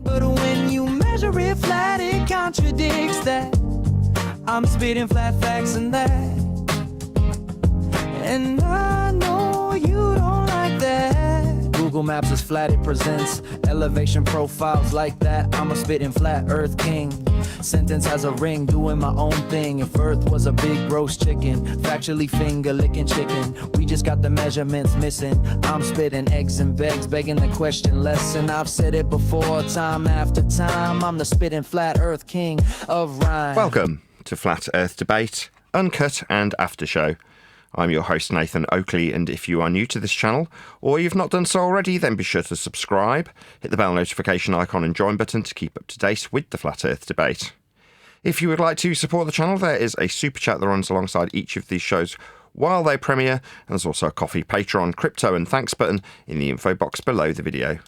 But when you measure it flat, it contradicts that. I'm spitting flat facts and that. And I know you don't like that. Google Maps is flat, it presents elevation profiles like that. I'm a spitting flat earth king. Sentence has a ring, doing my own thing. If earth was a big roast chicken, factually finger licking chicken. We just got the measurements missing. I'm spitting eggs and vegs, begging the question lesson. I've said it before, time after time. I'm the spitting flat earth king of rhyme. Welcome to Flat Earth Debate, Uncut and After Show. I'm your host, Nathan Oakley, and if you are new to this channel, or you've not done so already, then be sure to subscribe, hit the bell notification icon and join button to keep up to date with the Flat Earth Debate. If you would like to support the channel, there is a super chat that runs alongside each of these shows while they premiere, and there's also a coffee, Patreon, crypto and thanks button in the info box below the video.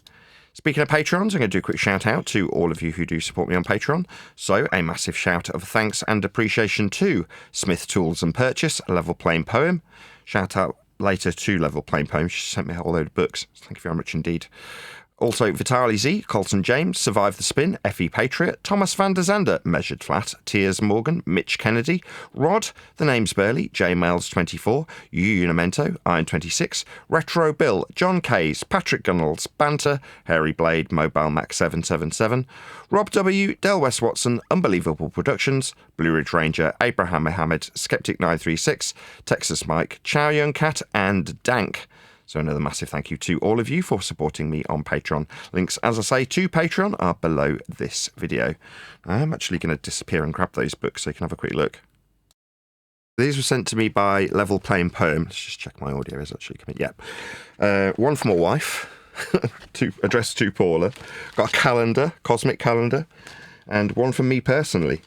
Speaking of Patrons, I'm going to do a quick shout out to all of you who do support me on Patreon. So a massive shout of thanks and appreciation to Smith Tools and Purchase, Level Plain Poem. Shout out later to Level Plain Poem. She sent me a whole load of books. Thank you very much indeed. Also, Vitaly Z, Colton James, Survive the Spin, Effie Patriot, Thomas van der Zander, Measured Flat, Tiers Morgan, Mitch Kennedy, Rod, The Name's Burley, J Miles 24, Unimento, Iron 26, Retro Bill, John Kays, Patrick Gunnels, Banter, Harry Blade, Mobile Max 777, Rob W, Del West Watson, Unbelievable Productions, Blue Ridge Ranger, Abraham Mohammed, Skeptic 936, Texas Mike, Chow Young Cat, and Dank. So another massive thank you to all of you for supporting me on Patreon. Links, as I say, to Patreon are below this video. I'm actually going to disappear and grab those books so you can have a quick look. These were sent to me by Level Plain Poem. Let's just check my audio is actually coming. Yeah. One from my wife, addressed to Paula. Got a calendar, cosmic calendar, and one from me personally,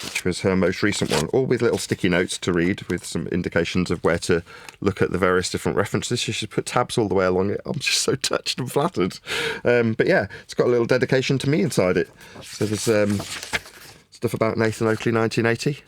which was her most recent one, all with little sticky notes to read with some indications of where to look at the various different references. She should put tabs all the way along it. I'm just so touched and flattered. But yeah, it's got a little dedication to me inside it. So there's stuff about Nathan Oakley 1980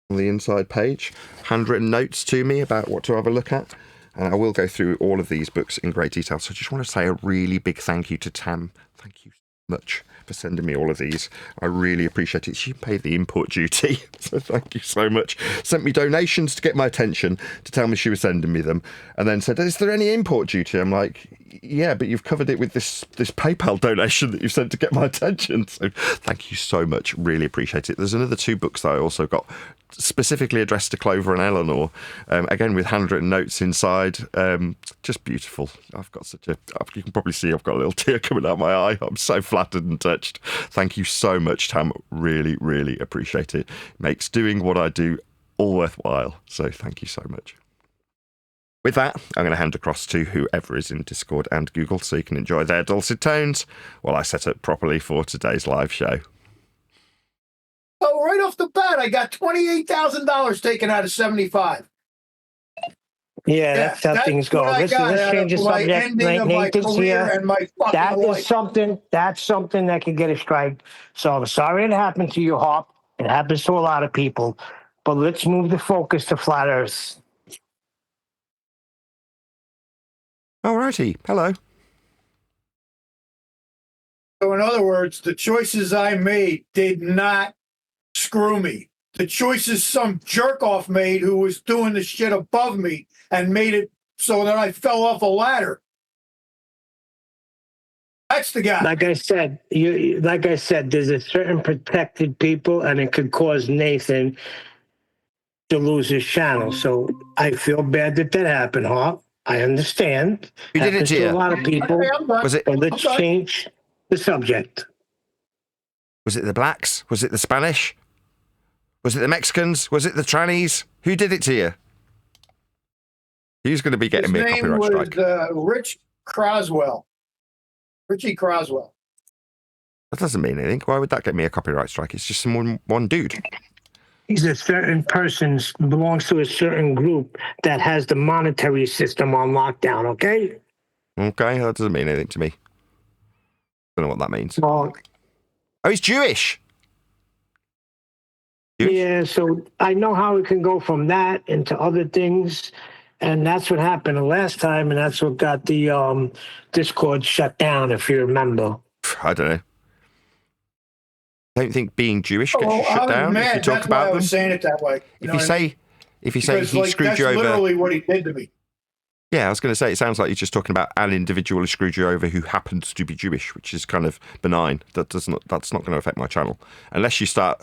on the inside page, handwritten notes to me about what to have a look at. And I will go through all of these books in great detail. So I just want to say a really big thank you to Tam. Thank you so much for sending me all of these. I really appreciate it. She paid the import duty, so thank you so much. Sent me donations to get my attention, to tell me she was sending me them, and then said, is there any import duty? I'm like, yeah, but you've covered it with this PayPal donation that you've sent to get my attention. So thank you so much. Really appreciate it. There's another 2 books that I also got specifically addressed to Clover and Eleanor, again with handwritten notes inside. Just beautiful. I've got you can probably see I've got a little tear coming out my eye. I'm so flattered and touched. Thank you so much, Tam. Really, really appreciate it. Makes doing what I do all worthwhile. So thank you so much. With that, I'm going to hand across to whoever is in Discord and Google so you can enjoy their dulcet tones while I set up properly for today's live show. Oh, right off the bat, I got $28,000 taken out of 75. Yeah, that's how things go. Listen, let's change the subject. Nathan's here. That's something that can get a strike. So I'm sorry it happened to you, Hop. It happens to a lot of people. But let's move the focus to Flat Earth. Alrighty, hello. So in other words, the choices I made did not screw me. The choices some jerk-off made who was doing the shit above me and made it so that I fell off a ladder. That's the guy. Like I said, there's a certain protected people, and it could cause Nathan to lose his channel. So I feel bad that happened, Hop. I understand. Who did it to you? A lot of people. Was it? But let's change the subject. Was it the blacks? Was it the Spanish? Was it the Mexicans? Was it the trannies? Who did it to you? Who's going to be getting me a copyright strike? His name was Richie Croswell. That doesn't mean anything. Why would that get me a copyright strike? It's just one dude. He's a certain person, belongs to a certain group that has the monetary system on lockdown, okay? Okay, that doesn't mean anything to me. Don't know what that means. Well, oh, he's Jewish. Yeah, so I know how it can go from that into other things, and that's what happened the last time, and that's what got the Discord shut down, if you remember. I don't know. I don't think being Jewish gets you I shut was down if you mad. talk That's why about I them. was saying it that way. If you say Because, he screwed that's you over, literally what he did to me. yeah, I was going to say it sounds like you're just talking about an individual who screwed you over who happens to be Jewish, which is kind of benign. That's not going to affect my channel unless you start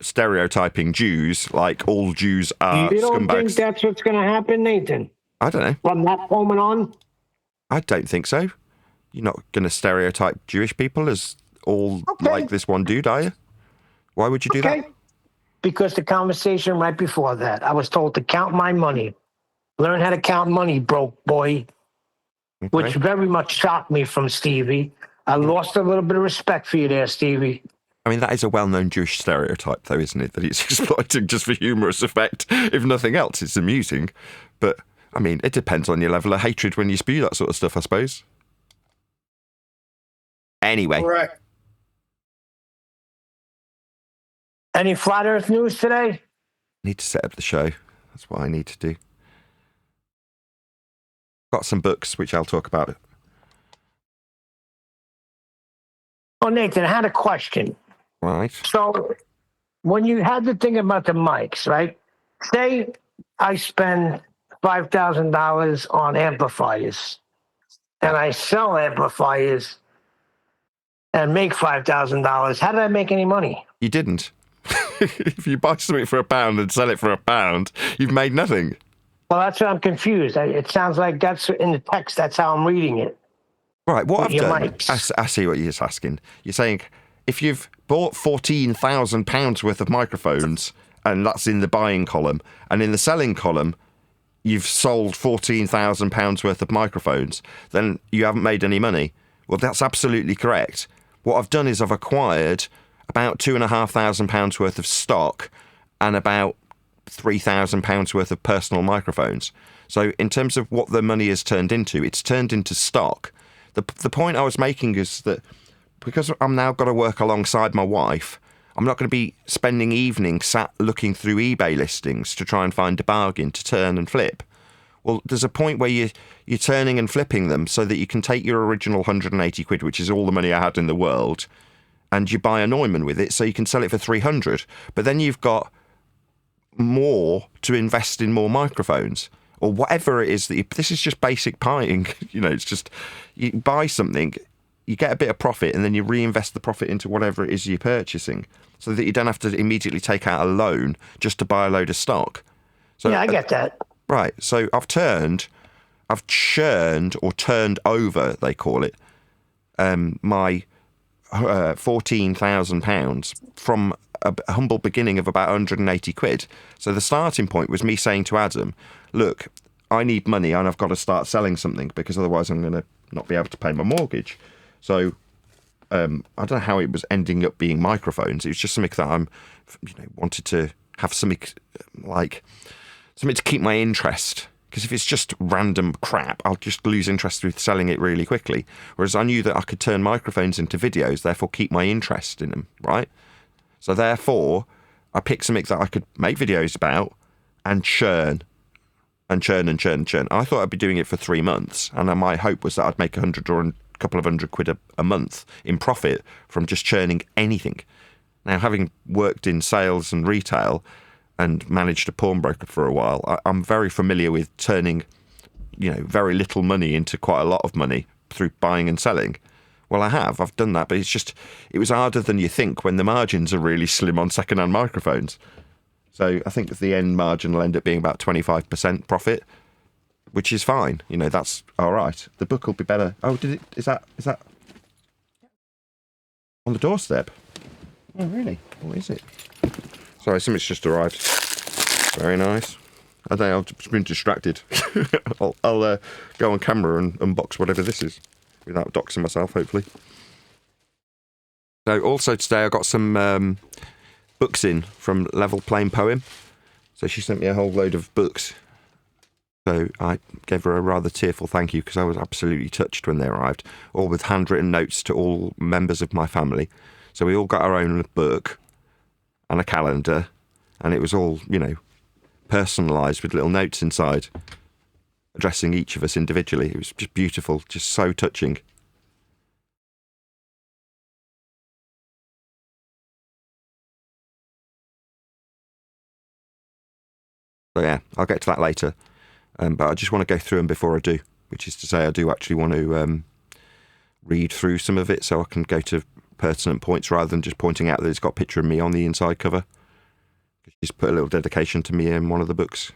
stereotyping Jews like all Jews are You don't scumbags. think that's what's going to happen, Nathan? I don't know. From that moment on? I don't think so. You're not going to stereotype Jewish people as all like this one dude, are you? Why would you do that? Because the conversation right before that, I was told to count my money. Learn how to count money, broke boy. Okay. Which very much shocked me from Stevie. I lost a little bit of respect for you there, Stevie. I mean, that is a well-known Jewish stereotype, though, isn't it? That it's exploiting just for humorous effect. If nothing else, it's amusing. But, I mean, it depends on your level of hatred when you spew that sort of stuff, I suppose. Anyway. Correct. Any flat Earth news today? Need to set up the show. That's what I need to do. Got some books, which I'll talk about. Oh, Nathan, I had a question. Right. So, when you had the thing about the mics, right? Say I spend $5,000 on amplifiers, and I sell amplifiers and make $5,000. How did I make any money? You didn't. If you buy something for £1 and sell it for £1, you've made nothing. Well, that's why I'm confused. It sounds like that's in the text. That's how I'm reading it. Right, what I've Your done, mics. I see what you're asking. You're saying if you've bought £14,000 worth of microphones, and that's in the buying column, and in the selling column, you've sold £14,000 worth of microphones, then you haven't made any money. Well, that's absolutely correct. What I've done is I've acquired about £2,500 worth of stock and about £3,000 worth of personal microphones. So in terms of what the money has turned into, it's turned into stock. The point I was making is that because I'm now got to work alongside my wife, I'm not going to be spending evenings sat looking through eBay listings to try and find a bargain to turn and flip. Well, there's a point where you're turning and flipping them so that you can take your original 180 quid, which is all the money I had in the world, and you buy a Neumann with it so you can sell it for 300. But then you've got more to invest in more microphones or whatever it is that this is just basic buying. You know, it's just you buy something, you get a bit of profit, and then you reinvest the profit into whatever it is you're purchasing so that you don't have to immediately take out a loan just to buy a load of stock. So, Yeah, I get that. Right. So I've churned or turned over, they call it, my £14,000 from a humble beginning of about 180 quid. So the starting point was me saying to Adam, look, I need money and I've got to start selling something because otherwise I'm going to not be able to pay my mortgage. So I don't know how it was ending up being microphones. It was just something that I'm, wanted to have something to keep my interest. Because if it's just random crap, I'll just lose interest with selling it really quickly. Whereas I knew that I could turn microphones into videos, therefore keep my interest in them, right? So therefore, I picked something that I could make videos about and churn. I thought I'd be doing it for 3 months, and my hope was that I'd make 100 or a couple of hundred quid a month in profit from just churning anything. Now, having worked in sales and retail and managed a pawnbroker for a while, I'm very familiar with turning, very little money into quite a lot of money through buying and selling. Well, I've done that, but it was harder than you think when the margins are really slim on second-hand microphones. So I think the end margin will end up being about 25% profit, which is fine. That's all right. The book will be better. Oh, is that on the doorstep? Oh, really? What is it? Sorry, something's just arrived. Very nice. I think I've just been distracted. I'll go on camera and unbox whatever this is without doxing myself, hopefully. So also today I got some books in from Level Plain Poem. So she sent me a whole load of books. So I gave her a rather tearful thank you because I was absolutely touched when they arrived, all with handwritten notes to all members of my family. So we all got our own book and a calendar, and it was all, personalised with little notes inside, addressing each of us individually. It was just beautiful, just so touching. So yeah, I'll get to that later. But I just want to go through them before I do, which is to say I do actually want to read through some of it so I can go to pertinent points rather than just pointing out that it's got a picture of me on the inside cover. Just put a little dedication to me in one of the books.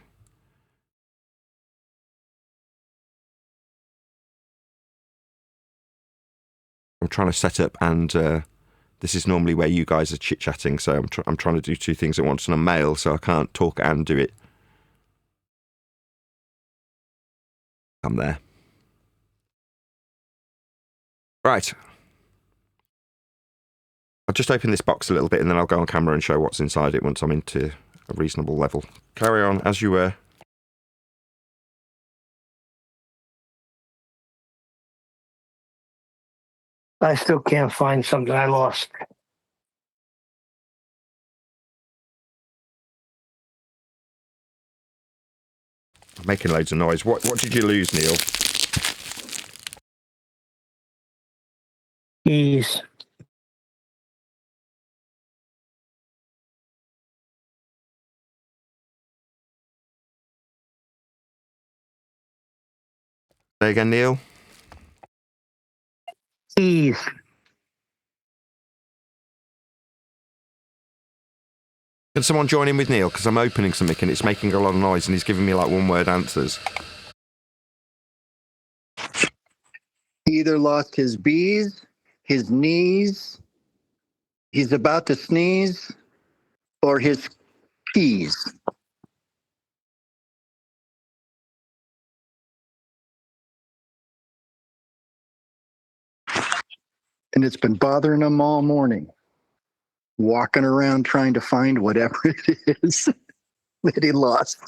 I'm trying to set up, and this is normally where you guys are chit-chatting, so I'm trying to do two things at once, and I'm male, so I can't talk and do it. I'm there. Right. I'll just open this box a little bit, and then I'll go on camera and show what's inside it once I'm into a reasonable level. Carry on as you were. I still can't find something I lost. I'm making loads of noise. What did you lose, Neil? Keys. Say again, Neil. Keys. Can someone join in with Neil? Because I'm opening something and it's making a lot of noise and he's giving me like one-word answers. He either lost his bees, his knees, he's about to sneeze, or his keys. And it's been bothering him all morning, walking around trying to find whatever it is that he lost.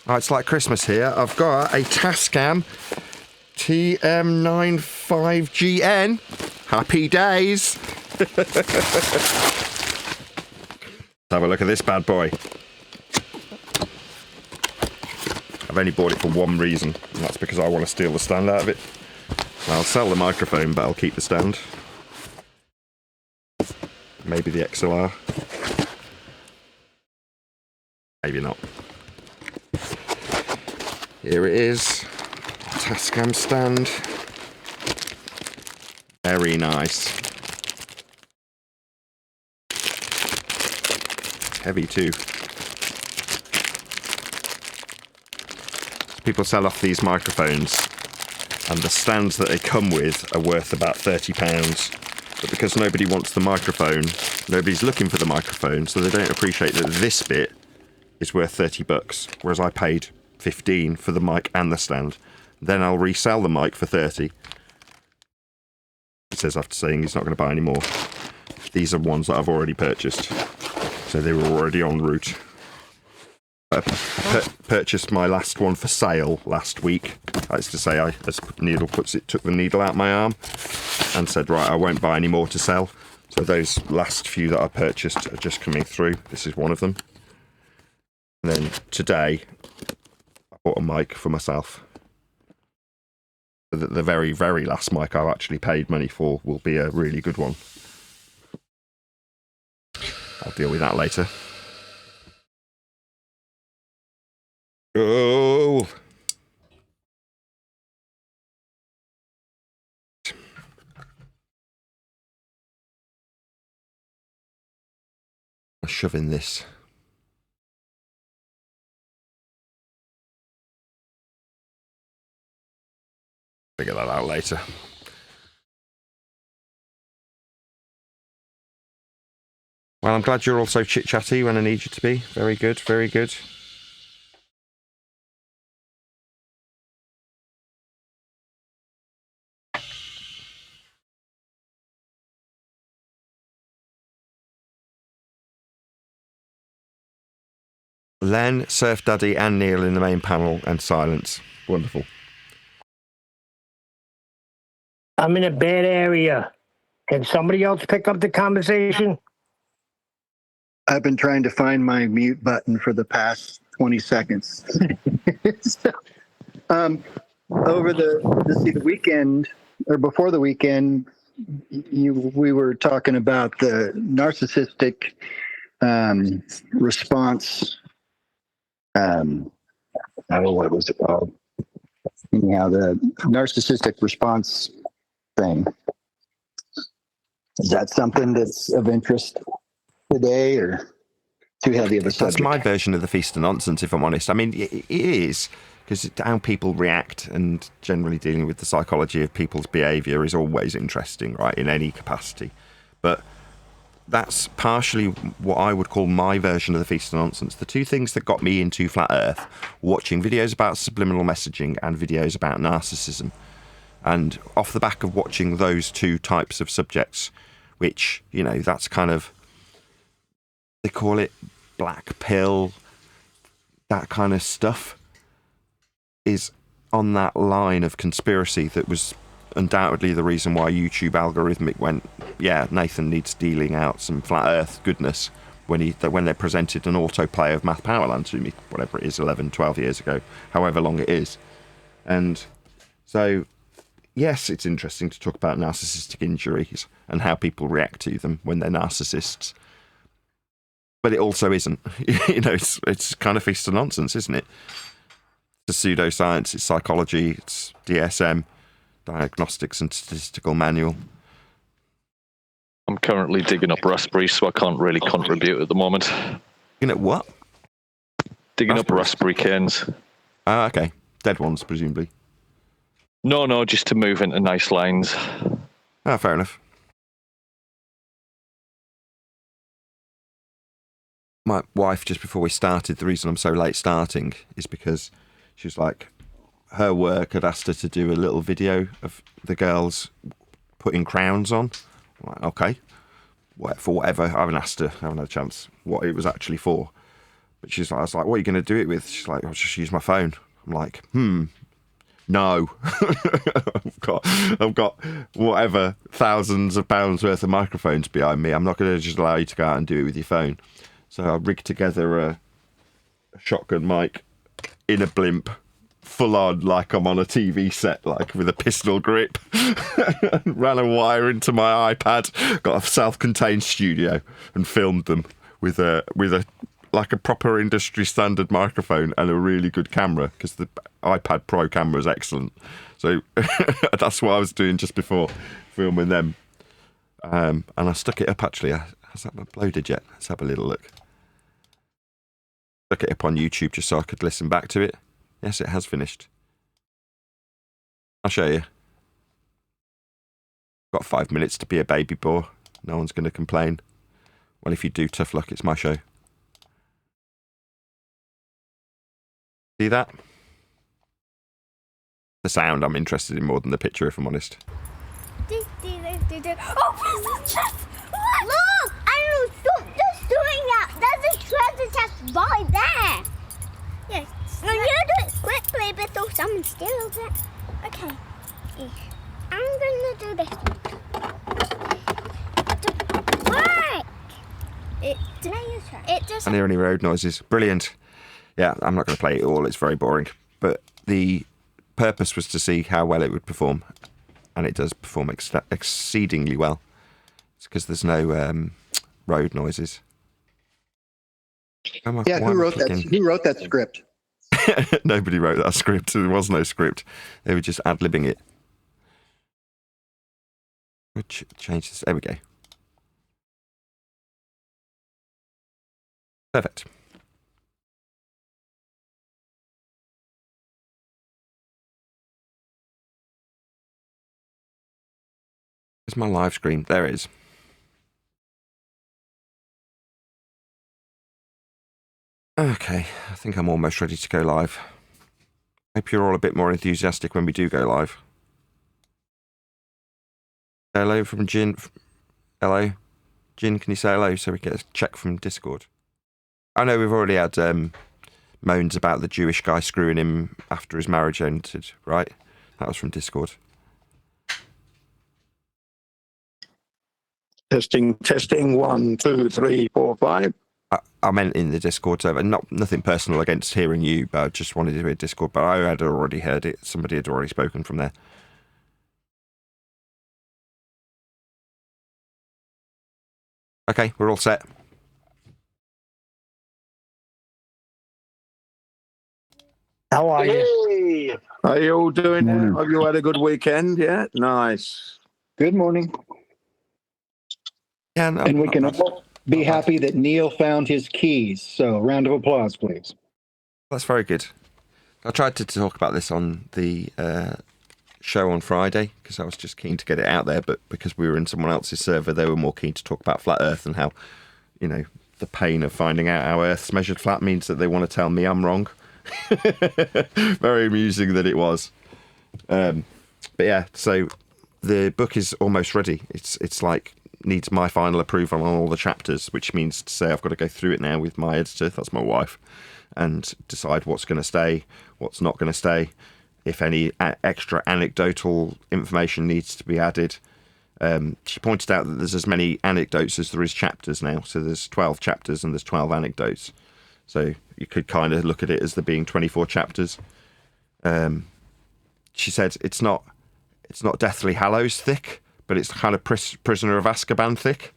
Oh, it's like Christmas here. I've got a Tascam TM95GN. Happy days. Have a look at this bad boy. I've only bought it for one reason, and that's because I want to steal the stand out of it. I'll sell the microphone, but I'll keep the stand. Maybe the XLR. Maybe not. Here it is. Tascam stand. Very nice. Heavy too. People sell off these microphones, and the stands that they come with are worth about £30. But because nobody wants the microphone, nobody's looking for the microphone, so they don't appreciate that this bit is worth £30, whereas I paid 15 for the mic and the stand. Then I'll resell the mic for 30. He says after saying he's not going to buy any more. These are ones that I've already purchased, so they were already en route. I purchased my last one for sale last week. That's to say, as Needle puts it, took the needle out my arm and said, right, I won't buy any more to sell. So those last few that I purchased are just coming through. This is one of them. And then today, I bought a mic for myself. The very, very last mic I've actually paid money for will be a really good one. I'll deal with that later. Oh! I'll shove in this. Figure that out later. Well, I'm glad you're also chit-chatty when I need you to be. Very good, very good. Len, Surf Daddy and Neil in the main panel, and silence. Wonderful. I'm in a bad area. Can somebody else pick up the conversation? I've been trying to find my mute button for the past 20 seconds. So, over the weekend, or before the weekend, we were talking about the narcissistic response. What was it called? Anyhow, the narcissistic response thing. Is that something that's of interest today, or too heavy of a subject? That's my version of the feast of nonsense, if I'm honest. I mean, it is, because how people react and generally dealing with the psychology of people's behaviour is always interesting, right, in any capacity. But that's partially what I would call my version of the feast of nonsense. The two things that got me into Flat Earth, watching videos about subliminal messaging and videos about narcissism. And off the back of watching those two types of subjects, which, you know, that's kind of, they call it black pill, that kind of stuff, is on that line of conspiracy that was undoubtedly the reason why YouTube algorithmic went, yeah, Nathan needs dealing out some flat earth goodness when they presented an autoplay of Math Powerland to me, whatever it is, 11, 12 years ago, however long it is. And so, yes, it's interesting to talk about narcissistic injuries and how people react to them when they're narcissists. But it also isn't. You know, it's kind of feast of nonsense, isn't it? It's pseudoscience, it's psychology, it's DSM, Diagnostics and Statistical Manual. I'm currently digging up raspberries, so I can't really contribute at the moment. You know what? Digging up raspberry canes. Ah, okay. Dead ones, presumably. No, just to move into nice lines. Ah, fair enough. My wife, just before we started, the reason I'm so late starting is because she was like, her work had asked her to do a little video of the girls putting crowns on. I'm like, okay, for whatever. I haven't asked her, I haven't had a chance what it was actually for. But she's like, I was like, what are you going to do it with? She's like, I'll just use my phone. I'm like, no. I've got whatever thousands of pounds worth of microphones behind me. I'm not going to just allow you to go out and do it with your phone. So I rigged together a shotgun mic in a blimp, full on, like I'm on a TV set, like with a pistol grip. Ran a wire into my iPad, got a self-contained studio, and filmed them with a like a proper industry standard microphone and a really good camera, because the iPad Pro camera is excellent. So that's what I was doing just before filming them. And I stuck it up actually. Has that uploaded yet? Let's have a little look. Stuck it up on YouTube just so I could listen back to it. Yes, it has finished. I'll show you. Got 5 minutes to be a baby bore. No one's going to complain. Well, if you do, tough luck. It's my show. See that? The sound I'm interested in more than the picture, if I'm honest. Oh, this is just... Look! I stop just doing that! There's a treasure chest right there! Yes. No, you do it quickly, but also I'm still over it. Okay. I'm gonna do this one. Work! It just... And hear any road noises. Brilliant. Yeah, I'm not going to play it all. It's very boring. But the purpose was to see how well it would perform. And it does perform exceedingly well. It's because there's no road noises. Yeah, who wrote that script? Nobody wrote that script. There was no script. They were just ad-libbing it. We'll change this. There we go. Perfect. Where's my live screen? There it is. Okay, I think I'm almost ready to go live. Hope you're all a bit more enthusiastic when we do go live. Hello from Jin. Hello. Jin, can you say hello so we get a check from Discord? I know we've already had moans about the Jewish guy screwing him after his marriage ended, right? That was from Discord. Testing, 1, 2, 3, 4, 5. I meant in the Discord server, nothing personal against hearing you, but I just wanted to hear Discord, but I had already heard it. Somebody had already spoken from there. Okay, we're all set. How are you? Hey, how you all doing? Morning. Have you had a good weekend? Yeah, nice. Good morning. Yeah, no, And we can not bad. all be Not bad. happy that Neil found his keys. So, round of applause, please. That's very good. I tried to talk about this on the show on Friday because I was just keen to get it out there, but because we were in someone else's server, they were more keen to talk about flat Earth and how, you know, the pain of finding out how Earth's measured flat means that they want to tell me I'm wrong. Very amusing that it was. But yeah, so the book is almost ready. It's like needs my final approval on all the chapters, which means to say I've got to go through it now with my editor, that's my wife, and decide what's going to stay, what's not going to stay, if any extra anecdotal information needs to be added. She pointed out that there's as many anecdotes as there is chapters now. So there's 12 chapters and there's 12 anecdotes. So you could kind of look at it as there being 24 chapters. She said it's not Deathly Hallows thick, but it's kind of Prisoner of Azkaban thick.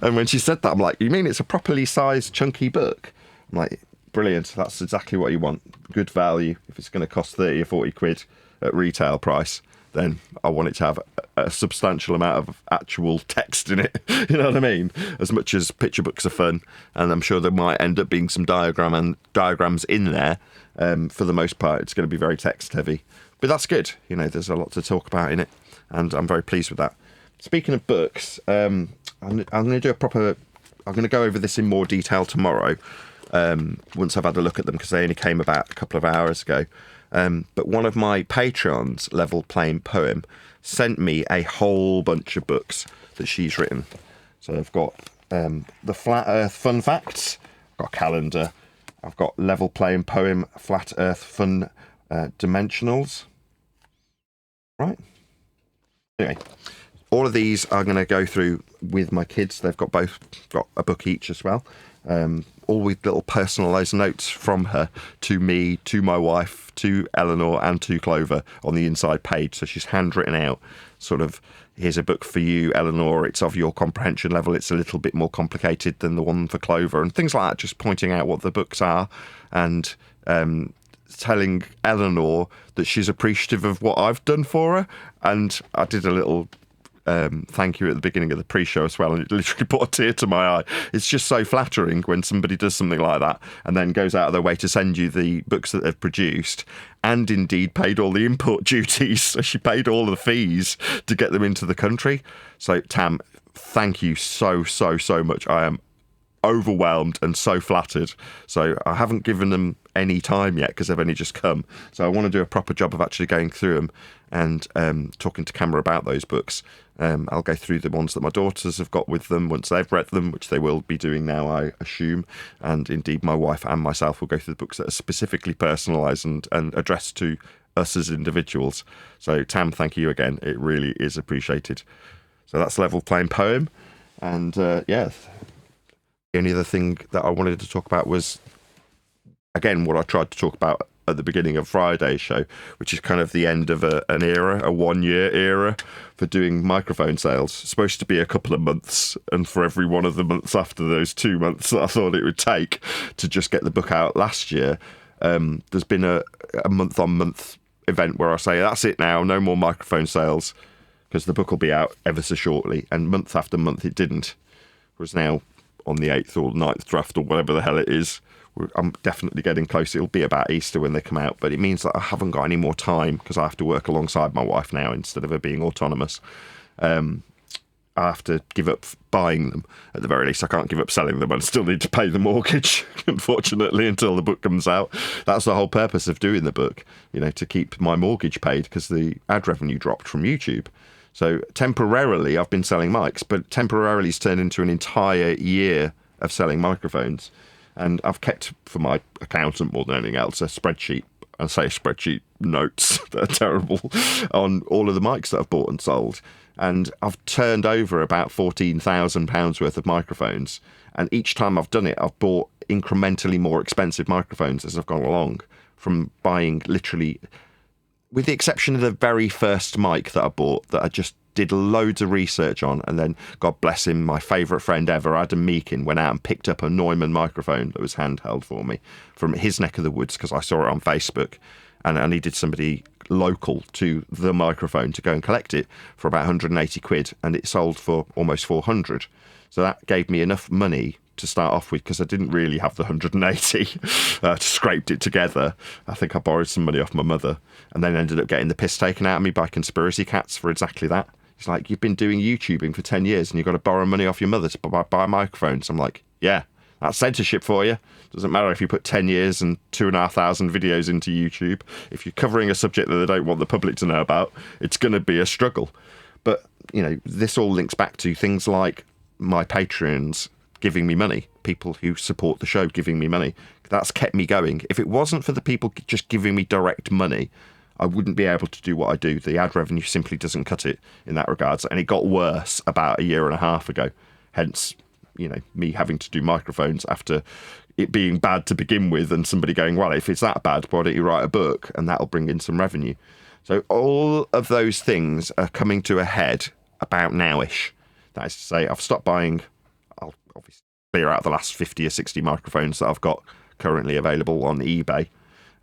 And when she said that, I'm like, you mean it's a properly sized, chunky book? I'm like, brilliant. That's exactly what you want. Good value. If it's going to cost 30 or 40 quid at retail price, then I want it to have a substantial amount of actual text in it. You know what I mean? As much as picture books are fun, and I'm sure there might end up being some diagrams in there. For the most part, it's going to be very text heavy. But that's good. You know, there's a lot to talk about in it, and I'm very pleased with that. Speaking of books, I'm going to do I'm going to go over this in more detail tomorrow, once I've had a look at them, because they only came about a couple of hours ago. But one of my patrons, Level Plain Poem, sent me a whole bunch of books that she's written. So I've got the Flat Earth Fun Facts, I've got a calendar, I've got Level Plain Poem, Flat Earth Fun Dimensionals. Right. Anyway, all of these I'm going to go through with my kids. They've got both got a book each as well. All with little personalised notes from her to me, to my wife, to Eleanor and to Clover on the inside page. So she's handwritten out sort of, here's a book for you, Eleanor. It's of your comprehension level. It's a little bit more complicated than the one for Clover, and things like that, just pointing out what the books are and telling Eleanor that she's appreciative of what I've done for her. And I did a little thank you at the beginning of the pre-show as well, and it literally brought a tear to my eye. It's just so flattering when somebody does something like that and then goes out of their way to send you the books that they've produced, and indeed paid all the import duties. So she paid all the fees to get them into the country. So Tam, thank you so much. I am overwhelmed and so flattered. So I haven't given them any time yet because they've only just come. So I want to do a proper job of actually going through them and talking to camera about those books. I'll go through the ones that my daughters have got with them once they've read them, which they will be doing now, I assume. And indeed, my wife and myself will go through the books that are specifically personalised and addressed to us as individuals. So Tam, thank you again. It really is appreciated. So that's Level Plain Poem. And yeah, the only other thing that I wanted to talk about was, again, what I tried to talk about at the beginning of Friday's show, which is kind of the end of an era, a 1 year era for doing microphone sales. It's supposed to be a couple of months, and for every one of the months after those 2 months that I thought it would take to just get the book out last year, there's been a month-on-month event where I say, that's it now, no more microphone sales, because the book will be out ever so shortly, and month after month it didn't. Whereas now, on the 8th or 9th draft or whatever the hell it is, I'm definitely getting close. It'll be about Easter when they come out, but it means that I haven't got any more time because I have to work alongside my wife now instead of her being autonomous. I have to give up buying them at the very least. I can't give up selling them. I still need to pay the mortgage, unfortunately, until the book comes out. That's the whole purpose of doing the book, you know, to keep my mortgage paid because the ad revenue dropped from YouTube. So temporarily I've been selling mics, but temporarily it's turned into an entire year of selling microphones. And I've kept, for my accountant more than anything else, a spreadsheet, I say spreadsheet notes that are terrible, on all of the mics that I've bought and sold. And I've turned over about £14,000 worth of microphones. And each time I've done it, I've bought incrementally more expensive microphones as I've gone along, from buying literally, with the exception of the very first mic that I bought that I just did loads of research on, and then, God bless him, my favourite friend ever, Adam Meakin, went out and picked up a Neumann microphone that was handheld for me from his neck of the woods because I saw it on Facebook, and I needed somebody local to the microphone to go and collect it for about 180 quid, and it sold for almost 400. So that gave me enough money to start off with, because I didn't really have the 180 scraped it together. I think I borrowed some money off my mother, and then ended up getting the piss taken out of me by conspiracy cats for exactly that. It's like, you've been doing YouTubing for 10 years and you've got to borrow money off your mother to buy microphones. I'm like, yeah, that's censorship for you. Doesn't matter if you put 10 years and 2,500 videos into YouTube. If you're covering a subject that they don't want the public to know about, it's going to be a struggle. But, you know, this all links back to things like my Patreons giving me money, people who support the show giving me money. That's kept me going. If it wasn't for the people just giving me direct money, I wouldn't be able to do what I do. The ad revenue simply doesn't cut it in that regards. And it got worse about a year and a half ago. Hence, you know, me having to do microphones after it being bad to begin with, and somebody going, well, if it's that bad, why don't you write a book and that'll bring in some revenue? So all of those things are coming to a head about nowish. That is to say, I've stopped buying. I'll obviously clear out the last 50 or 60 microphones that I've got currently available on eBay.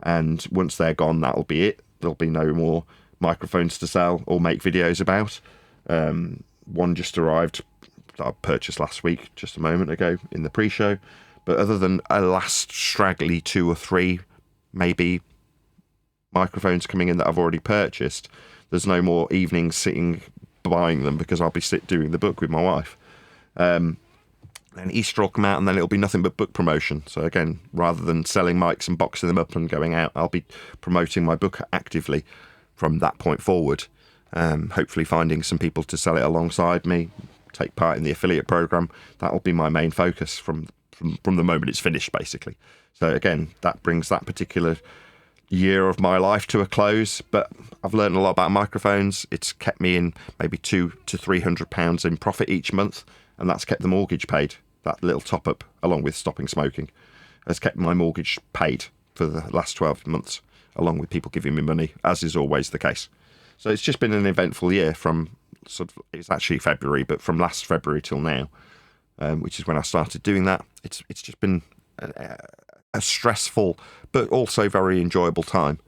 And once they're gone, that'll be it. There'll be no more microphones to sell or make videos about. One just arrived that I purchased last week, just a moment ago, in the pre-show. But other than a last straggly 2 or 3, maybe, microphones coming in that I've already purchased, there's no more evenings sitting buying them, because I'll be doing the book with my wife. Then Easter will come out, and then it'll be nothing but book promotion. So again, rather than selling mics and boxing them up and going out, I'll be promoting my book actively from that point forward. Hopefully finding some people to sell it alongside me, take part in the affiliate program. That'll be my main focus from the moment it's finished, basically. So again, that brings that particular year of my life to a close. But I've learned a lot about microphones. It's kept me in maybe £200 to £300 in profit each month, and that's kept the mortgage paid. That little top up, along with stopping smoking, has kept my mortgage paid for the last 12 months, along with people giving me money, as is always the case. So it's just been an eventful year from it's actually February, but from last February till now, which is when I started doing that. It's just been a stressful but also very enjoyable time.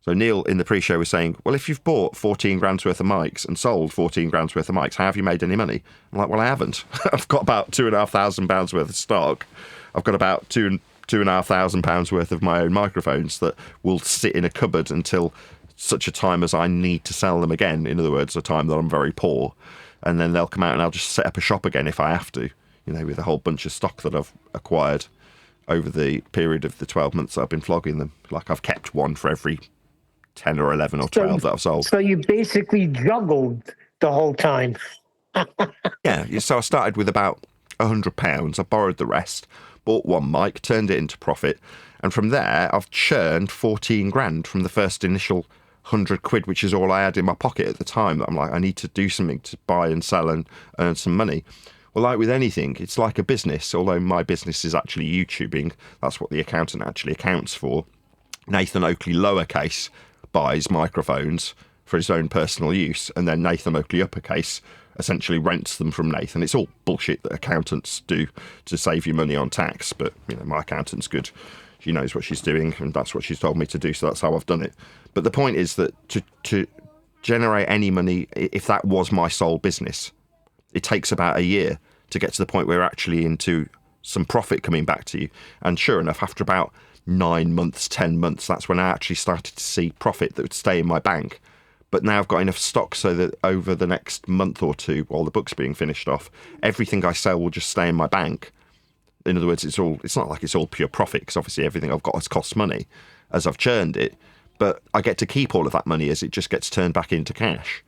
So Neil in the pre-show was saying, well, if you've bought 14 grand's worth of mics and sold 14 grand's worth of mics, how have you made any money? I'm like, well, I haven't. I've got about £2,500 worth of stock. I've got about £2,500 worth of my own microphones that will sit in a cupboard until such a time as I need to sell them again. In other words, a time that I'm very poor. And then they'll come out and I'll just set up a shop again if I have to, you know, with a whole bunch of stock that I've acquired over the period of the 12 months that I've been flogging them. Like, I've kept one for every 10 or 11 or 12 that I've sold. So you basically juggled the whole time. Yeah, so I started with about £100. I borrowed the rest, bought one mic, turned it into profit, and from there I've churned 14 grand from the first initial 100 quid, which is all I had in my pocket at the time. That I'm like, I need to do something to buy and sell and earn some money. Well, like with anything, it's like a business. Although my business is actually YouTubing, that's what the accountant actually accounts for. Nathan Oakley, lowercase, buys microphones for his own personal use, and then Nathan Oakley, uppercase, essentially rents them from Nathan. It's all bullshit that accountants do to save you money on tax, but you know, my accountant's good. She knows what she's doing, and that's what she's told me to do, so that's how I've done it. But the point is that to generate any money, if that was my sole business, it takes about a year to get to the point where you're actually into some profit coming back to you. And sure enough, after about 9 months, 10 months, that's when I actually started to see profit that would stay in my bank. But now I've got enough stock so that over the next month or two, while the book's being finished off, everything I sell will just stay in my bank. In other words, it's not like it's all pure profit, because obviously everything I've got has cost money as I've churned it. But I get to keep all of that money as it just gets turned back into cash.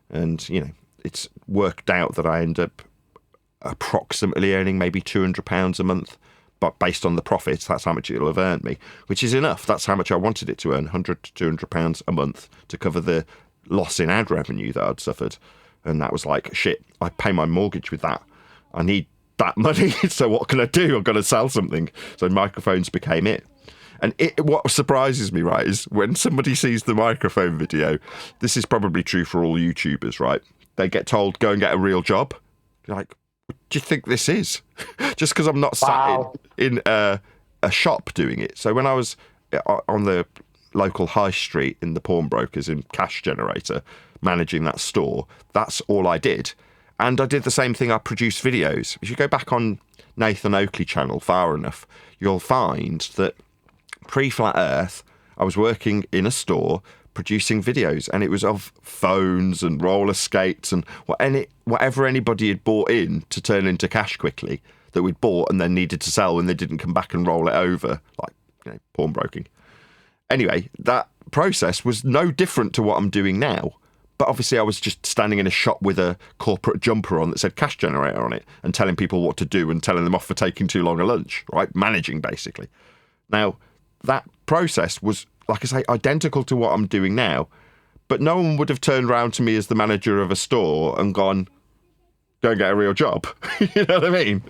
And, you know, it's worked out that I end up approximately earning maybe £200 a month. But based on the profits, that's how much it'll have earned me, which is enough. That's how much I wanted it to earn, £100 to £200 a month, to cover the loss in ad revenue that I'd suffered. And that was like, shit, I pay my mortgage with that. I need that money. So what can I do? I've got to sell something. So microphones became it. And what surprises me, right, is when somebody sees the microphone video, this is probably true for all YouTubers, right? they get told, go and get a real job. You're like, what do you think this is? Just because I'm not sat in a shop doing it. So when I was on the local high street in the pawnbrokers in Cash Generator, managing that store, that's all I did. And I did the same thing. I produced videos. If you go back on Nathan Oakley channel far enough, you'll find that pre-Flat Earth, I was working in a store producing videos, and it was of phones and roller skates and whatever anybody had bought in to turn into cash quickly that we'd bought and then needed to sell when they didn't come back and roll it over, like pawnbroking. Anyway, that process was no different to what I'm doing now. But obviously I was just standing in a shop with a corporate jumper on that said Cash Generator on it and telling people what to do and telling them off for taking too long a lunch, right? Managing, basically. Now, that process was, like I say, identical to what I'm doing now, but no one would have turned around to me as the manager of a store and gone, go and get a real job. You know what I mean?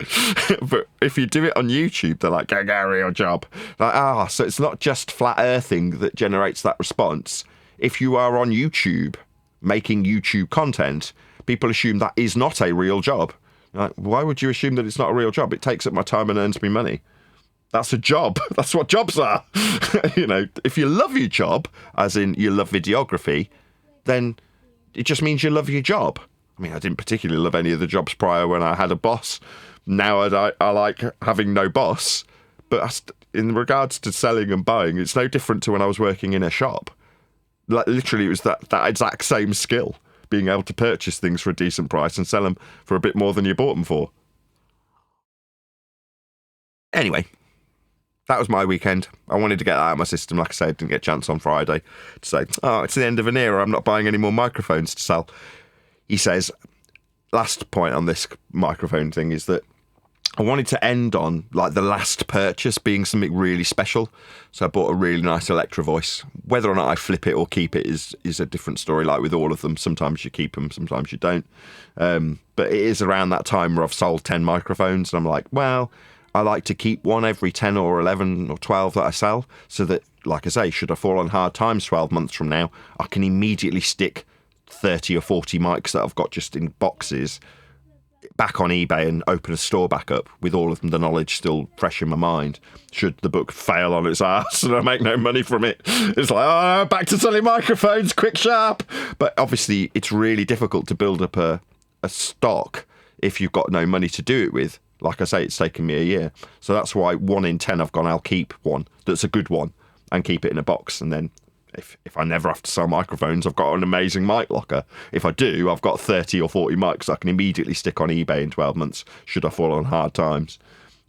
But if you do it on YouTube, they're like, go get a real job. Like, so it's not just flat earthing that generates that response. If you are on YouTube, making YouTube content, people assume that is not a real job. Like, why would you assume that it's not a real job? It takes up my time and earns me money. That's a job. That's what jobs are. If you love your job, as in you love videography, then it just means you love your job. I mean, I didn't particularly love any of the jobs prior when I had a boss. Now I like having no boss. But in regards to selling and buying, it's no different to when I was working in a shop. Like, literally, it was that exact same skill, being able to purchase things for a decent price and sell them for a bit more than you bought them for. Anyway, that was my weekend. I wanted to get that out of my system. Like I said, I didn't get a chance on Friday to say, it's the end of an era. I'm not buying any more microphones to sell. He says, last point on this microphone thing is that I wanted to end on like the last purchase being something really special. So I bought a really nice Electro Voice. Whether or not I flip it or keep it is a different story, like with all of them. Sometimes you keep them, sometimes you don't. But it is around that time where I've sold 10 microphones. And I'm like, well, I like to keep one every 10 or 11 or 12 that I sell. So that, like I say, should I fall on hard times 12 months from now, I can immediately stick 30 or 40 mics that I've got just in boxes back on eBay and open a store back up with all of them, the knowledge still fresh in my mind. Should the book fail on its ass and I make no money from it, it's like, back to selling microphones, quick, sharp. But obviously it's really difficult to build up a stock if you've got no money to do it with. Like I say, it's taken me a year. So that's why 1 in 10 I've gone, I'll keep one that's a good one and keep it in a box. And then if I never have to sell microphones, I've got an amazing mic locker. If I do, I've got 30 or 40 mics I can immediately stick on eBay in 12 months, should I fall on hard times.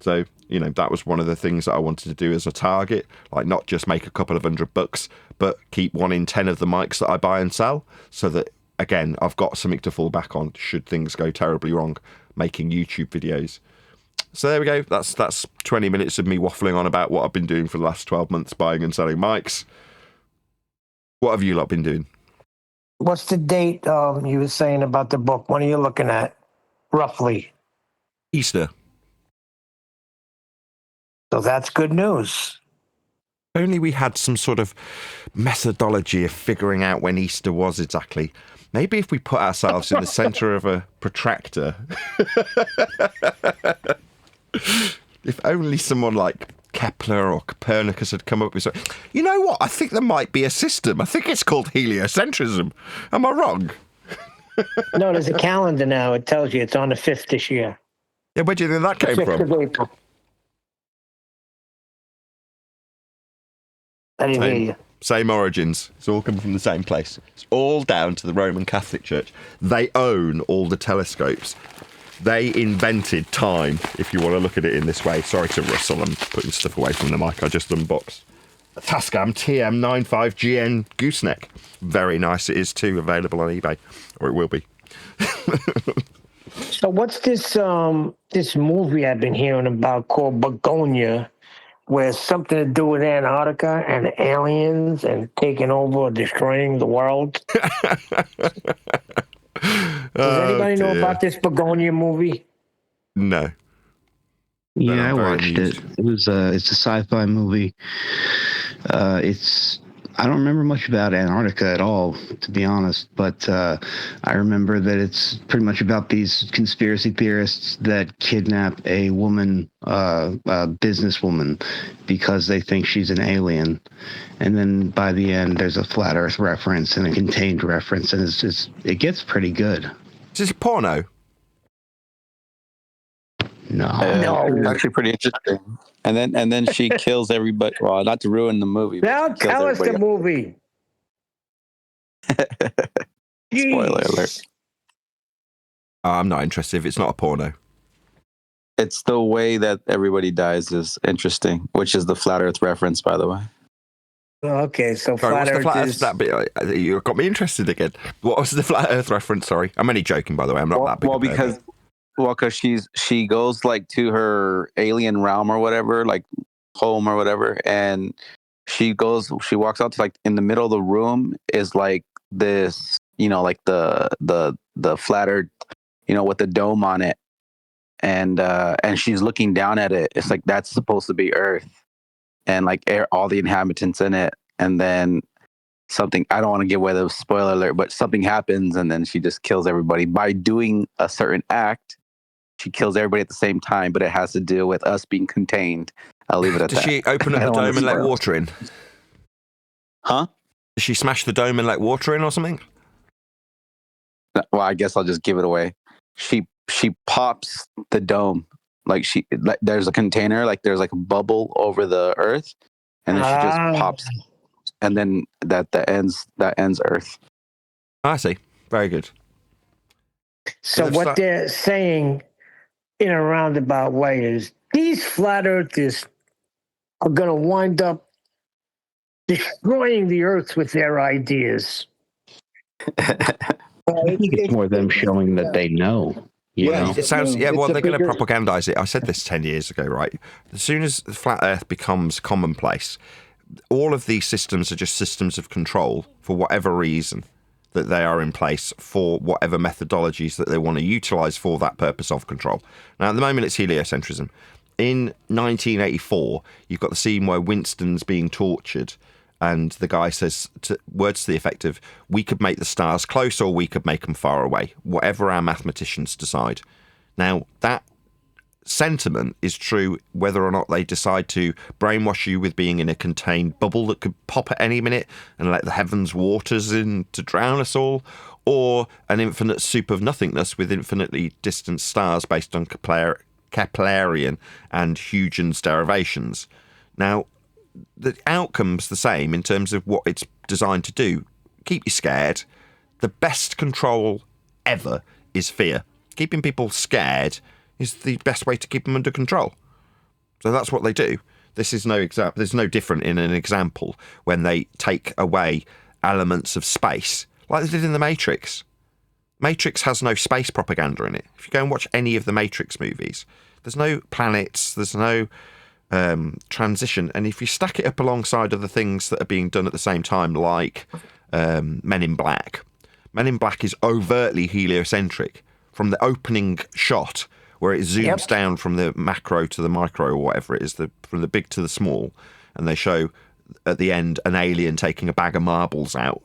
So, that was one of the things that I wanted to do as a target, like not just make a couple of $100, but keep 1 in 10 of the mics that I buy and sell, so that, again, I've got something to fall back on should things go terribly wrong making YouTube videos. So there we go. That's 20 minutes of me waffling on about what I've been doing for the last 12 months, buying and selling mics. What have you lot been doing? What's the date you were saying about the book? When are you looking at, roughly? Easter. So that's good news. Only we had some sort of methodology of figuring out when Easter was exactly. Maybe if we put ourselves in the centre of a protractor. If only someone like Kepler or Copernicus had come up with something. You know what? I think there might be a system. I think it's called heliocentrism. Am I wrong? No, there's a calendar now. It tells you it's on the 5th this year. Yeah, where do you think that came 5th from? of April. I didn't hear you. Same origins. It's all come from the same place. It's all down to the Roman Catholic Church. They own all the telescopes. They invented time, if you want to look at it in this way. Sorry to rustle, I'm putting stuff away from the mic. I just unboxed a Tascam TM95GN gooseneck. Very nice it is too, available on eBay, or it will be. So what's this this movie I've been hearing about called Begonia, where it's something to do with Antarctica and aliens and taking over or destroying the world? Does anybody know about this Begonia movie? No. Yeah, I watched it. It was it's a sci-fi movie. It's I don't remember much about Antarctica at all, to be honest. But I remember that it's pretty much about these conspiracy theorists that kidnap a woman, a businesswoman, because they think she's an alien. And then by the end, there's a flat Earth reference and a contained reference, and it gets pretty good. Is this a porno? No, It's actually pretty interesting. And then she kills everybody. Well, not to ruin the movie. Now tell us the movie. Spoiler alert. I'm not interested if it's not a porno. It's the way that everybody dies is interesting, which is the flat Earth reference, by the way. Okay, so Sorry, flat Earth is... that bit, you got me interested again. What was the flat Earth reference? Sorry, I'm only joking, by the way. I'm not that big. Because she goes like to her alien realm or whatever, like home or whatever, and she walks out to like in the middle of the room is like this, like the flat Earth, with the dome on it, and she's looking down at it. It's like that's supposed to be Earth. And like all the inhabitants in it, and then something, I don't want to give away the spoiler alert, but something happens, and then she just kills everybody by doing a certain act. She kills everybody at the same time, but it has to do with us being contained. I'll leave it at that. Does she open up the dome and let water in? Huh? Does she smash the dome and let water in or something? Well, I guess I'll just give it away. She pops the dome. Like there's a container, like there's like a bubble over the Earth, and then she just pops, and then that ends Earth. I see. Very good. So what they're saying in a roundabout way is these flat earthers are going to wind up destroying the Earth with their ideas. I think it's more them showing that they know. It sounds, well, they're going to propagandize it. I said this 10 years ago, right? As soon as flat Earth becomes commonplace, all of these systems are just systems of control for whatever reason that they are in place for whatever methodologies that they want to utilize for that purpose of control. Now, at the moment, it's heliocentrism. In 1984, you've got the scene where Winston's being tortured, and the guy says words to the effect of, we could make the stars close or we could make them far away, whatever our mathematicians decide. Now, that sentiment is true whether or not they decide to brainwash you with being in a contained bubble that could pop at any minute and let the heavens waters in to drown us all, or an infinite soup of nothingness with infinitely distant stars based on Keplerian and Huygens derivations. Now, the outcome's the same in terms of what it's designed to do. Keep you scared. The best control ever is fear. Keeping people scared is the best way to keep them under control. So that's what they do. This is no example. There's no different in an example when they take away elements of space, like they did in The Matrix. Matrix has no space propaganda in it. If you go and watch any of the Matrix movies, there's no planets, there's no transition, and if you stack it up alongside other things that are being done at the same time, like Men in Black is overtly heliocentric from the opening shot where it zooms down from the macro to the micro, or whatever it is, from the big to the small, and they show at the end an alien taking a bag of marbles out,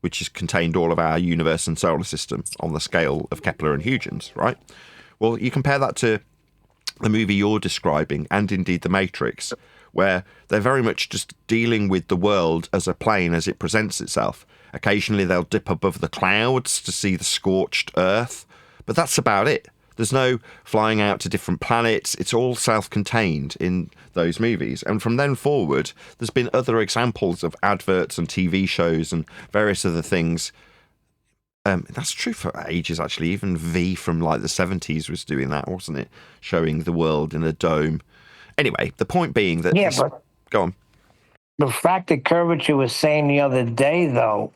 which has contained all of our universe and solar system on the scale of Kepler and Huygens, right? Well, you compare that to the movie you're describing, and indeed The Matrix, where they're very much just dealing with the world as a plane as it presents itself. Occasionally they'll dip above the clouds to see the scorched earth, but that's about it. There's no flying out to different planets. It's all self-contained in those movies. And from then forward, there's been other examples of adverts and TV shows and various other things. That's true for ages, actually. Even V from like the 70s was doing that, wasn't it? Showing the world in a dome. Anyway, the point being that... but go on. The fact that Curvature was saying the other day, though,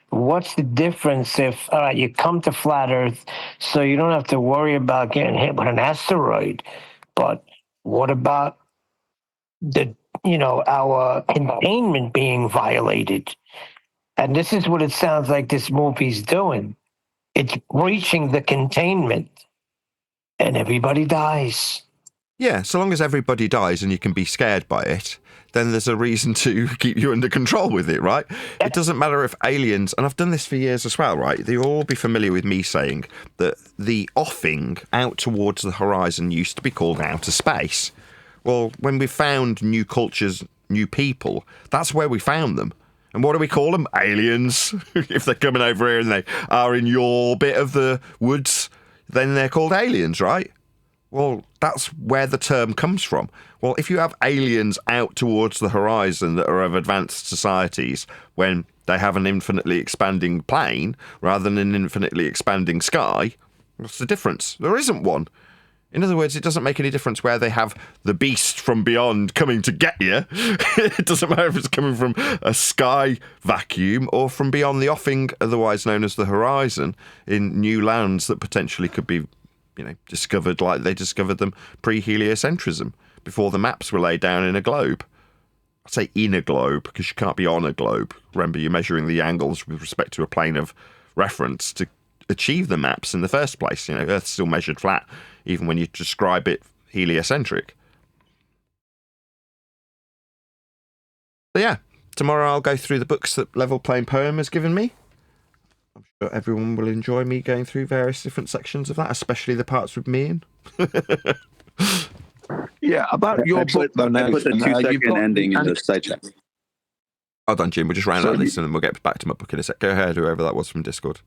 what's the difference if you come to flat Earth so you don't have to worry about getting hit with an asteroid? But what about our containment being violated? And this is what it sounds like this movie's doing. It's breaching the containment, and everybody dies. Yeah, so long as everybody dies and you can be scared by it, then there's a reason to keep you under control with it, right? It doesn't matter if aliens, and I've done this for years as well, right? They'll all be familiar with me saying that the offing out towards the horizon used to be called outer space. Well, when we found new cultures, new people, that's where we found them. And what do we call them? Aliens. If they're coming over here and they are in your bit of the woods, then they're called aliens, right? Well, that's where the term comes from. Well, if you have aliens out towards the horizon that are of advanced societies when they have an infinitely expanding plane rather than an infinitely expanding sky, what's the difference? There isn't one. In other words, it doesn't make any difference where they have the beast from beyond coming to get you. It doesn't matter if it's coming from a sky vacuum or from beyond the offing, otherwise known as the horizon, in new lands that potentially could be, discovered like they discovered them pre-heliocentrism, before the maps were laid down in a globe. I say in a globe because you can't be on a globe. Remember, you're measuring the angles with respect to a plane of reference to achieve the maps in the first place. Earth's still measured flat, even when you describe it heliocentric. So yeah, tomorrow I'll go through the books that Level Playing Poem has given me. I'm sure everyone will enjoy me going through various different sections of that, especially the parts with me in. Yeah, about your book, though, I put the Nathan, 2-second ending in the side chat. Hold on, Jim. We'll just round out this and then we'll get back to my book in a sec. Go ahead, whoever that was from Discord.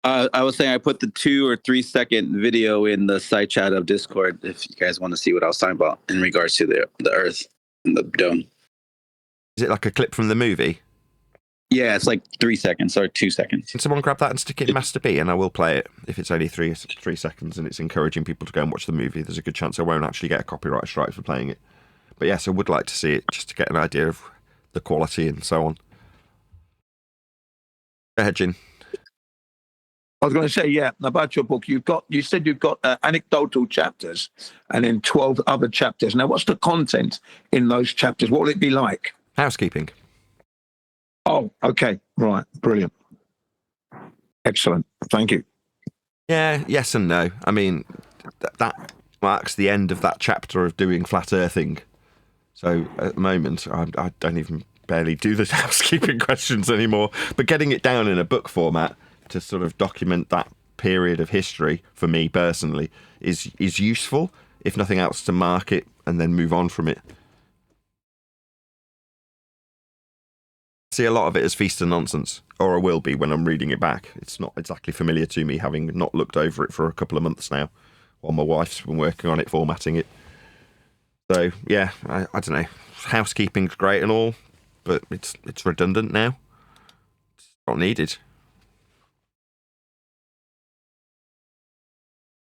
I was saying I put the 2 or 3 second video in the side chat of Discord if you guys want to see what I was talking about in regards to the Earth and the dome. Is it like a clip from the movie? Yeah, it's like 3 seconds or 2 seconds. Can someone grab that and stick it in Master B, and I will play it if it's only three seconds and it's encouraging people to go and watch the movie. There's a good chance I won't actually get a copyright strike for playing it. But yes, I would like to see it just to get an idea of the quality and so on. Go ahead, Jin. I was going to say, yeah, about your book. You said you've got anecdotal chapters and then 12 other chapters. Now, what's the content in those chapters? What will it be like? Housekeeping. Oh, okay. Right. Brilliant. Excellent. Thank you. Yeah, yes and no. I mean, that marks the end of that chapter of doing flat earthing. So at the moment, I don't even barely do the housekeeping questions anymore. But getting it down in a book format to sort of document that period of history, for me personally, is useful, if nothing else, to mark it and then move on from it. See a lot of it as feast and nonsense, or I will be when I'm reading it back. It's not exactly familiar to me, having not looked over it for a couple of months now, while my wife's been working on it, formatting it. So yeah, I don't know. Housekeeping's great and all, but it's redundant now. It's not needed.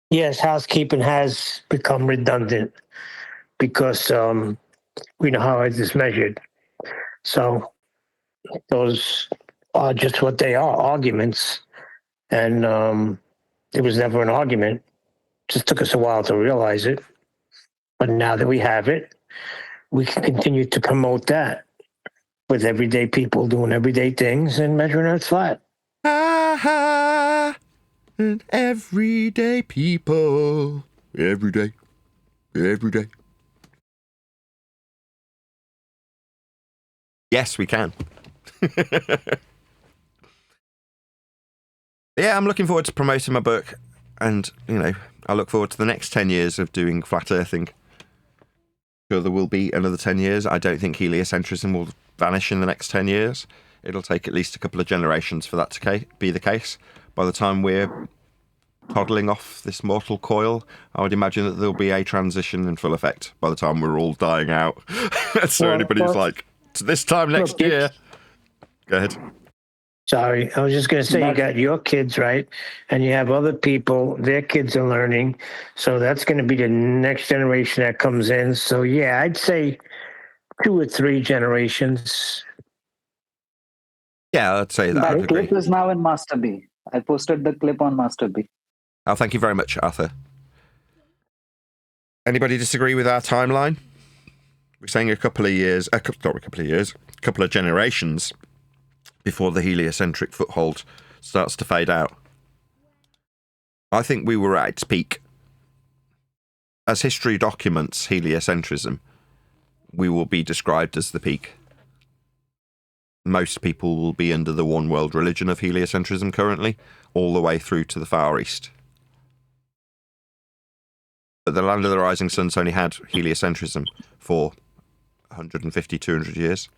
Yes, housekeeping has become redundant because we know how it is measured. So those are just what they are, arguments. And it was never an argument. Just took us a while to realize it. But now that we have it, we can continue to promote that with everyday people doing everyday things and measuring Earth flat. Ha ha! And everyday people. Every day. Yes, we can. Yeah, I'm looking forward to promoting my book, and I look forward to the next 10 years of doing flat earthing. Sure, there will be another 10 years. I don't think heliocentrism will vanish in the next 10 years. It'll take at least a couple of generations for that to be the case. By the time we're toddling off this mortal coil, I would imagine that there'll be a transition in full effect by the time we're all dying out. So anybody who's like, this time next year. Go ahead. Sorry, I was just going to say, you got your kids, right? And you have other people, their kids are learning. So that's going to be the next generation that comes in. So yeah, I'd say 2 or 3 generations. Yeah, I'd say that. That clip is now in Master B. I posted the clip on Master B. Oh, thank you very much, Arthur. Anybody disagree with our timeline? We're saying a couple of generations before the heliocentric foothold starts to fade out. I think we were at its peak. As history documents heliocentrism, we will be described as the peak. Most people will be under the one world religion of heliocentrism currently, all the way through to the Far East. But the land of the rising sun's only had heliocentrism for 150, 200 years.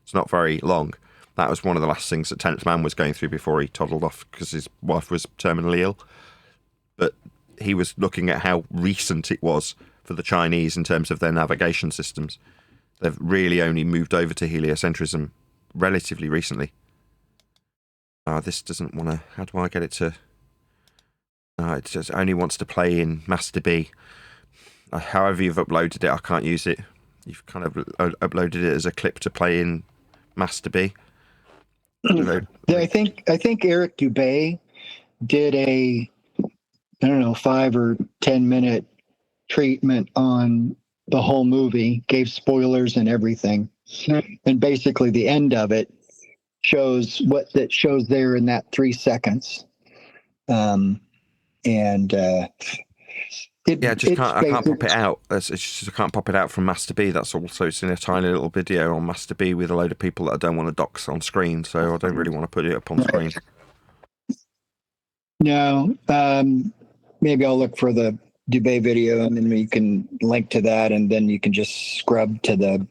It's not very long. That was one of the last things that 10th Man was going through before he toddled off because his wife was terminally ill. But he was looking at how recent it was for the Chinese in terms of their navigation systems. They've really only moved over to heliocentrism relatively recently. This doesn't want to... How do I get it to... it just only wants to play in Master B. However you've uploaded it, I can't use it. You've kind of uploaded it as a clip to play in Master B. I think Eric Dubay did a 5 or 10 minute treatment on the whole movie, gave spoilers and everything, and basically the end of it shows what that shows there in that 3 seconds. I can't pop it out. I can't pop it out from Master B. That's also, it's in a tiny little video on Master B with a load of people that I don't want to dox on screen, so I don't really want to put it up on screen. No, maybe I'll look for the Dubay video, and then we can link to that, and then you can just scrub to the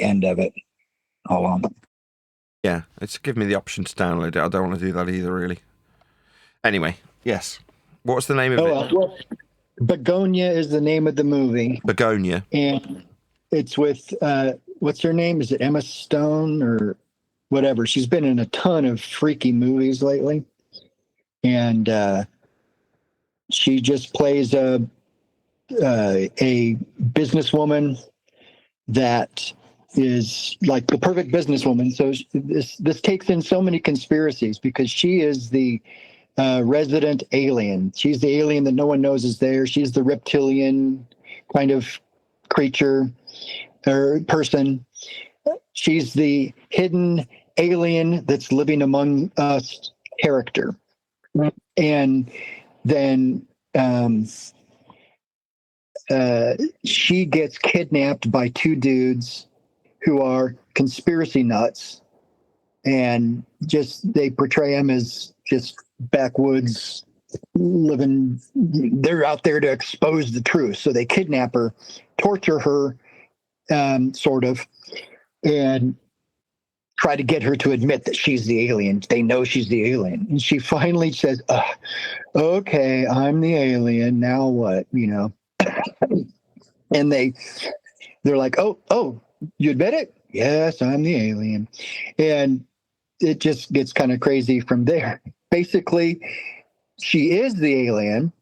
end of it. Hold on. Yeah, it's given me the option to download it. I don't want to do that either, really. Anyway, yes. What's the name of it? Well, Begonia is the name of the movie. Begonia. And it's with, what's her name? Is it Emma Stone or whatever? She's been in a ton of freaky movies lately. And she just plays a businesswoman that is like the perfect businesswoman. So this takes in so many conspiracies because she is the resident alien. She's the alien that no one knows is there. She's the reptilian kind of creature or person. She's the hidden alien that's living among us character. And then she gets kidnapped by 2 dudes who are conspiracy nuts, and just they portray them as just backwoods living. They're out there to expose the truth, so they kidnap her, torture her, sort of, and try to get her to admit that she's the alien. They know she's the alien, and she finally says, "Okay, I'm the alien. Now what?" And they're like, "Oh, you admit it? Yes, I'm the alien," and it just gets kind of crazy from there. Basically, she is the alien.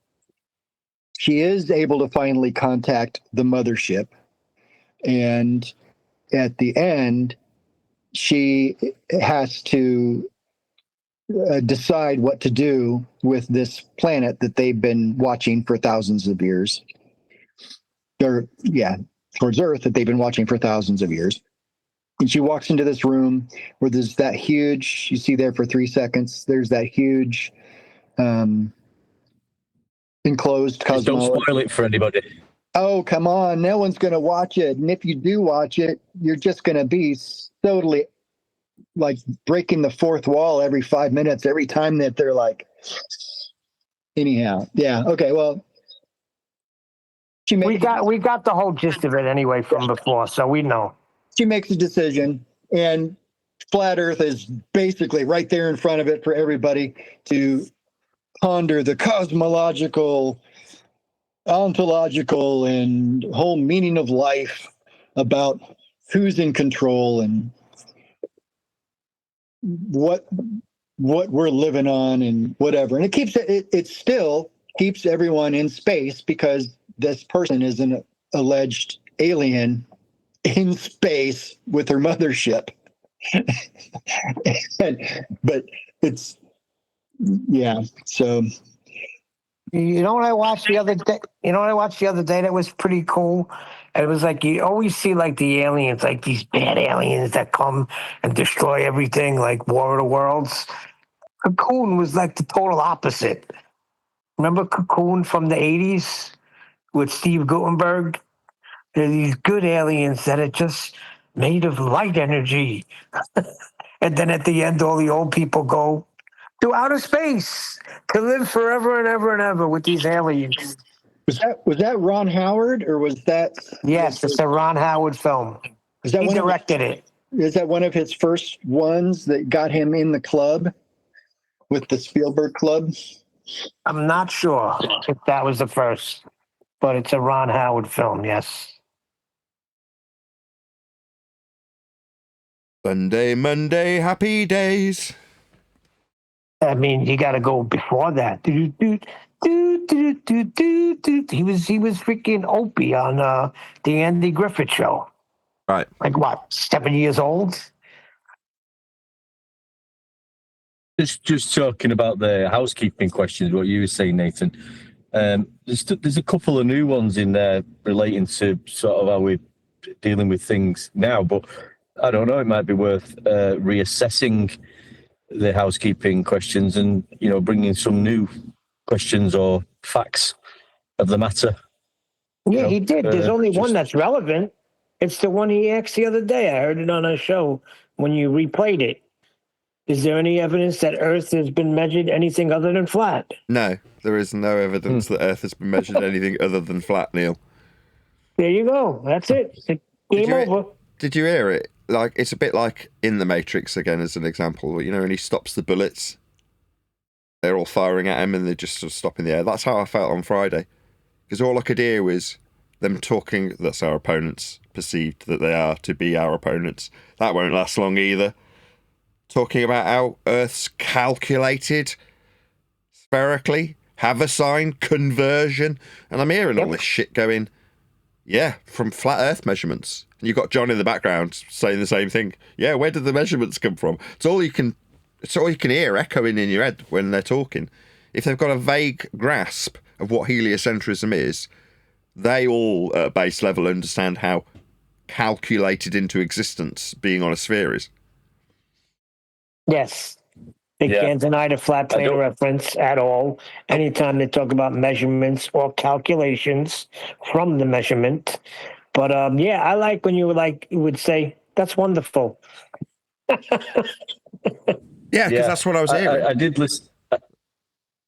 She is able to finally contact the mothership, and at the end, she has to decide what to do with this planet that they've been watching for thousands of years. Towards Earth that they've been watching for thousands of years. And she walks into this room where there's that huge, you see there for 3 seconds, there's that huge enclosed cosmology. Don't spoil it for anybody. Oh, come on. No one's going to watch it. And if you do watch it, you're just going to be totally like breaking the fourth wall every 5 minutes, every time that they're like, anyhow. Yeah. Okay. Well, we got the whole gist of it anyway from before, so we know. She makes a decision, and Flat Earth is basically right there in front of it for everybody to ponder the cosmological, ontological, and whole meaning of life about who's in control and what we're living on and whatever. And it still keeps everyone in space because this person is an alleged alien in space with her mothership. But it's, yeah. So, you know what I watched the other day? That was pretty cool. It was like you always see like the aliens, like these bad aliens that come and destroy everything, like War of the Worlds. Cocoon was like the total opposite. Remember Cocoon from the 80s with Steve Guttenberg? They're these good aliens that are just made of light energy. And then at the end, all the old people go to outer space to live forever and ever and ever with these aliens. Was that Ron Howard or was that? Yes, it's a Ron Howard film. Is that He one directed it. Is that one of his first ones that got him in the club with the Spielberg Club? I'm not sure if that was the first, but it's a Ron Howard film, yes. Sunday, Monday, happy days. I mean, you got to go before that. He was freaking Opie on the Andy Griffith Show. Right. Like what? 7 years old. Just talking about the housekeeping questions, what you were saying, Nathan. There's a couple of new ones in there relating to sort of how we're dealing with things now, but I don't know. It might be worth reassessing the housekeeping questions and, you know, bringing some new questions or facts of the matter. Yeah, he did. There's only one that's relevant. It's the one he asked the other day. I heard it on a show when you replayed it. Is there any evidence that Earth has been measured anything other than flat? No, there is no evidence that Earth has been measured anything other than flat, Neil. There you go. That's it. Game over. Did you hear it? Like, it's a bit like in The Matrix, again, as an example. You know, when he stops the bullets, they're all firing at him and they just sort of stop in the air. That's how I felt on Friday. Because all I could hear was them talking, that's our opponents, perceived that they are to be our opponents. That won't last long either. Talking about how Earth's calculated spherically, have a sign, conversion. And I'm hearing all this shit going, yeah, from flat Earth measurements. And you've got John in the background saying the same thing. Yeah, where did the measurements come from? It's all you can hear echoing in your head when they're talking. If they've got a vague grasp of what heliocentrism is, they all, at base level, understand how calculated into existence being on a sphere is. Yes. They can't deny the flat plane reference at all. Anytime they talk about measurements or calculations from the measurement. But yeah, I like when you would say, that's wonderful. Yeah, because that's what I was hearing. I did listen.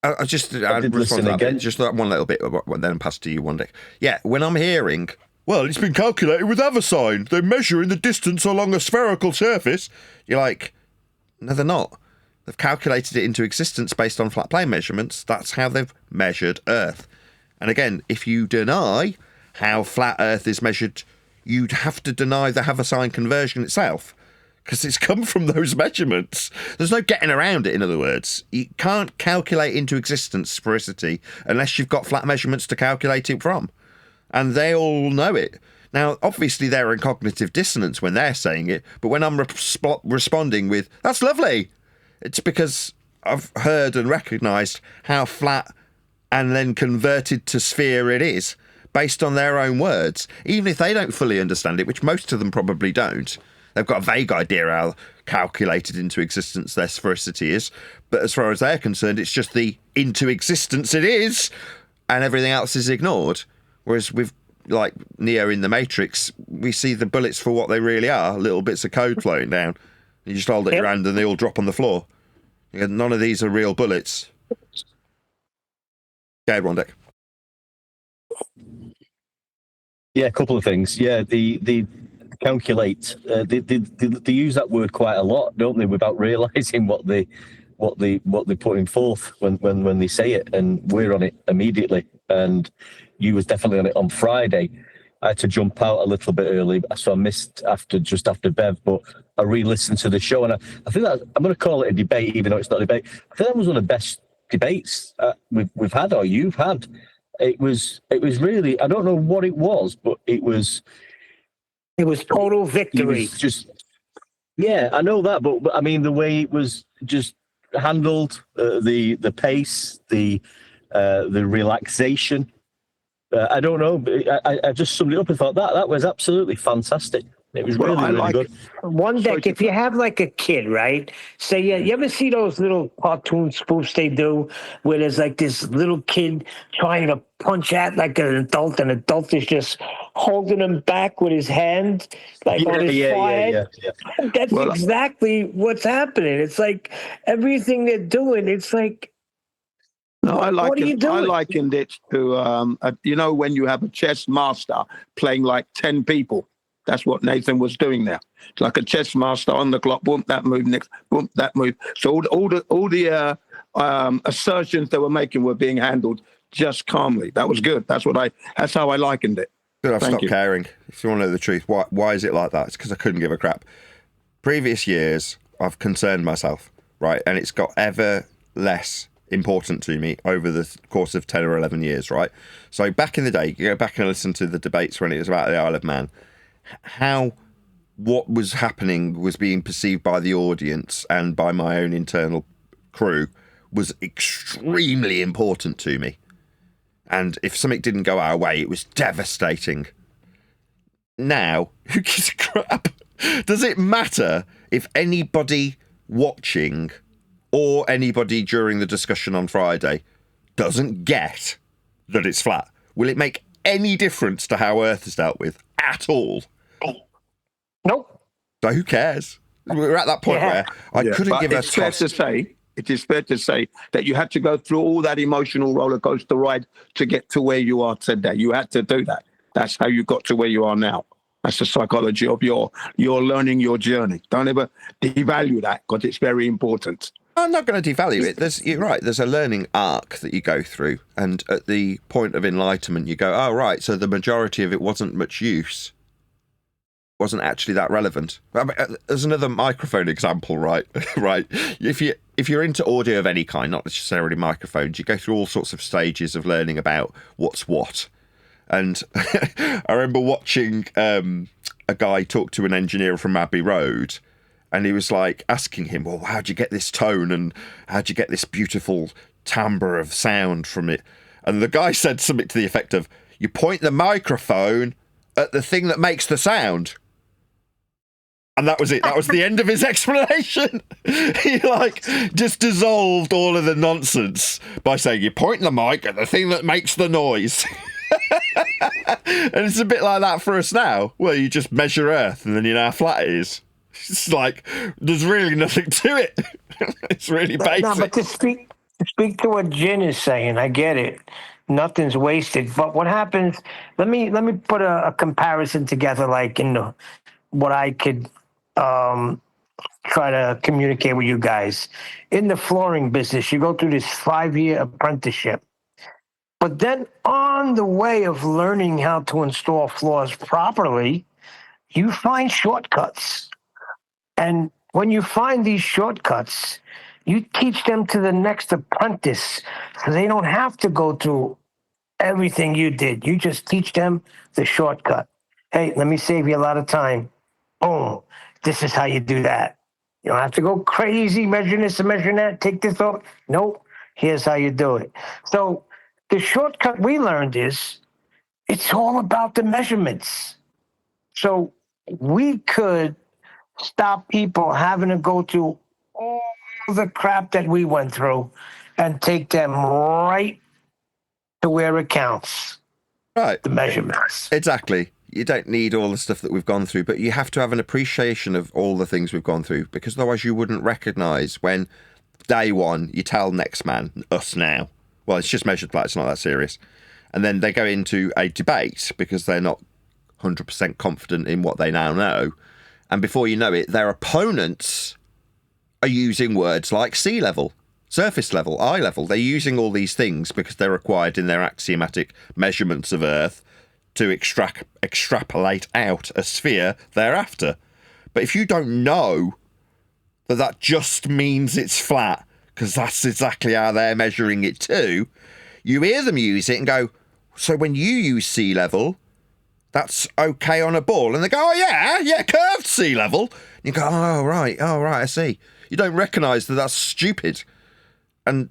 I did listen again. Just that one little bit, then pass to you one day. Yeah, when I'm hearing, well, it's been calculated with other sign. They're measuring the distance along a spherical surface. You're like, no, they're not. They've calculated it into existence based on flat plane measurements. That's how they've measured Earth. And again, if you deny how flat Earth is measured, you'd have to deny the Haversine conversion itself, because it's come from those measurements. There's no getting around it, in other words. You can't calculate into existence sphericity unless you've got flat measurements to calculate it from. And they all know it. Now, obviously, they're in cognitive dissonance when they're saying it, but when I'm responding with, that's lovely, it's because I've heard and recognised how flat and then converted to sphere it is, based on their own words. Even if they don't fully understand it, which most of them probably don't, they've got a vague idea how calculated into existence their sphericity is, but as far as they're concerned, it's just the into existence it is, and everything else is ignored. Whereas with, like, Neo in The Matrix, we see the bullets for what they really are, little bits of code floating down. You just hold it in your hand and they all drop on the floor. None of these are real bullets. Go ahead, Rondek. Yeah, a couple of things. Yeah, the calculate. They use that word quite a lot, don't they, without realising what they're putting forth when they say it. And we're on it immediately. And you was definitely on it on Friday. I had to jump out a little bit early, so I missed just after Bev, but I re-listened to the show, and I think that I'm going to call it a debate, even though it's not a debate. I think that was one of the best debates we've had, or you've had. It was really, I don't know what it was, but it was total victory. It was just, yeah, I know that, but I mean the way it was just handled, the pace, the relaxation. I don't know. I just summed it up and thought that was absolutely fantastic. It was Well, I really like good. One deck, if you have like a kid, right? Say, yeah, you ever see those little cartoon spoofs they do where there's like this little kid trying to punch at like an adult is just holding him back with his hand, like on his forehead. Yeah. That's Well, exactly what's happening. It's like everything they're doing, it's like, No, I what are you doing? I likened it to, you know, when you have a chess master playing like 10 people. That's what Nathan was doing there. It's like a chess master on the clock. Boom, that move next. Boom, that move. So all the assertions they were making were being handled just calmly. That was good. That's how I likened it. Good, I've Thank stopped you. caring. If you want to know the truth, why is it like that? It's because I couldn't give a crap. Previous years, I've concerned myself, right? And it's got ever less important to me over the course of 10 or 11 years, right? So back in the day, you go back and listen to the debates when it was about the Isle of Man, how what was happening was being perceived by the audience and by my own internal crew was extremely important to me. And if something didn't go our way, it was devastating. Now, who gives a crap? Does it matter if anybody watching or anybody during the discussion on Friday doesn't get that it's flat? Will it make any difference to how Earth is dealt with at all? Nope. So who cares? We're at that point where I couldn't give a toss. It is fair to say that you had to go through all that emotional roller coaster ride to get to where you are today. You had to do that. That's how you got to where you are now. That's the psychology of your learning your journey. Don't ever devalue that because it's very important. I'm not going to devalue it. You're right. There's a learning arc that you go through. And at the point of enlightenment, you go, oh, right. So the majority of it wasn't much use. Wasn't actually that relevant. I mean, there's another microphone example, right? Right. If you're into audio of any kind, not necessarily microphones, you go through all sorts of stages of learning about what's what. And I remember watching a guy talk to an engineer from Abbey Road, and he was like asking him, well, how'd you get this tone and how'd you get this beautiful timbre of sound from it? And the guy said something to the effect of, you point the microphone at the thing that makes the sound. And that was it. That was the end of his explanation. He just dissolved all of the nonsense by saying, you point the mic at the thing that makes the noise. And it's a bit like that for us now, where you just measure Earth and then you know how flat it is. It's like, there's really nothing to it. It's really basic. No, but to speak to what Jen is saying, I get it. Nothing's wasted. But what happens, let me put a comparison together, like in what I could try to communicate with you guys. In the flooring business, you go through this 5-year apprenticeship. But then on the way of learning how to install floors properly, you find shortcuts. And when you find these shortcuts, you teach them to the next apprentice so they don't have to go through everything you did. You just teach them the shortcut. Hey, let me save you a lot of time. Boom. This is how you do that. You don't have to go crazy measuring this and measuring that. Take this off. Nope. Here's how you do it. So the shortcut we learned is it's all about the measurements. So we could stop people having to go through all the crap that we went through and take them right to where it counts. Right. The measurements. Exactly. You don't need all the stuff that we've gone through, but you have to have an appreciation of all the things we've gone through, because otherwise you wouldn't recognise when day one you tell next man, us now, well, it's just measured flat, it's not that serious. And then they go into a debate because they're not 100% confident in what they now know. And before you know it, their opponents are using words like sea level, surface level, eye level. They're using all these things because they're required in their axiomatic measurements of Earth to extrapolate out a sphere thereafter. But if you don't know that just means it's flat, because that's exactly how they're measuring it too, you hear them use it and go, so when you use sea level, that's okay on a ball. And they go, oh yeah, curved sea level. And you go, oh right, I see. You don't recognise that that's stupid and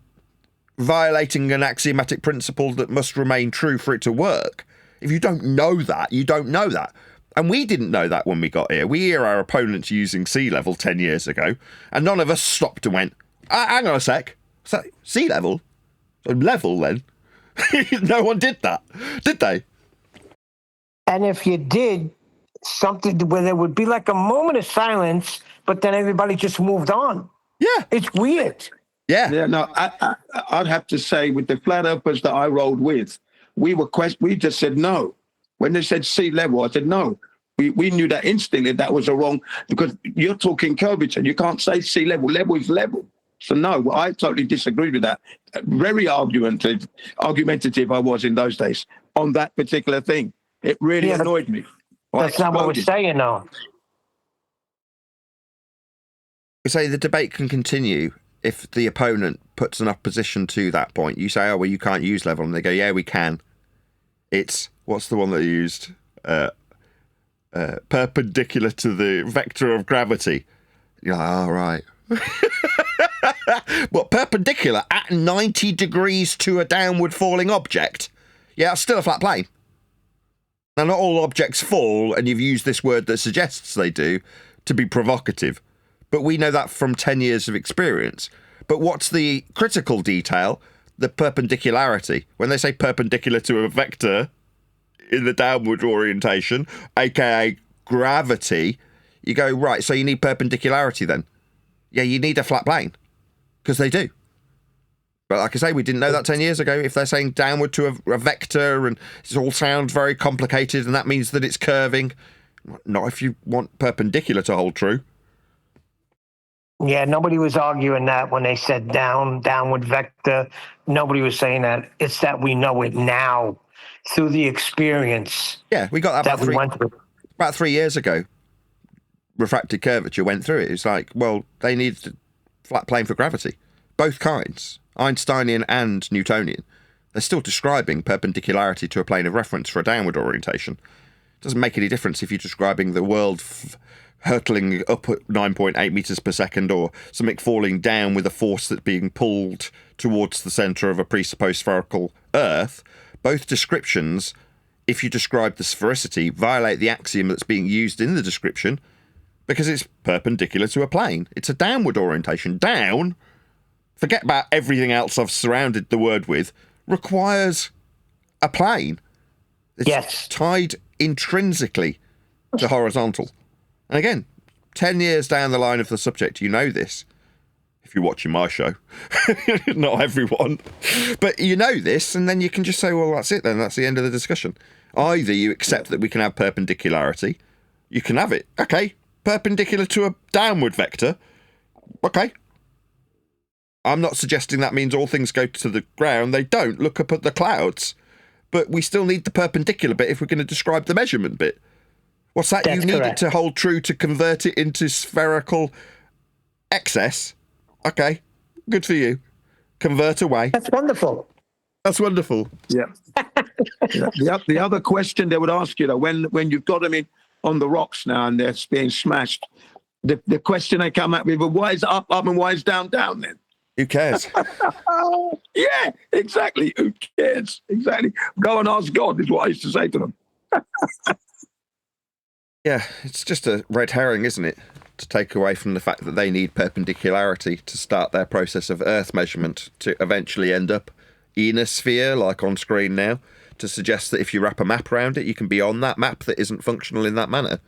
violating an axiomatic principle that must remain true for it to work. If you don't know that, you don't know that. And we didn't know that when we got here. We hear our opponents using sea level 10 years ago, and none of us stopped and went, hang on a sec, is that sea level? Level then? No one did that, did they? And if you did, something where there would be like a moment of silence, but then everybody just moved on. Yeah. It's weird. Yeah. Yeah, no, I'd have to say with the flat earthers that I rolled with, we just said no. When they said sea level, I said no. We knew that instantly that was a wrong, because you're talking curvature. You can't say sea level. Level is level. So no, I totally disagreed with that. Very argumentative I was in those days on that particular thing. It really annoyed me. That's not what we're saying, though. We say the debate can continue if the opponent puts an opposition to that point. You say, oh, well, you can't use level. And they go, yeah, we can. It's, what's the one that you used? Perpendicular to the vector of gravity. You're like, oh, right. What, perpendicular at 90 degrees to a downward falling object? Yeah, it's still a flat plane. Now, not all objects fall, and you've used this word that suggests they do to be provocative. But we know that from 10 years of experience. But what's the critical detail? The perpendicularity. When they say perpendicular to a vector in the downward orientation, aka gravity, you go, right, so you need perpendicularity then. Yeah, you need a flat plane, because they do. But like I say, we didn't know that 10 years ago. If they're saying downward to a vector, and it all sounds very complicated, and that means that it's curving. Not if you want perpendicular to hold true. Yeah, nobody was arguing that when they said downward vector. Nobody was saying that. It's that we know it now through the experience. Yeah, we got that about 3 years ago. Refracted curvature went through it. It's like, well, they need a flat plane for gravity. Both kinds, Einsteinian and Newtonian. They're still describing perpendicularity to a plane of reference for a downward orientation. It doesn't make any difference if you're describing the world hurtling up at 9.8 meters per second, or something falling down with a force that's being pulled towards the center of a presupposed spherical Earth. Both descriptions, if you describe the sphericity, violate the axiom that's being used in the description, because it's perpendicular to a plane. It's a downward orientation. Down, forget about everything else I've surrounded the word with, requires a plane. It's tied intrinsically to horizontal. And again, 10 years down the line of the subject, you know this. If you're watching my show. Not everyone. But you know this, and then you can just say, well, that's it then. That's the end of the discussion. Either you accept that we can have perpendicularity. You can have it. Okay. Perpendicular to a downward vector. Okay. I'm not suggesting that means all things go to the ground. They don't. Look up at the clouds. But we still need the perpendicular bit if we're going to describe the measurement bit. What's that? You need it to hold true to convert it into spherical excess. Okay. Good for you. Convert away. That's wonderful. That's wonderful. Yeah. The other question they would ask you, though, when you've got them on the rocks now and they're being smashed, the question they come at me, but why is up and why is down then? Who cares? Yeah, exactly. Who cares? Exactly. Go and ask God is what I used to say to them. Yeah, it's just a red herring, isn't it? To take away from the fact that they need perpendicularity to start their process of Earth measurement to eventually end up in a sphere, like on screen now, to suggest that if you wrap a map around it, you can be on that map that isn't functional in that manner.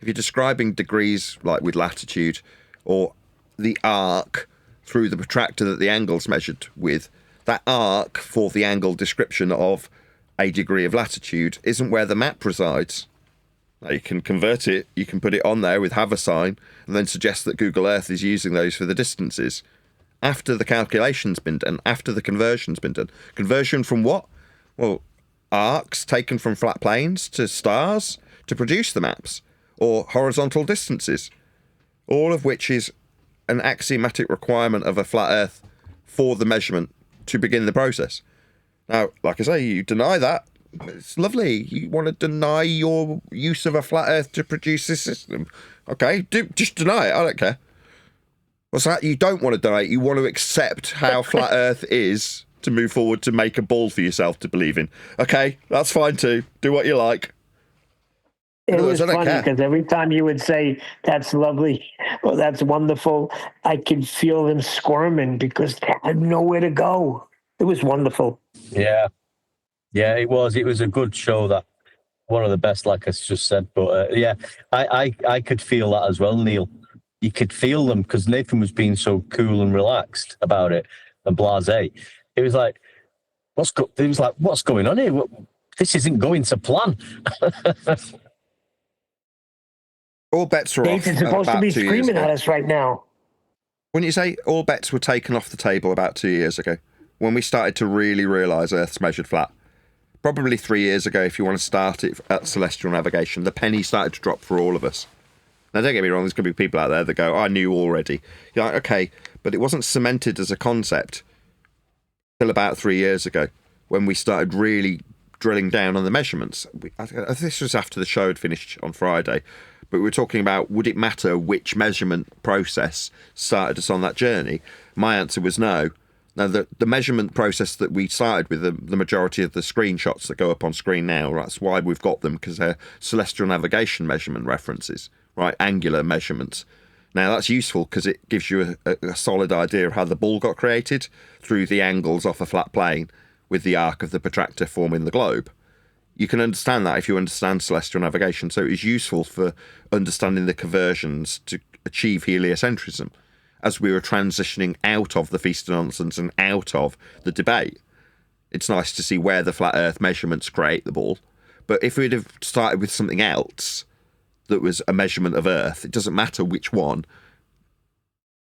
If you're describing degrees, like with latitude, or the arc through the protractor that the angle's measured with, that arc for the angle description of a degree of latitude isn't where the map resides. Now, you can convert it, you can put it on there with haversign, and then suggest that Google Earth is using those for the distances. After the calculation's been done, after the conversion's been done. Conversion from what? Well, arcs taken from flat planes to stars to produce the maps, or horizontal distances, all of which is an axiomatic requirement of a flat Earth for the measurement to begin the process. Now, like I say, you deny that, it's lovely. You want to deny your use of a flat Earth to produce this system. Okay, just deny it. I don't care. What's that? You don't want to deny it. You want to accept how flat Earth is to move forward to make a ball for yourself to believe in. Okay, that's fine too. Do what you like. It other was words, I don't funny care. because every time you would say, "That's lovely," or "That's wonderful," I could feel them squirming because they had nowhere to go. It was wonderful. Yeah, it was. It was a good show. That one of the best, like I just said. But yeah, I could feel that as well, Neil. You could feel them because Nathan was being so cool and relaxed about it and blasé. It was like, what's going on here? This isn't going to plan. All bets are off. Nathan's supposed to about be 2 years screaming ago. at us right now. Wouldn't you say all bets were taken off the table about 2 years ago when we started to really realise Earth's measured flat? Probably 3 years ago, if you want to start it at celestial navigation, the penny started to drop for all of us. Now, don't get me wrong, there's going to be people out there that go, I knew already. You're like, okay, but it wasn't cemented as a concept till about 3 years ago when we started really drilling down on the measurements. This was after the show had finished on Friday, but we were talking about, would it matter which measurement process started us on that journey? My answer was no. Now, the measurement process that we started with, the majority of the screenshots that go up on screen now, that's why we've got them, because they're celestial navigation measurement references, right? Angular measurements. Now, that's useful because it gives you a solid idea of how the ball got created through the angles off a flat plane with the arc of the protractor forming the globe. You can understand that if you understand celestial navigation. So it is useful for understanding the conversions to achieve heliocentrism as we were transitioning out of the feast of nonsense and out of the debate. It's nice to see where the flat earth measurements create the ball. But if we'd have started with something else that was a measurement of Earth, it doesn't matter which one,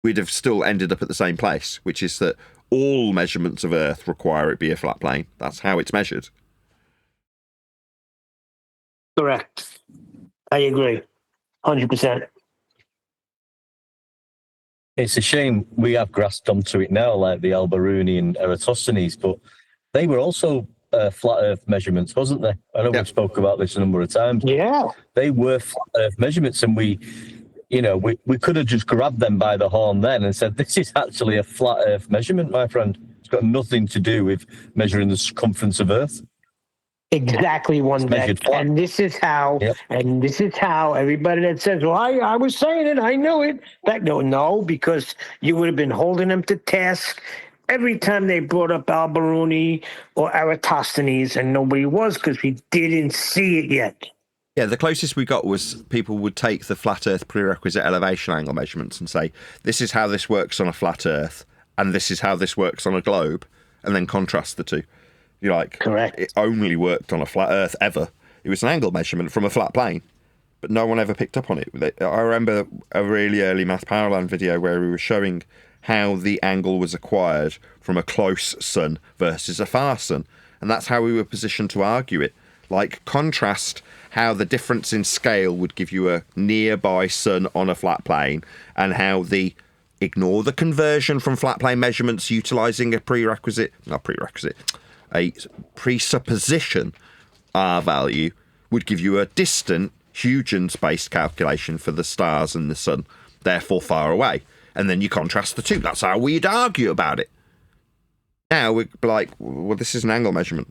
we'd have still ended up at the same place, which is that all measurements of Earth require it be a flat plane. That's how it's measured. Correct. I agree. 100%. It's a shame we have grasped onto it now, like the Alberuni and Eratosthenes, but they were also flat Earth measurements, wasn't they? I know we spoke about this a number of times. Yeah. They were flat Earth measurements, and we could have just grabbed them by the horn then and said, this is actually a flat Earth measurement, my friend. It's got nothing to do with measuring the circumference of Earth. Exactly one bet. And this is how, everybody that says, well, I was saying it, I knew it. No, because you would have been holding them to task every time they brought up Alberuni or Eratosthenes, and nobody was because we didn't see it yet. Yeah, the closest we got was people would take the flat Earth prerequisite elevation angle measurements and say, this is how this works on a flat Earth, and this is how this works on a globe, and then contrast the two. You're like, correct. It only worked on a flat Earth ever. It was an angle measurement from a flat plane, but no one ever picked up on it. I remember a really early Math Powerland video where we were showing how the angle was acquired from a close sun versus a far sun, and that's how we were positioned to argue it. Like, contrast how the difference in scale would give you a nearby sun on a flat plane, and how ignore the conversion from flat plane measurements utilising a presupposition R value would give you a distant Huygens-based calculation for the stars and the sun, therefore far away. And then you contrast the two. That's how we'd argue about it. Now we're like, well, this is an angle measurement.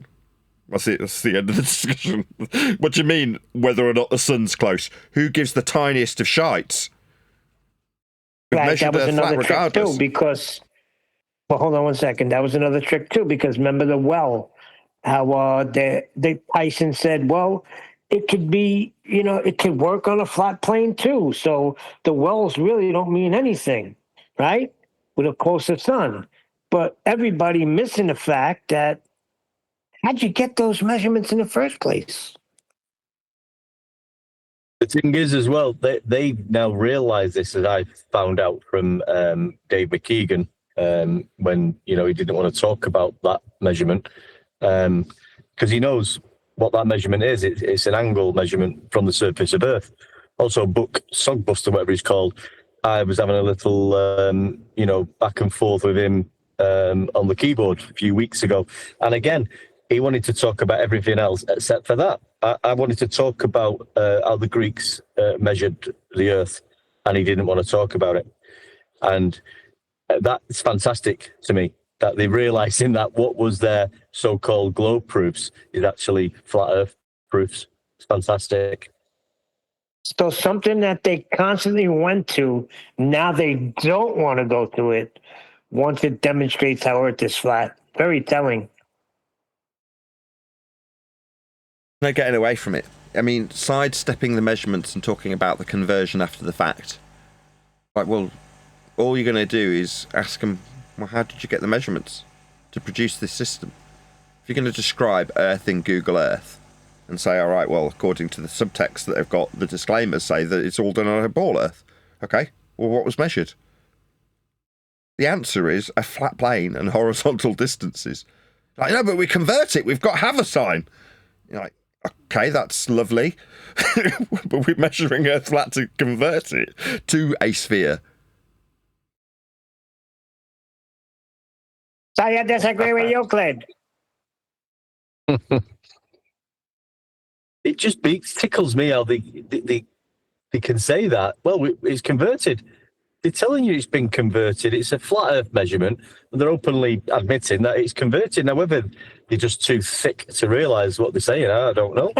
That's the end of the discussion. What do you mean, whether or not the sun's close? Who gives the tiniest of shites? Right, that was another trick too, because, well, hold on one second. That was another trick too, because remember the well, how Tyson said, well, it could be, it could work on a flat plane too. So the wells really don't mean anything, right? With a closer sun. But everybody missing the fact that, how'd you get those measurements in the first place? The thing is, as well, they now realise this, as I found out from Dave McKeegan when he didn't want to talk about that measurement because he knows what that measurement is. It's an angle measurement from the surface of Earth. Also, Sogbuster, whatever he's called, I was having a little back and forth with him on the keyboard a few weeks ago, and again, he wanted to talk about everything else except for that. I wanted to talk about how the Greeks measured the Earth, and he didn't want to talk about it. And that's fantastic to me, that they're realising that what was their so-called globe proofs is actually flat Earth proofs. It's fantastic. So something that they constantly went to, now they don't want to go to it once it demonstrates how Earth is flat. Very telling. No getting away from it. I mean, sidestepping the measurements and talking about the conversion after the fact. Like, well, all you're going to do is ask them, well, how did you get the measurements to produce this system? If you're going to describe Earth in Google Earth and say, all right, well, according to the subtext that they've got, the disclaimers say that it's all done on a ball Earth. Okay, well, what was measured? The answer is a flat plane and horizontal distances. Like, no, but we convert it. We've got Haversine. You're like, okay, that's lovely. But we're measuring Earth flat to convert it to a sphere. So you disagree with Euclid? It just tickles me how they can say that. Well, it's converted. They're telling you it's been converted. It's a flat Earth measurement, and they're openly admitting that it's converted. Now, whether they're just too thick to realise what they're saying, I don't know.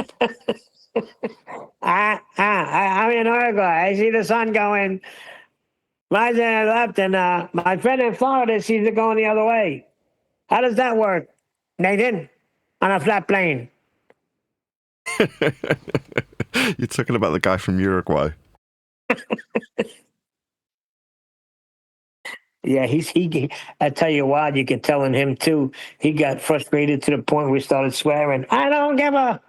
I'm in Oregon. I see the sun going right and left, and my friend in Florida sees it going the other way. How does that work, Nathan? On a flat plane. You're talking about the guy from Uruguay. Yeah, he. I tell you what, you can tell in him too. He got frustrated to the point where he started swearing. I don't give a.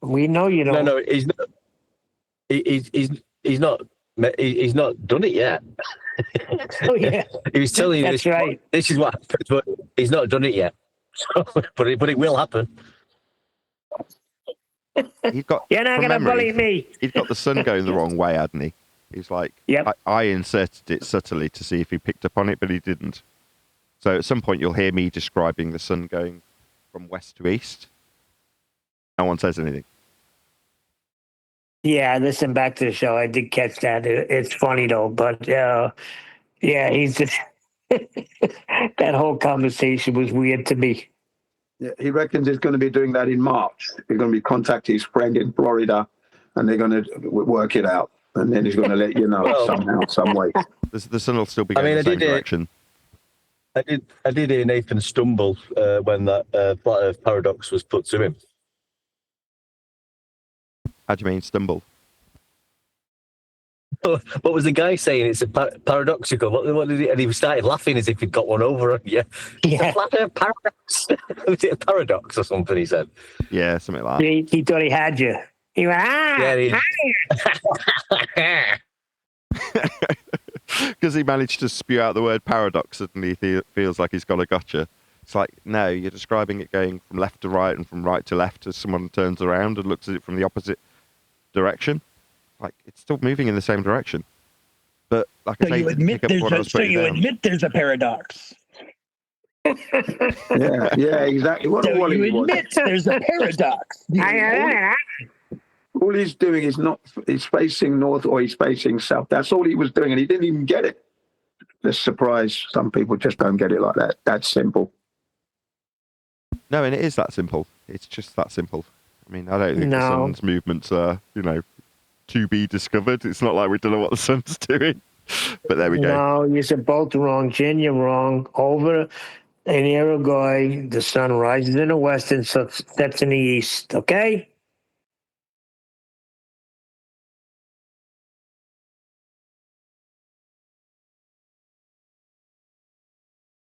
We know you don't. No, he's not. He's not. He's not done it yet. Oh yeah, he was telling you that's right. This is what happens, but he's not done it yet. but it will happen. You're not going to bully me. He'd got the sun going the wrong way, hadn't he? He's like, yep. I inserted it subtly to see if he picked up on it, but he didn't. So at some point you'll hear me describing the sun going from west to east. No one says anything. Yeah, listen back to the show. I did catch that. It's funny though, but yeah, he's just that whole conversation was weird to me. Yeah, he reckons he's going to be doing that in March. He's going to be contacting his friend in Florida, and they're going to work it out. And then he's going to let you know somehow, some way. The sun will still be going in the same direction. I did hear Nathan stumble when that flat Earth paradox was put to him. How do you mean stumble? What was the guy saying? It's a paradoxical. What did he? And he started laughing as if he'd got one over on you. It's a flat Earth paradox. Was it a paradox or something? He said. Yeah, something like that. He thought he had you. He went, Because he managed to spew out the word paradox, suddenly he feels like he's got a gotcha. It's like, no, you're describing it going from left to right and from right to left as someone turns around and looks at it from the opposite direction. Like, it's still moving in the same direction. But like I say, you admit there's a paradox. Yeah, exactly. What you admit there's a paradox. All he's doing is he's facing north or he's facing south. That's all he was doing, and he didn't even get it. This surprise, some people just don't get it like that. That's simple. No, and it is that simple. It's just that simple. I mean, I don't think the sun's movements are, to be discovered. It's not like we don't know what the sun's doing. But there we go. No, you're both wrong. Jen, you're wrong. Over in Uruguay, the sun rises in the west and sets in the east. Okay?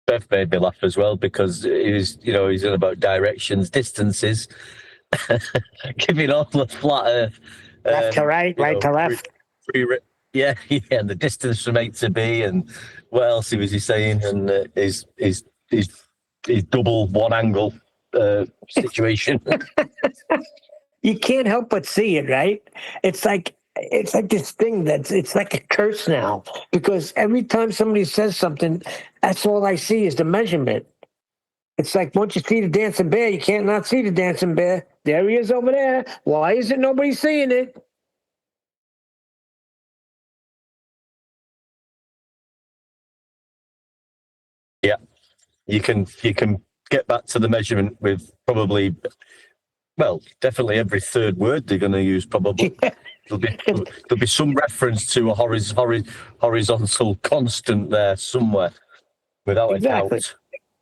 Beth made me laugh as well because he's in about directions, distances, giving all the flat Earth. Left to right, right to left. Yeah, and the distance from A to B, and what else was he saying? And his double one angle situation. You can't help but see it, right? It's like this thing it's like a curse now, because every time somebody says something, that's all I see is the measurement. It's like, once you see the dancing bear, you can't not see the dancing bear. There he is over there. Why isn't nobody seeing it? Yeah, you can get back to the measurement with probably Well, definitely every third word they're going to use, probably. There'll be some reference to a horizontal constant there somewhere, without a doubt.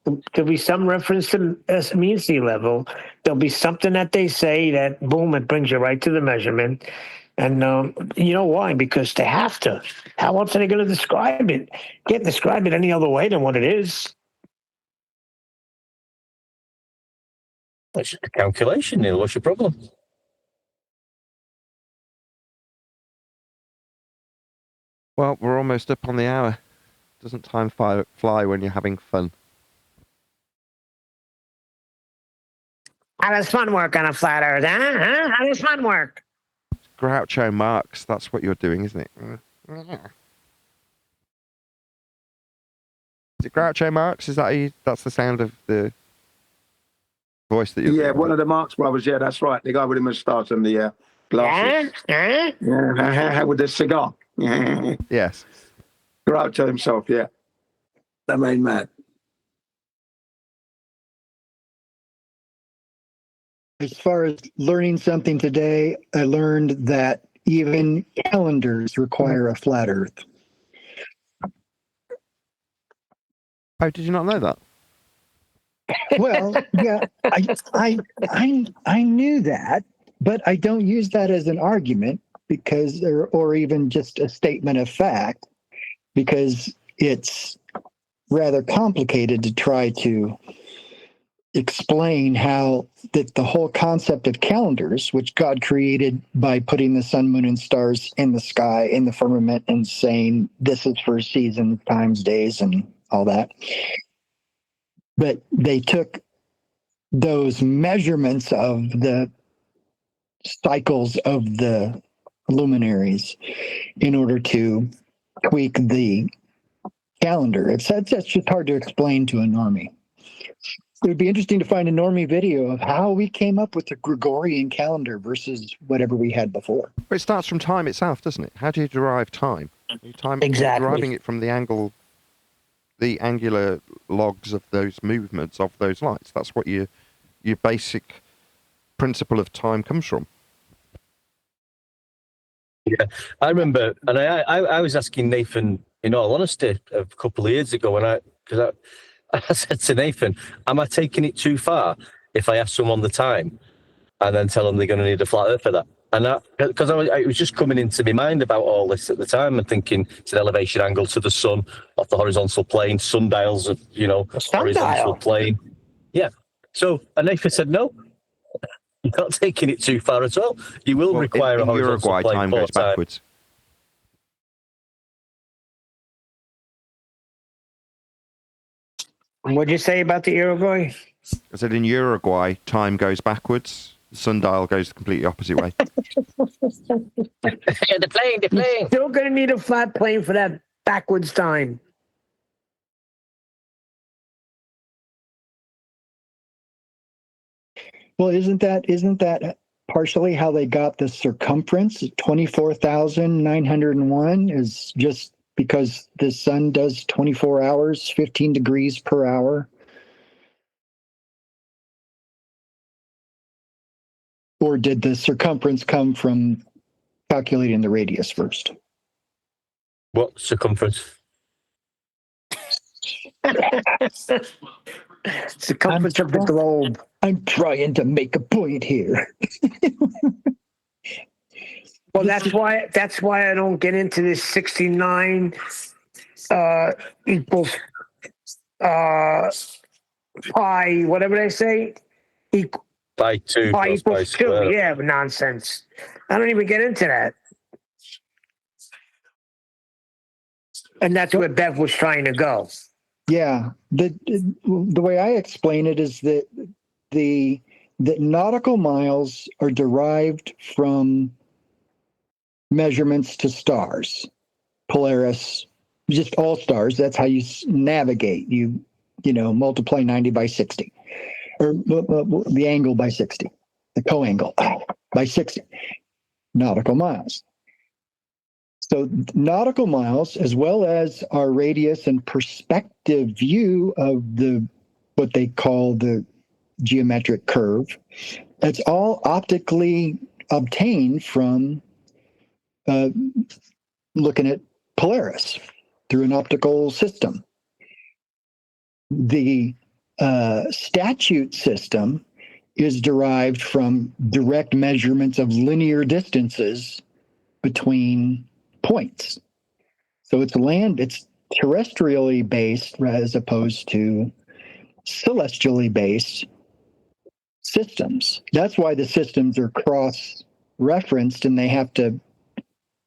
There'll be some reference to mean sea level. There'll be something that they say that, boom, it brings you right to the measurement. And you know why? Because they have to. How else are they going to describe it? Can't describe it any other way than what it is. It's just a calculation, Neil. What's your problem? Well, we're almost up on the hour. Doesn't time fly when you're having fun? How does fun work on a flat earth, huh? How does fun work? Groucho Marx, that's what you're doing, isn't it? Is it Groucho Marx? Is that that's the sound of the voice that you're doing? Yeah, one of the Marx brothers. Yeah, that's right. The guy with the moustache and the glasses. Yeah, with the cigar. Yes. Groucho himself, yeah. The main man. As far as learning something today, I learned that even calendars require a flat earth. Oh, did you not know that? Well, yeah, I knew that, but I don't use that as an argument because, or even just a statement of fact, because it's rather complicated to try to explain how that the whole concept of calendars, which God created by putting the sun, moon, and stars in the sky, in the firmament, and saying this is for seasons, times, days, and all that. But they took those measurements of the cycles of the luminaries in order to tweak the calendar. It's just hard to explain to a normie. It would be interesting to find a normie video of how we came up with the Gregorian calendar versus whatever we had before. But it starts from time itself, doesn't it? How do you derive time? Exactly. Deriving it from the angular logs of those movements of those lights. That's what your basic principle of time comes from. Yeah, I remember, and I was asking Nathan, in all honesty, a couple of years ago, because I said to Nathan, am I taking it too far if I ask someone the time and then tell them they're going to need a flat earth for that? And because it was just coming into my mind about all this at the time and thinking it's an elevation angle to the sun off the horizontal plane, sundials of, horizontal plane. Yeah. So, and Nathan said, no, you're not taking it too far at all. You will require a horizontal Uruguay, plane. time goes backwards. What'd you say about the Uruguay? I said in Uruguay, time goes backwards. The sundial goes the completely opposite way. The plane. You're still going to need a flat plane for that backwards time. Well, isn't that partially how they got the circumference? 24,901 is just because the sun does 24 hours, 15 degrees per hour. Or did the circumference come from calculating the radius first? What circumference? Circumference of the globe. I'm trying to make a point here. Well, that's why I don't get into this 69 equals pi, whatever they say. Pi 2 pi plus pi equals 2. squared. Yeah, nonsense. I don't even get into that. And that's where Bev was trying to go. Yeah, the way I explain it is that that nautical miles are derived from measurements to stars, Polaris, just all stars. That's how you navigate. You multiply 90 by 60, or the angle by 60, the co-angle by 60 nautical miles. So nautical miles, as well as our radius and perspective view of what they call the geometric curve, It's all optically obtained from looking at Polaris through an optical system. The statute system is derived from direct measurements of linear distances between points. So it's terrestrially based as opposed to celestially based systems. That's why the systems are cross-referenced, and they have to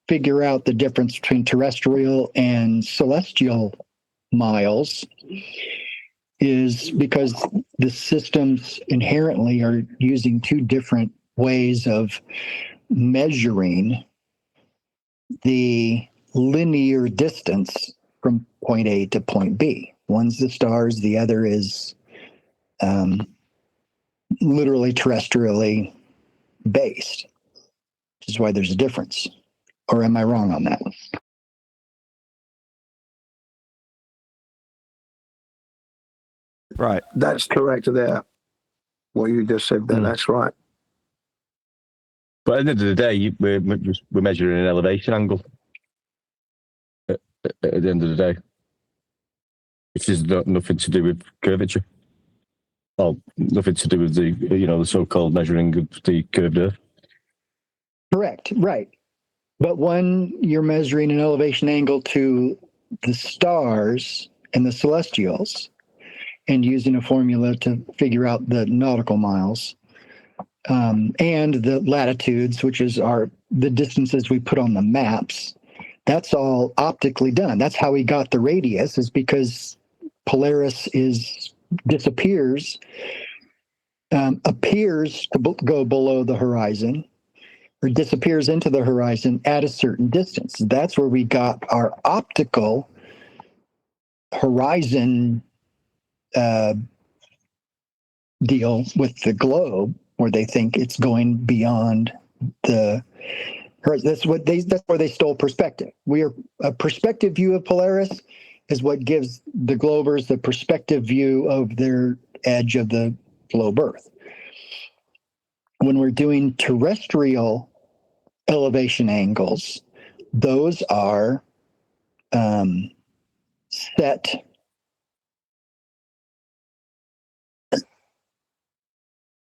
figure out the difference between terrestrial and celestial miles, is because the systems inherently are using two different ways of measuring the linear distance from point A to point B. One's the stars, the other is literally terrestrially based, which is why there's a difference. Or am I wrong on that? Right. That's correct there. What you just said there, that's right. But at the end of the day, we're measuring an elevation angle at the end of the day, which is nothing to do with curvature. Well, nothing to do with the so-called measuring of the curved Earth. Correct, right. But when you're measuring an elevation angle to the stars and the celestials and using a formula to figure out the nautical miles and the latitudes, which is the distances we put on the maps, that's all optically done. That's how we got the radius, is because Polaris disappears, appears to go below the horizon, or disappears into the horizon at a certain distance. That's where we got our optical horizon deal with the globe, where they think it's going beyond the horizon. That's where they stole perspective. A perspective view of Polaris is what gives the globers the perspective view of their edge of the globe Earth. When we're doing terrestrial elevation angles, those are set.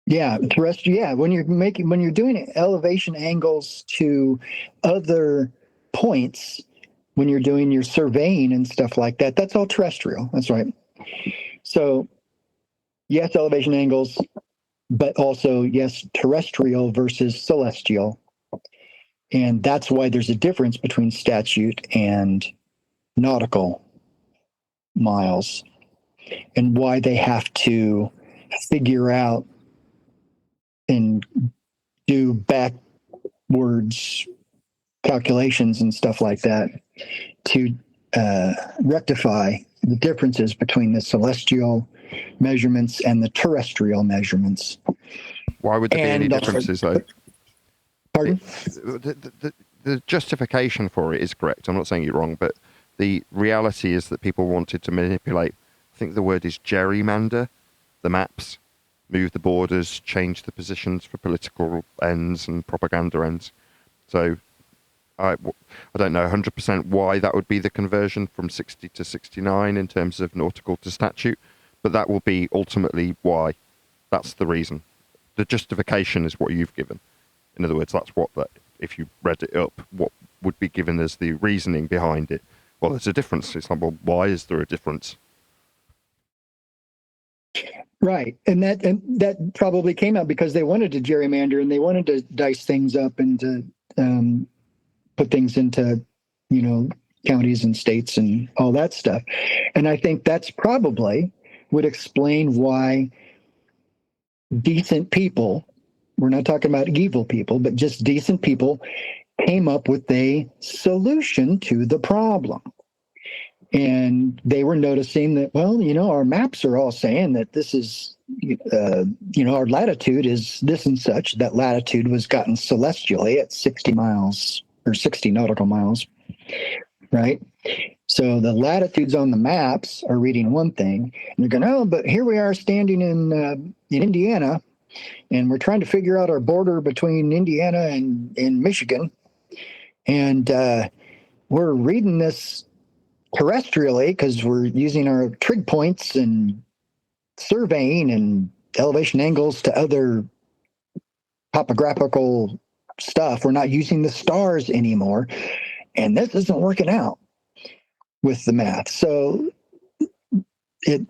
Yeah, terrestrial. Yeah, when you're doing elevation angles to other points, when you're doing your surveying and stuff like that, that's all terrestrial. That's right. So, yes, elevation angles, but also, yes, terrestrial versus celestial. And that's why there's a difference between statute and nautical miles, and why they have to figure out and do backwards calculations and stuff like that to rectify the differences between the celestial measurements and the terrestrial measurements. Why would there be any differences, though? Pardon? The justification for it is correct. I'm not saying you're wrong, but the reality is that people wanted to manipulate, I think the word is gerrymander, the maps, move the borders, change the positions for political ends and propaganda ends. So I don't know 100% why that would be the conversion from 60 to 69 in terms of nautical to statute, but that will be ultimately why. That's the reason. The justification is what you've given. In other words, that's if you read it up, what would be given as the reasoning behind it. Well, there's a difference. It's like, well, why is there a difference? Right, and that probably came out because they wanted to gerrymander and they wanted to dice things up and to put things into, counties and states and all that stuff. And I think that's probably would explain why decent people, we're not talking about evil people, but just decent people, came up with a solution to the problem. And they were noticing that, well, our maps are all saying that this is, our latitude is this and such. That latitude was gotten celestially at 60 miles or 60 nautical miles, right? So the latitudes on the maps are reading one thing, and they're going, oh, but here we are standing in Indiana, and we're trying to figure out our border between Indiana and Michigan. And we're reading this terrestrially because we're using our trig points and surveying and elevation angles to other topographical stuff. We're not using the stars anymore. And this isn't working out with the math. So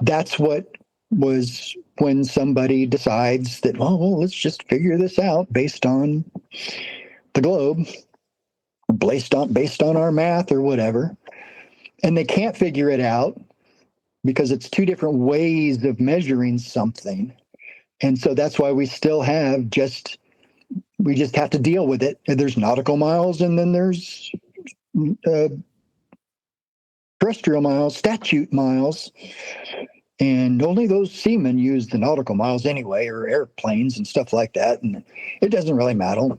that's what was when somebody decides that, well, let's just figure this out based on the globe, based on our math or whatever. And they can't figure it out because it's two different ways of measuring something. And so that's why we still have we just have to deal with it. And there's nautical miles, and then there's terrestrial miles, statute miles. And only those seamen use the nautical miles anyway, or airplanes and stuff like that. And it doesn't really matter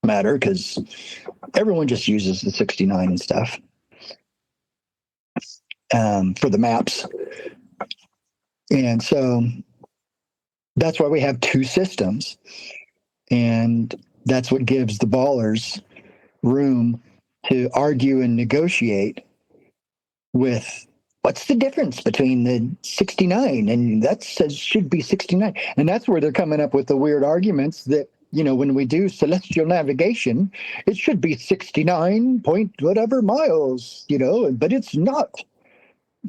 because everyone just uses the 69 and stuff for the maps. And so that's why we have two systems. And that's what gives the ballers room to argue and negotiate with what's the difference between the 69 and that says should be 69. And that's where they're coming up with the weird arguments that, when we do celestial navigation, it should be 69 point whatever miles, but it's not.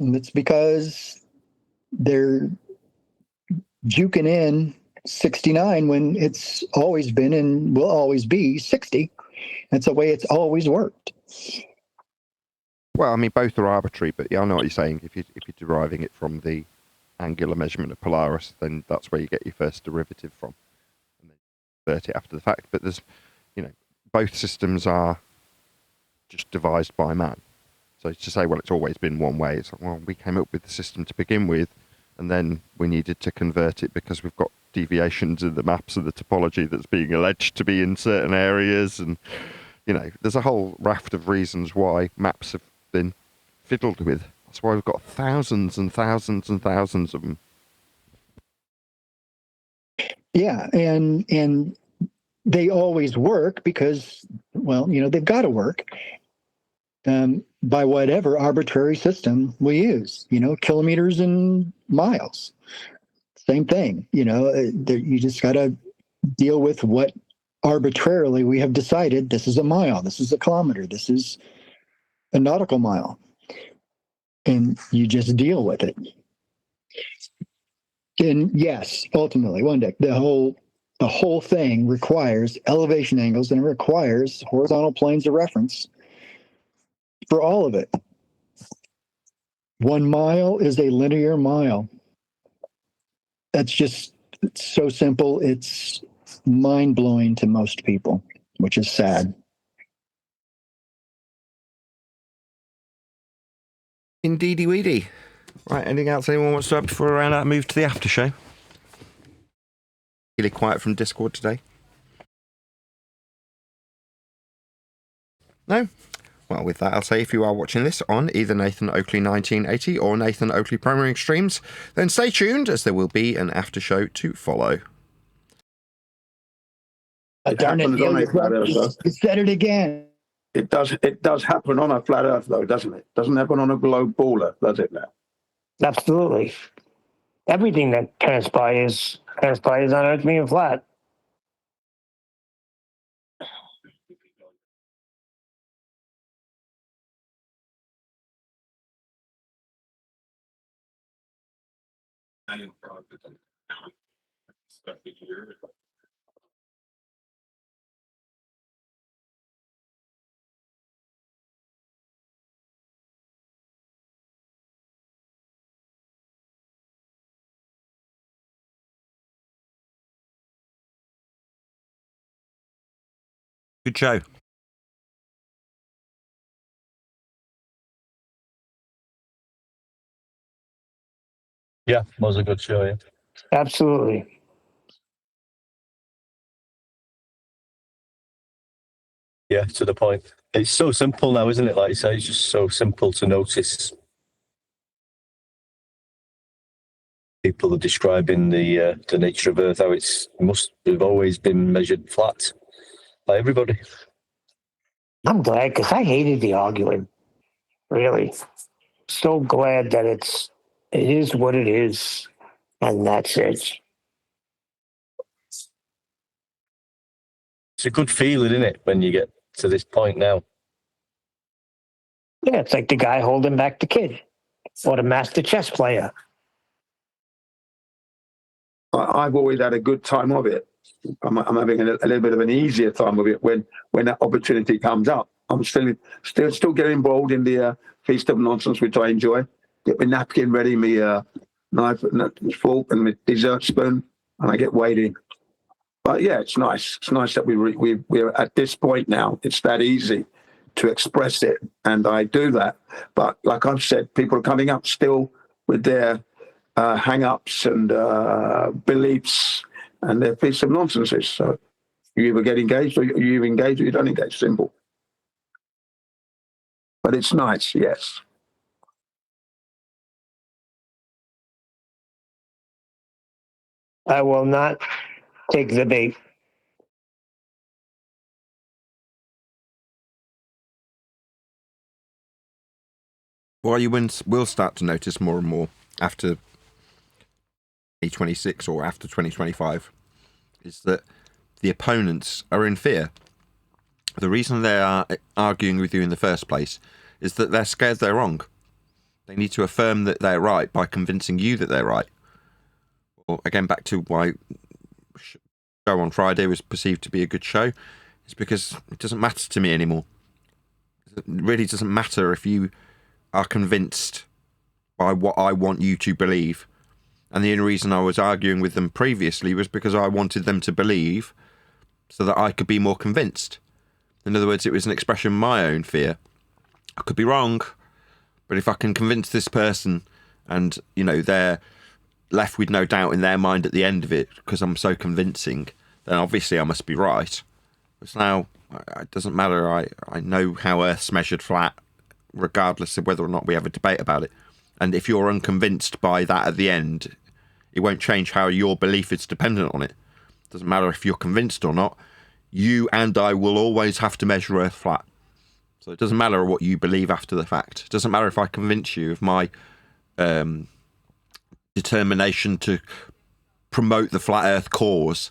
And it's because they're juking in 69 when it's always been and will always be 60. That's the way it's always worked. Well, I mean, both are arbitrary, but yeah, I know what you're saying. If you're deriving it from the angular measurement of Polaris, then that's where you get your first derivative from, and then convert it after the fact. But there's, both systems are just devised by man. So to say, well, it's always been one way, it's like, well, we came up with the system to begin with, and then we needed to convert it because we've got deviations in the maps of the topology that's being alleged to be in certain areas, and there's a whole raft of reasons why maps have been fiddled with. That's why we've got thousands and thousands and thousands of them. Yeah, and they always work because, well, they've got to work by whatever arbitrary system we use. Kilometers and miles, same thing. You just got to deal with what arbitrarily we have decided. This is a mile. This is a kilometer. This is a nautical mile, and you just deal with it. And yes, ultimately, one day the whole thing requires elevation angles, and it requires horizontal planes of reference for all of it. 1 mile is a linear mile. It's so simple. It's mind-blowing to most people, which is sad. Indeedy weedy. Right, anything else anyone wants to add before we round out and move to the after show? Really quiet from Discord today. No? Well, with that, I'll say if you are watching this on either Nathan Oakley 1980 or Nathan Oakley Primary Extremes, then stay tuned as there will be an after show to follow. Darn it, you said it again. It does happen on a flat Earth, though, doesn't it? Doesn't happen on a globe baller, does it now? Absolutely. Everything that transpires on Earth being flat. Good show. Yeah, was a good show, yeah. Absolutely. Yeah, to the point. It's so simple now, isn't it? Like you say, it's just so simple to notice people are describing the nature of Earth, how it's must have always been measured flat by everybody. I'm glad, because I hated the arguing. Really. So glad that it is what it is, and that's it. It's a good feeling, isn't it, when you get to this point now? Yeah, it's like the guy holding back the kid or the master chess player. I've always had a good time of it. I'm having a little bit of an easier time of it when that opportunity comes up. I'm still getting involved in the Feast of Nonsense, which I enjoy. Get my napkin ready, my knife and fork and my dessert spoon, and I get weighed in. But yeah, it's nice. It's nice that we're at this point now. It's that easy to express it, and I do that. But like I've said, people are coming up still with their hang-ups and beliefs and their piece of nonsenses. So you either get engaged or you engage or you don't engage. Simple. But it's nice, yes. I will not take the bait. What you will start to notice more and more after 2026 or after 2025 is that the opponents are in fear. The reason they are arguing with you in the first place is that they're scared they're wrong. They need to affirm that they're right by convincing you that they're right. Or again, back to why show on Friday was perceived to be a good show. It's because it doesn't matter to me anymore. It really doesn't matter if you are convinced by what I want you to believe. And the only reason I was arguing with them previously was because I wanted them to believe so that I could be more convinced. In other words, it was an expression of my own fear. I could be wrong, but if I can convince this person and, you know, they're left with no doubt in their mind at the end of it because I'm so convincing, then obviously I must be right. But now, it doesn't matter. I know how Earth's measured flat, regardless of whether or not we have a debate about it. And if you're unconvinced by that at the end, it won't change how your belief is dependent on it. It doesn't matter if you're convinced or not. You and I will always have to measure Earth flat. So it doesn't matter what you believe after the fact. It doesn't matter if I convince you of my determination to promote the flat Earth cause.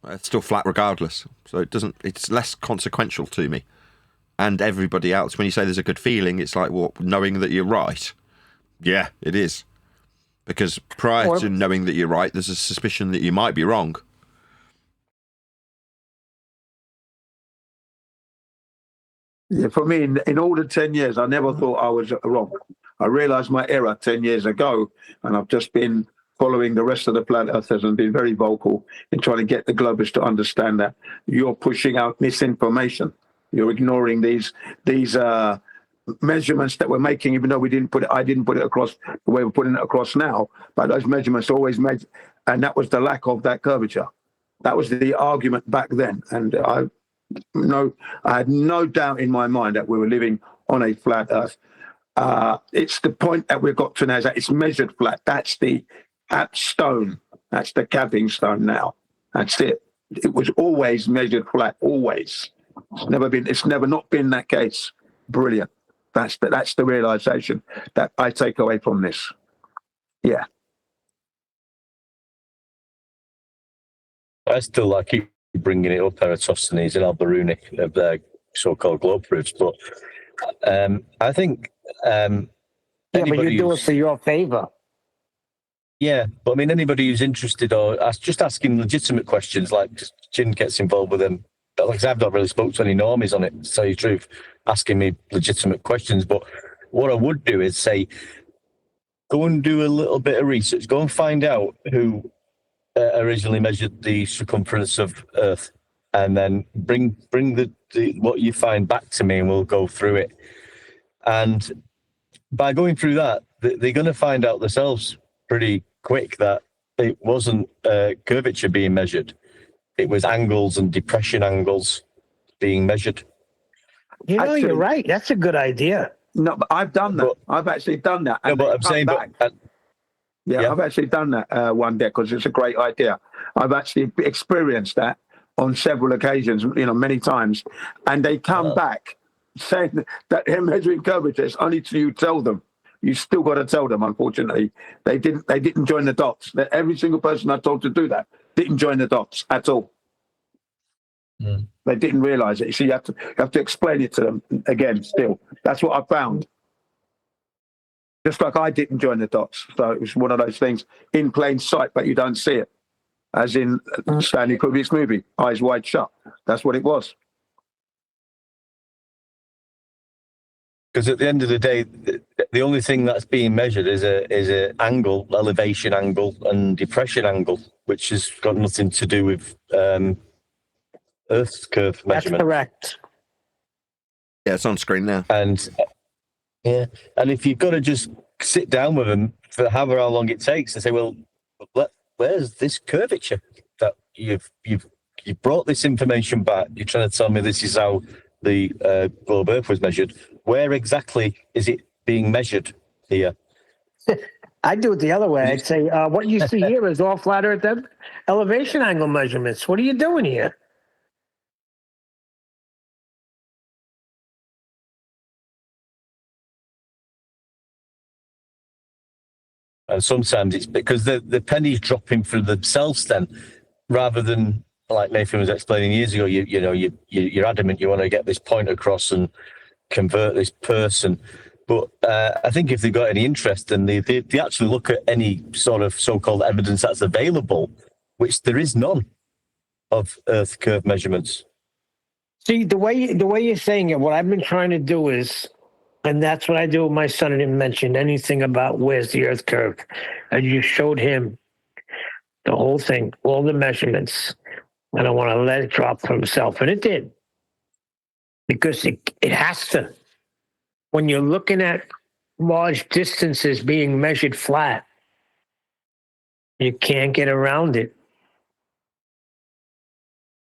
It's still flat regardless. So it's less consequential to me. And everybody else, when you say there's a good feeling, it's like, well, knowing that you're right. Yeah, it is. Because prior to knowing that you're right, there's a suspicion that you might be wrong. Yeah, for me, in all the 10 years, I never thought I was wrong. I realised my error 10 years ago, and I've just been following the rest of the planet Earthers and been very vocal in trying to get the globers to understand that you're pushing out misinformation. You're ignoring these measurements that we're making, even though I didn't put it across the way we're putting it across now, but those measurements always made, and that was the lack of that curvature. That was the argument back then. And I had no doubt in my mind that we were living on a flat Earth. It's the point that we've got to now is that it's measured flat. That's the stone. That's the capping stone now. That's it. It was always measured flat, always. It's never not been that case. Brilliant. That's the realization that I take away from this. Yeah. I keep bringing it up, Eratosthenes and Al-Biruni, of their so-called globe proofs, but I think but you do it for your favor. Yeah, but I mean, anybody who's interested or just asking legitimate questions, like Jin gets involved with them. But like I said, I've not really spoke to any normies on it, to tell you the truth, asking me legitimate questions. But what I would do is say, go and do a little bit of research. Go and find out who originally measured the circumference of Earth, and then bring the what you find back to me, and we'll go through it. And by going through that, they're going to find out themselves pretty quick that it wasn't curvature being measured. It was angles and depression angles being measured. Actually, you're right. That's a good idea. No, but I've done that. I've actually done that. No, but I'm saying, Yeah, I've actually done that one day because it's a great idea. I've actually experienced that on several occasions, many times. And they come back saying that they're measuring curvatures only till you tell them. You still got to tell them, unfortunately. They didn't join the dots. Every single person I told to do that didn't join the dots at all. Mm. They didn't realise it. So you have to explain it to them again still. That's what I found. Just like I didn't join the dots. So it was one of those things in plain sight, but you don't see it. As in Stanley Kubrick's movie, Eyes Wide Shut. That's what it was. Because at the end of the day, the only thing that's being measured is a angle, elevation angle and depression angle, which has got nothing to do with Earth's curve measurement. That's correct. Yeah, it's on screen now. And if you've got to just sit down with them for however long it takes and say, well, where's this curvature that you've brought this information back? You're trying to tell me this is how the globe Earth was measured. Where exactly is it being measured here? I'd do it the other way. I'd say, what you see here is all flat Earth elevation angle measurements. What are you doing here? And sometimes it's because the penny's dropping for themselves then, rather than, like Nathan was explaining years ago, you're adamant you want to get this point across and convert this person. But I think if they've got any interest, then they actually look at any sort of so-called evidence that's available, which there is none of Earth curve measurements. See, the way you're saying it, what I've been trying to do is, and that's what I do with my son. I didn't mention anything about where's the Earth curve. I just showed him the whole thing, all the measurements, and I want to let it drop for himself. And it did. Because it has to. When you're looking at large distances being measured flat, you can't get around it.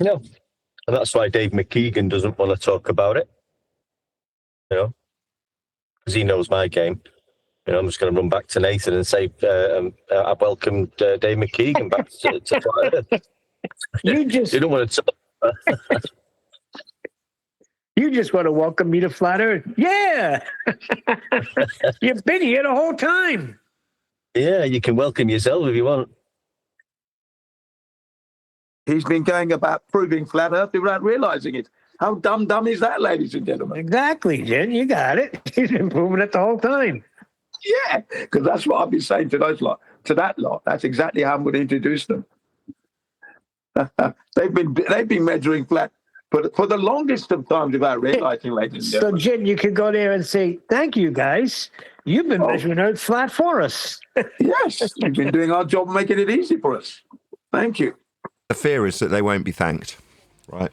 No. And that's why Dave McKeegan doesn't want to talk about it. Because he knows my game. I'm just going to run back to Nathan and say, I've welcomed Dave McKeegan back to Flat Earth. You don't want to talk. You just want to welcome me to Flat Earth. Yeah. You've been here the whole time. Yeah, you can welcome yourself if you want. He's been going about proving Flat Earth without realising it. How dumb is that, ladies and gentlemen? Exactly, Jen. You got it. He's been proving it the whole time. Yeah, because that's what I've been saying to that lot. That's exactly how I'm going to introduce them. They've been measuring flat for the longest of times without realising, ladies and So, gentlemen. Jen, you could go there and say, thank you, guys. You've been measuring Earth flat for us. Yes, you've been doing our job, making it easy for us. Thank you. The fear is that they won't be thanked, right?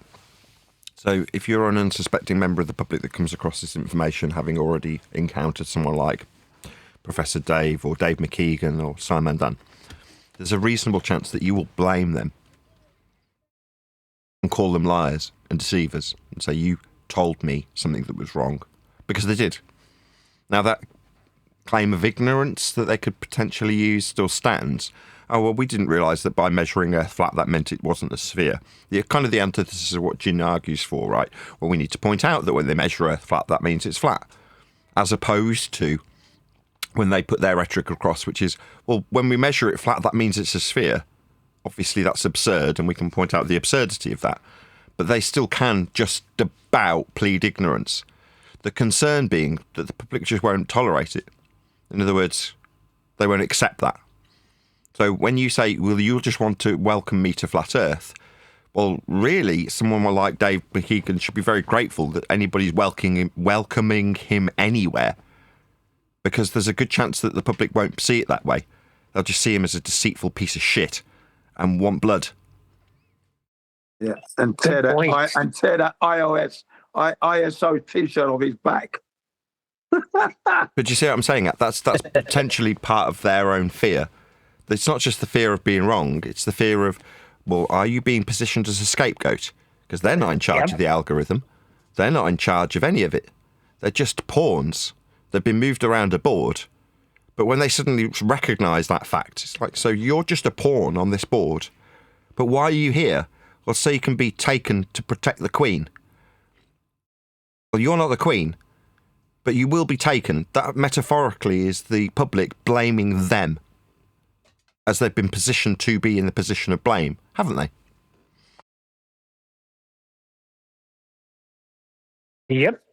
So if you're an unsuspecting member of the public that comes across this information, having already encountered someone like Professor Dave or Dave McKeegan or Simon Dunn, there's a reasonable chance that you will blame them and call them liars and deceivers and say, you told me something that was wrong, because they did. Now that claim of ignorance that they could potentially use still stands. Oh, well, we didn't realise that by measuring Earth flat, that meant it wasn't a sphere. Kind of the antithesis of what Jin argues for, right? Well, we need to point out that when they measure Earth flat, that means it's flat. As opposed to when they put their rhetoric across, which is, well, when we measure it flat, that means it's a sphere. Obviously, that's absurd, and we can point out the absurdity of that. But they still can just about plead ignorance. The concern being that the public just won't tolerate it. In other words, they won't accept that. So when you say, well, you'll just want to welcome me to Flat Earth, well, really, someone like Dave McKeegan should be very grateful that anybody's welcoming him anywhere, because there's a good chance that the public won't see it that way. They'll just see him as a deceitful piece of shit and want blood. Yeah, and tear that ISO T-shirt off his back. But you see what I'm saying? That's potentially part of their own fear. It's not just the fear of being wrong, it's the fear of, well, are you being positioned as a scapegoat? Because they're not in charge of the algorithm. They're not in charge of any of it. They're just pawns. They've been moved around a board. But when they suddenly recognise that fact, it's like, so you're just a pawn on this board. But why are you here? Well, so you can be taken to protect the Queen. Well, you're not the Queen, but you will be taken. That metaphorically is the public blaming them, as they've been positioned to be in the position of blame, haven't they? Yep.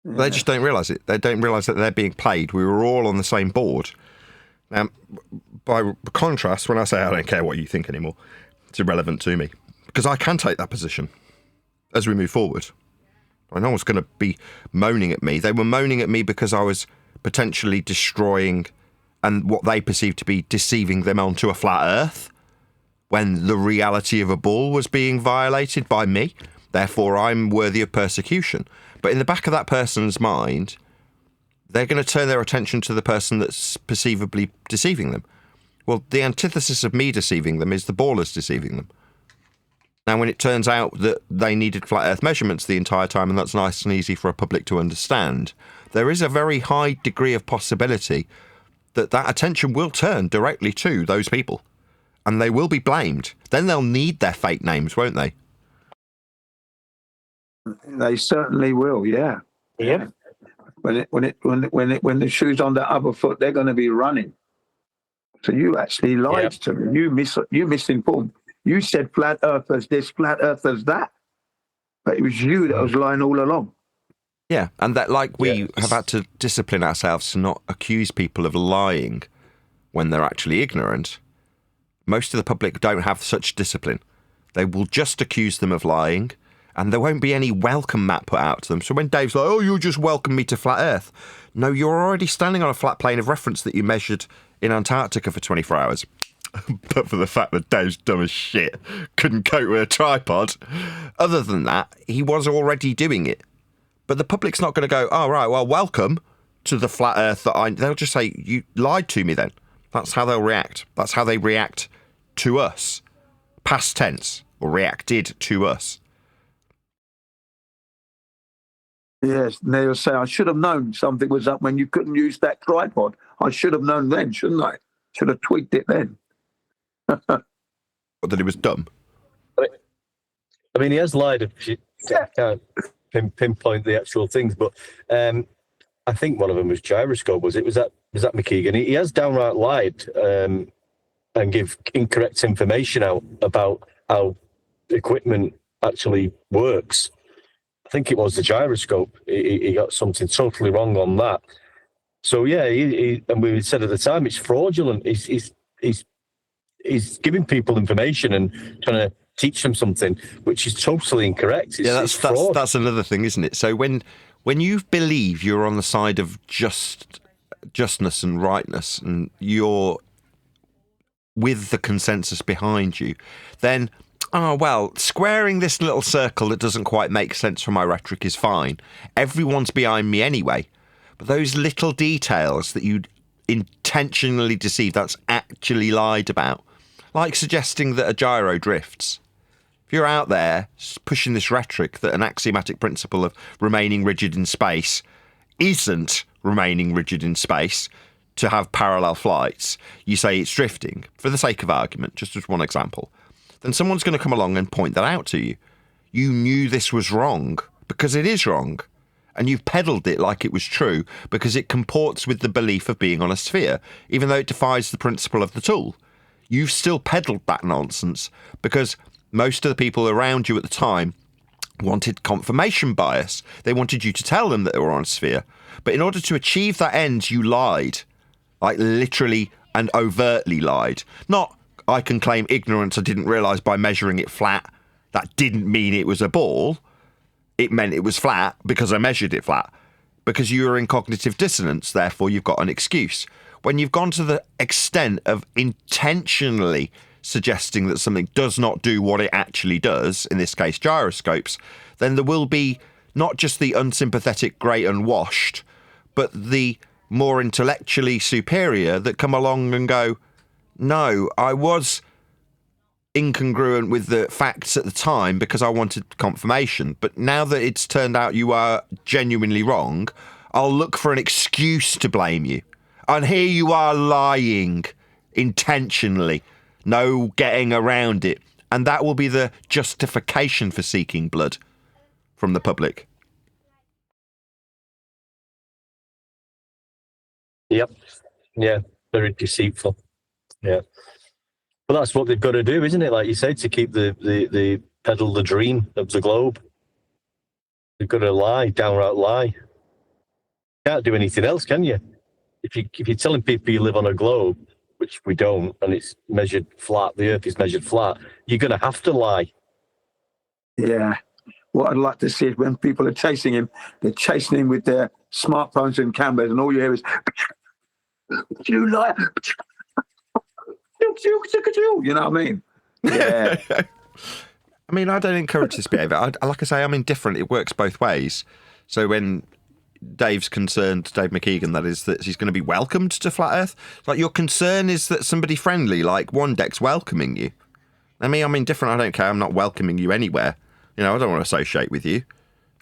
They just don't realise it. They don't realise that they're being played. We were all on the same board. Now, by contrast, when I say I don't care what you think anymore, it's irrelevant to me, because I can take that position as we move forward. No one's going to be moaning at me. They were moaning at me because I was potentially destroying and what they perceived to be deceiving them onto a flat earth when the reality of a ball was being violated by me. Therefore, I'm worthy of persecution. But in the back of that person's mind, they're going to turn their attention to the person that's perceivably deceiving them. Well, the antithesis of me deceiving them is the ballers deceiving them. Now, when it turns out that they needed flat earth measurements the entire time, and that's nice and easy for a public to understand, there is a very high degree of possibility that that attention will turn directly to those people, and they will be blamed. Then they'll need their fake names, won't they? They certainly will, yeah. Yeah. When the shoe's on the other foot, they're going to be running. So you actually lied to me. You misinformed. You said flat earthers this, flat earthers that. But it was you that was lying all along. Yeah, and that, like, we have had to discipline ourselves to not accuse people of lying when they're actually ignorant. Most of the public don't have such discipline. They will just accuse them of lying, and there won't be any welcome mat put out to them. So when Dave's like, oh, you just welcome me to flat Earth. No, you're already standing on a flat plane of reference that you measured in Antarctica for 24 hours. But for the fact that Dave's dumb as shit, couldn't cope with a tripod. Other than that, he was already doing it. But the public's not going to go, oh, right, well, welcome to the flat Earth that they'll just say, you lied to me then. That's how they'll react. That's how they react to us. Past tense, or reacted to us. Yes, and they'll say, I should have known something was up when you couldn't use that tripod. I should have known then, shouldn't I? Should have tweaked it then. But that it was dumb. I mean, he has lied. I can't pinpoint the actual things, but I think one of them was gyroscope. Was that McKeegan? He has downright lied and give incorrect information out about how equipment actually works. I think it was the gyroscope. He got something totally wrong on that. So yeah, and we said at the time it's fraudulent. He's giving people information and trying to teach them something, which is totally incorrect. That's another thing, isn't it? So when you believe you're on the side of justness and rightness, and you're with the consensus behind you, then, oh, well, squaring this little circle that doesn't quite make sense from my rhetoric is fine. Everyone's behind me anyway. But those little details that you intentionally deceive, that's actually lied about. Like suggesting that a gyro drifts. If you're out there pushing this rhetoric that an axiomatic principle of remaining rigid in space isn't remaining rigid in space to have parallel flights, you say it's drifting, for the sake of argument, just as one example, then someone's going to come along and point that out to you. You knew this was wrong, because it is wrong. And you've peddled it like it was true, because it comports with the belief of being on a sphere, even though it defies the principle of the tool. You've still peddled that nonsense, because most of the people around you at the time wanted confirmation bias. They wanted you to tell them that they were on a sphere. But in order to achieve that end, you lied. Like literally and overtly lied. Not, I can claim ignorance, I didn't realise by measuring it flat, that didn't mean it was a ball. It meant it was flat because I measured it flat. Because you were in cognitive dissonance, therefore you've got an excuse. When you've gone to the extent of intentionally suggesting that something does not do what it actually does, in this case gyroscopes, then there will be not just the unsympathetic grey unwashed, but the more intellectually superior that come along and go, no, I was incongruent with the facts at the time because I wanted confirmation, but now that it's turned out you are genuinely wrong, I'll look for an excuse to blame you. And here you are lying intentionally. No getting around it. And that will be the justification for seeking blood from the public. Yep. Yeah. Very deceitful. Yeah. But that's what they've got to do, isn't it? Like you said, to keep the peddle the dream of the globe. They've got to lie, downright lie. Can't do anything else, can you? If you're telling people you live on a globe, which we don't, and it's measured flat, the Earth is measured flat, you're going to have to lie. Yeah. What I'd like to see is when people are chasing him, they're chasing him with their smartphones and cameras, and all you hear is, "You liar!" You know what I mean? Yeah. I mean, I don't encourage this behaviour. Like I say, I'm indifferent. It works both ways. So when Dave's concerned, Dave McKeegan, that is, that he's going to be welcomed to Flat Earth, like your concern is that somebody friendly like One Deck's welcoming you. I mean, I'm indifferent. I don't care. I'm not welcoming you anywhere. You know, I don't want to associate with you.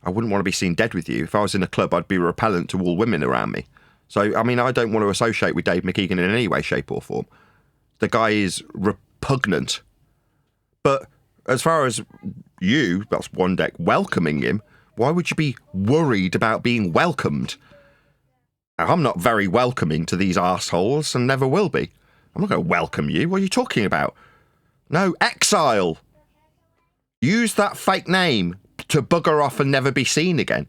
I wouldn't want to be seen dead with you. If I was in a club, I'd be repellent to all women around me. So, I mean, I don't want to associate with Dave McKeegan in any way, shape or form. The guy is repugnant. But as far as you, that's One Deck, welcoming him, why would you be worried about being welcomed? I'm not very welcoming to these arseholes and never will be. I'm not going to welcome you. What are you talking about? No, exile. Use that fake name to bugger off and never be seen again.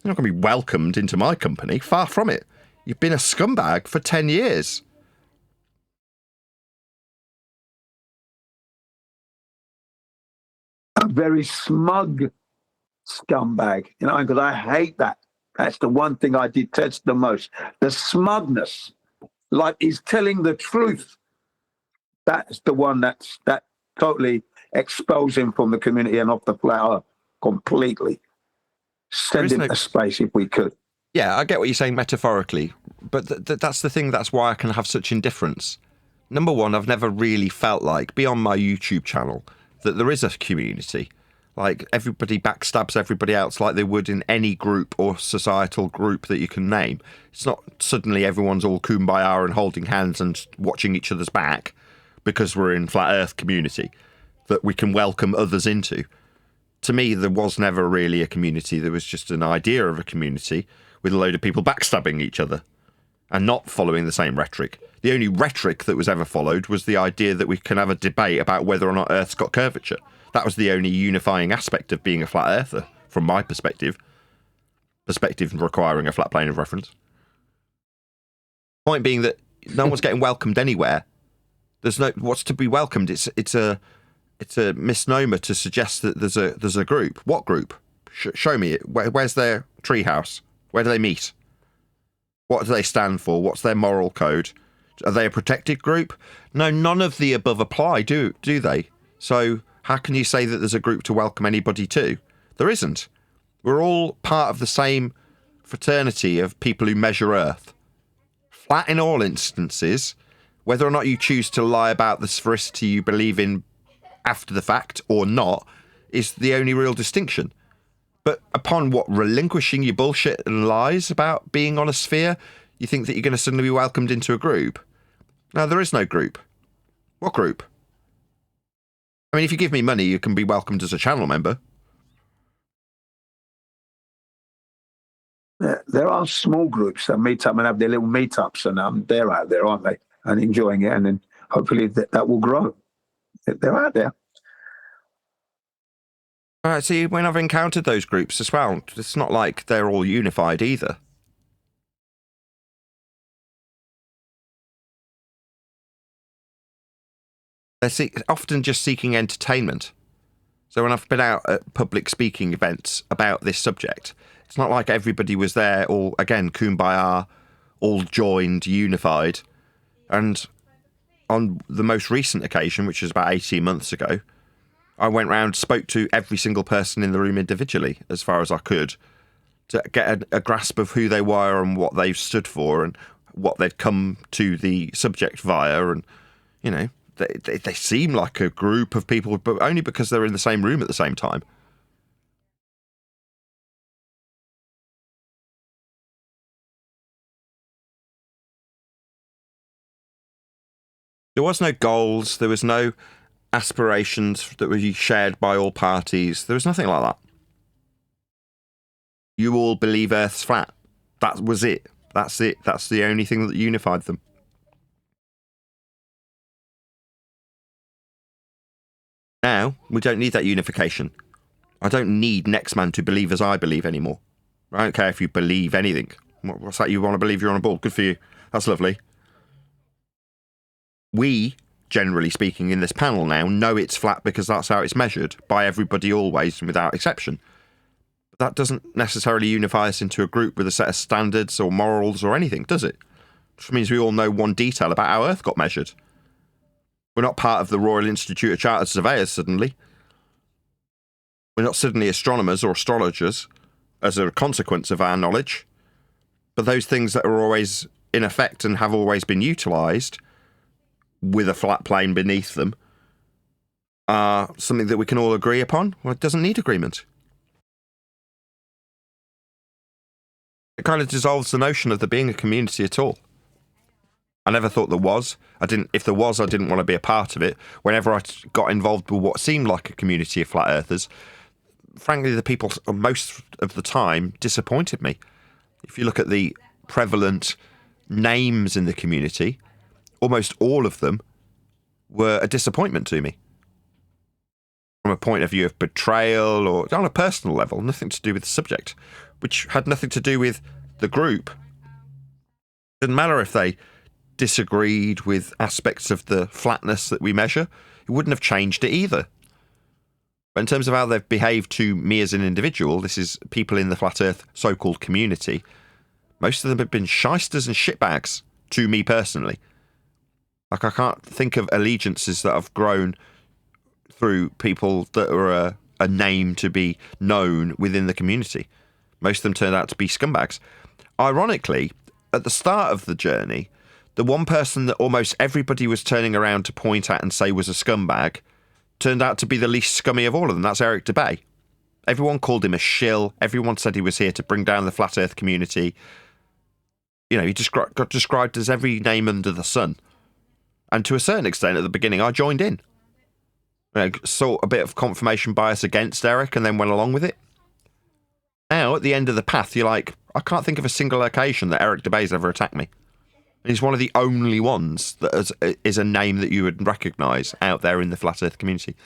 You're not going to be welcomed into my company. Far from it. You've been a scumbag for 10 years. A very smug scumbag, you know, because I hate that. That's the one thing I detest the most. The smugness, like he's telling the truth. That's the one that totally expels him from the community and off the planet completely. Send him to space if we could. Yeah, I get what you're saying metaphorically, but that's the thing. That's why I can have such indifference. Number one, I've never really felt like, beyond my YouTube channel, that there is a community. Like, everybody backstabs everybody else like they would in any group or societal group that you can name. It's not suddenly everyone's all kumbaya and holding hands and watching each other's back because we're in Flat Earth community that we can welcome others into. To me, there was never really a community. There was just an idea of a community with a load of people backstabbing each other and not following the same rhetoric. The only rhetoric that was ever followed was the idea that we can have a debate about whether or not Earth's got curvature. That was the only unifying aspect of being a flat earther, from my perspective. Perspective requiring a flat plane of reference. Point being that no one's getting welcomed anywhere. There's no what's to be welcomed. It's a misnomer to suggest that there's a group. What group? Show me it. Where's their treehouse? Where do they meet? What do they stand for? What's their moral code? Are they a protected group? No, none of the above apply, do they? So how can you say that there's a group to welcome anybody to? There isn't. We're all part of the same fraternity of people who measure Earth. Flat in all instances, whether or not you choose to lie about the sphericity you believe in after the fact or not, is the only real distinction. But upon what, relinquishing your bullshit and lies about being on a sphere, you think that you're going to suddenly be welcomed into a group? No, there is no group. What group? I mean, if you give me money, you can be welcomed as a channel member. There are small groups that meet up and have their little meetups, and they're out there, aren't they? And enjoying it, and then hopefully that will grow. They're out there. All right, see, when I've encountered those groups as well, it's not like they're all unified either. They're often just seeking entertainment. So when I've been out at public speaking events about this subject, it's not like everybody was there all, again, kumbaya, all joined, unified. And on the most recent occasion, which was about 18 months ago, I went round, spoke to every single person in the room individually, as far as I could, to get a grasp of who they were and what they've stood for and what they'd come to the subject via. And, you know, they seem like a group of people, but only because they're in the same room at the same time. There was no goals. There was no aspirations that were shared by all parties. There was nothing like that. You all believe Earth's flat. That was it. That's it. That's the only thing that unified them. Now, we don't need that unification. I don't need next man to believe as I believe anymore. I don't care if you believe anything. What's that? You want to believe you're on a ball? Good for you. That's lovely. We, generally speaking, in this panel now, know it's flat because that's how it's measured by everybody always and without exception. But that doesn't necessarily unify us into a group with a set of standards or morals or anything, does it? Which means we all know one detail about how Earth got measured. We're not part of the Royal Institute of Chartered Surveyors suddenly. We're not suddenly astronomers or astrologers as a consequence of our knowledge. But those things that are always in effect and have always been utilised with a flat plane beneath them are something that we can all agree upon. Well, it doesn't need agreement. It kind of dissolves the notion of there being a community at all. I never thought there was. If there was, I didn't want to be a part of it. Whenever I got involved with what seemed like a community of flat earthers, frankly, the people most of the time disappointed me. If you look at the prevalent names in the community, almost all of them were a disappointment to me. From a point of view of betrayal or on a personal level, nothing to do with the subject, which had nothing to do with the group. It didn't matter if they disagreed with aspects of the flatness that we measure. It wouldn't have changed it either. But in terms of how they've behaved to me as an individual, this is people in the flat earth so-called community, most of them have been shysters and shitbags to me personally. Like, I can't think of allegiances that have grown through people that are a name to be known within the community. Most of them turned out to be scumbags. Ironically, at the start of the journey, the one person that almost everybody was turning around to point at and say was a scumbag turned out to be the least scummy of all of them. That's Eric DeBay. Everyone called him a shill. Everyone said he was here to bring down the flat earth community. You know, he got described as every name under the sun. And to a certain extent, at the beginning, I joined in. You know, saw a bit of confirmation bias against Eric and then went along with it. Now, at the end of the path, you're like, I can't think of a single occasion that Eric DeBay's ever attacked me. He's one of the only ones that is a name that you would recognise out there in the flat earth community.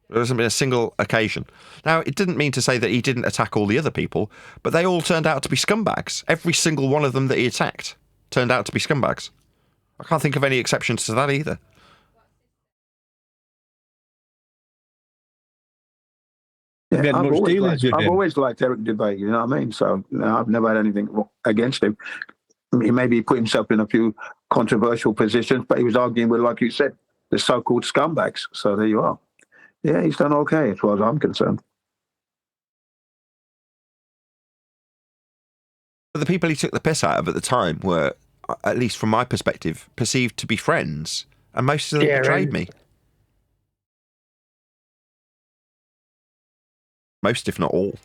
There hasn't been a single occasion. Now, it didn't mean to say that he didn't attack all the other people, but they all turned out to be scumbags. Every single one of them that he attacked turned out to be scumbags. I can't think of any exceptions to that either. Yeah, I've always liked Eric DeBay, you know what I mean? So I've never had anything against him. He maybe put himself in a few controversial positions, but he was arguing with, like you said, the so-called scumbags. So there you are. Yeah, he's done okay as far as I'm concerned. But the people he took the piss out of at the time were, at least from my perspective, perceived to be friends, and most of them betrayed me. Most, if not all.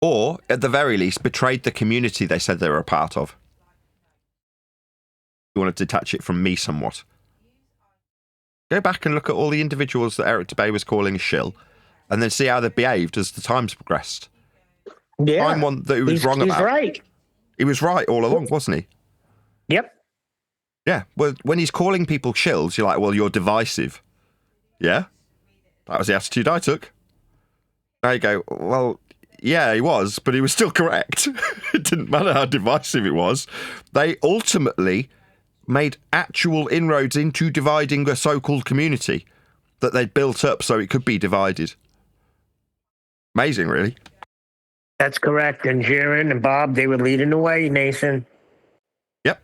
Or, at the very least, betrayed the community they said they were a part of. You want to detach it from me somewhat. Go back and look at all the individuals that Eric DeBay was calling a shill, and then see how they've behaved as the times progressed. Yeah. Find one that he was wrong about. He's right. He was right all along, wasn't he? Yep. Yeah. Well, when he's calling people shills, you're like, well, you're divisive. Yeah? That was the attitude I took. Now you go, well, yeah, he was, but he was still correct. It didn't matter how divisive it was. They ultimately made actual inroads into dividing a so-called community that they'd built up so it could be divided. Amazing, really. That's correct. And Jaron and Bob, they were leading the way, Nathan. Yep,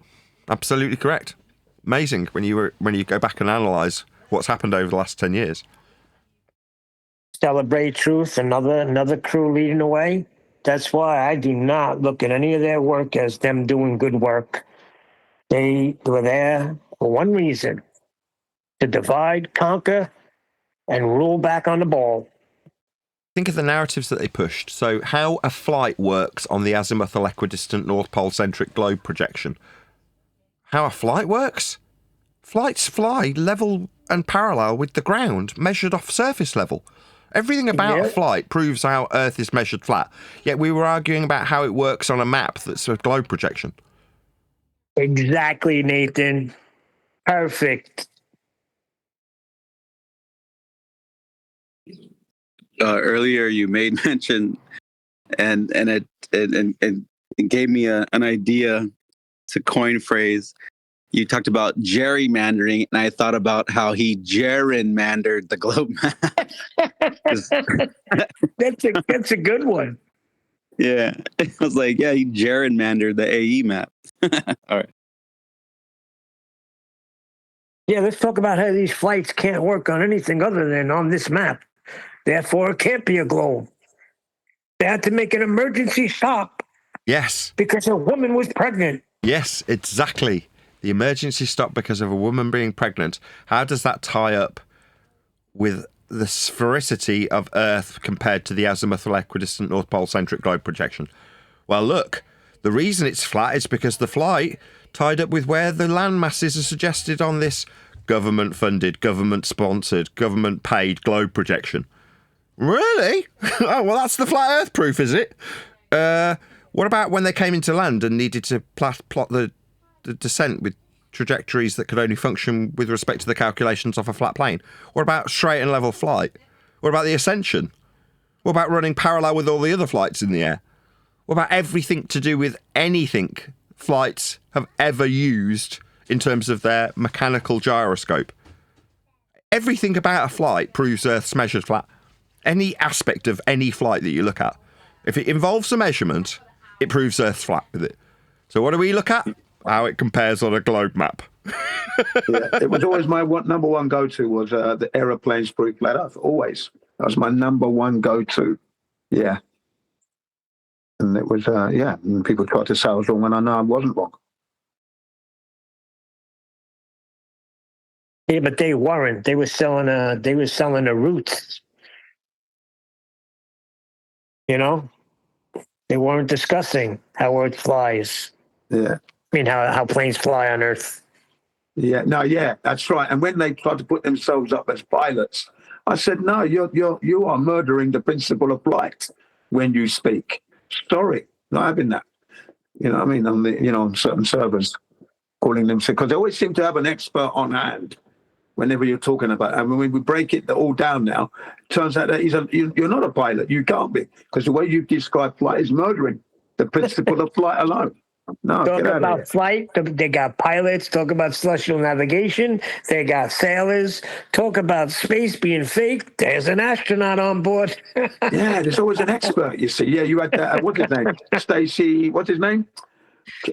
absolutely correct. Amazing when you go back and analyse what's happened over the last 10 years. Celebrate Truth, another crew leading the way. That's why I do not look at any of their work as them doing good work. They were there for one reason: to divide, conquer, and rule back on the ball. Think of the narratives that they pushed. So how a flight works on the azimuthal equidistant North Pole centric globe projection. How a flight works? Flights fly level and parallel with the ground, measured off surface level. Everything about a flight proves how Earth is measured flat. Yet we were arguing about how it works on a map that's a globe projection. Exactly, Nathan. Perfect. Earlier, you made mention, and it gave me an idea to coin phrase. You talked about gerrymandering, and I thought about how he gerrymandered the globe map. That's a good one. Yeah, I was like, yeah, he gerrymandered the AE map. All right. Yeah, let's talk about how these flights can't work on anything other than on this map. Therefore, it can't be a globe. They had to make an emergency stop. Yes. Because a woman was pregnant. Yes, exactly. The emergency stop because of a woman being pregnant. How does that tie up with the sphericity of Earth compared to the azimuthal equidistant North Pole centric globe projection? Well, look, the reason it's flat is because the flight tied up with where the land masses are suggested on this government-funded, government-sponsored, government-paid globe projection. Really? Oh, well, that's the flat Earth proof, is it? What about when they came into land and needed to plot the descent with trajectories that could only function with respect to the calculations of a flat plane? What about straight and level flight? What about the ascension? What about running parallel with all the other flights in the air? What about everything to do with anything flights have ever used in terms of their mechanical gyroscope? Everything about a flight proves Earth's measured flat. Any aspect of any flight that you look at, if it involves a measurement, it proves Earth's flat with it. So what do we look at? How it compares on a globe map. Yeah, it was always my number one go-to was the aeroplanes proof flat Earth. Always. That was my number one go-to. Yeah. And it was, and people tried to say I was wrong, and I know I wasn't wrong. Yeah, but they weren't. They were selling the routes. You know? They weren't discussing how Earth flies. Yeah. I mean, how planes fly on Earth. Yeah, no, yeah, that's right. And when they tried to put themselves up as pilots, I said, no, you are murdering the principle of flight when you speak. Sorry, not having that. You know what I mean? On certain servers, calling them, because they always seem to have an expert on hand whenever you're talking about it. And when we break it all down now, it turns out that you're not a pilot. You can't be, because the way you describe flight is murdering the principle of flight alone. No, talk get out about of here. flight. They got pilots. Talk about celestial navigation. They got sailors. Talk about space being fake. There's an astronaut on board. Yeah, there's always an expert. You see, yeah, you had that. What's his name? Stacy. What's his name?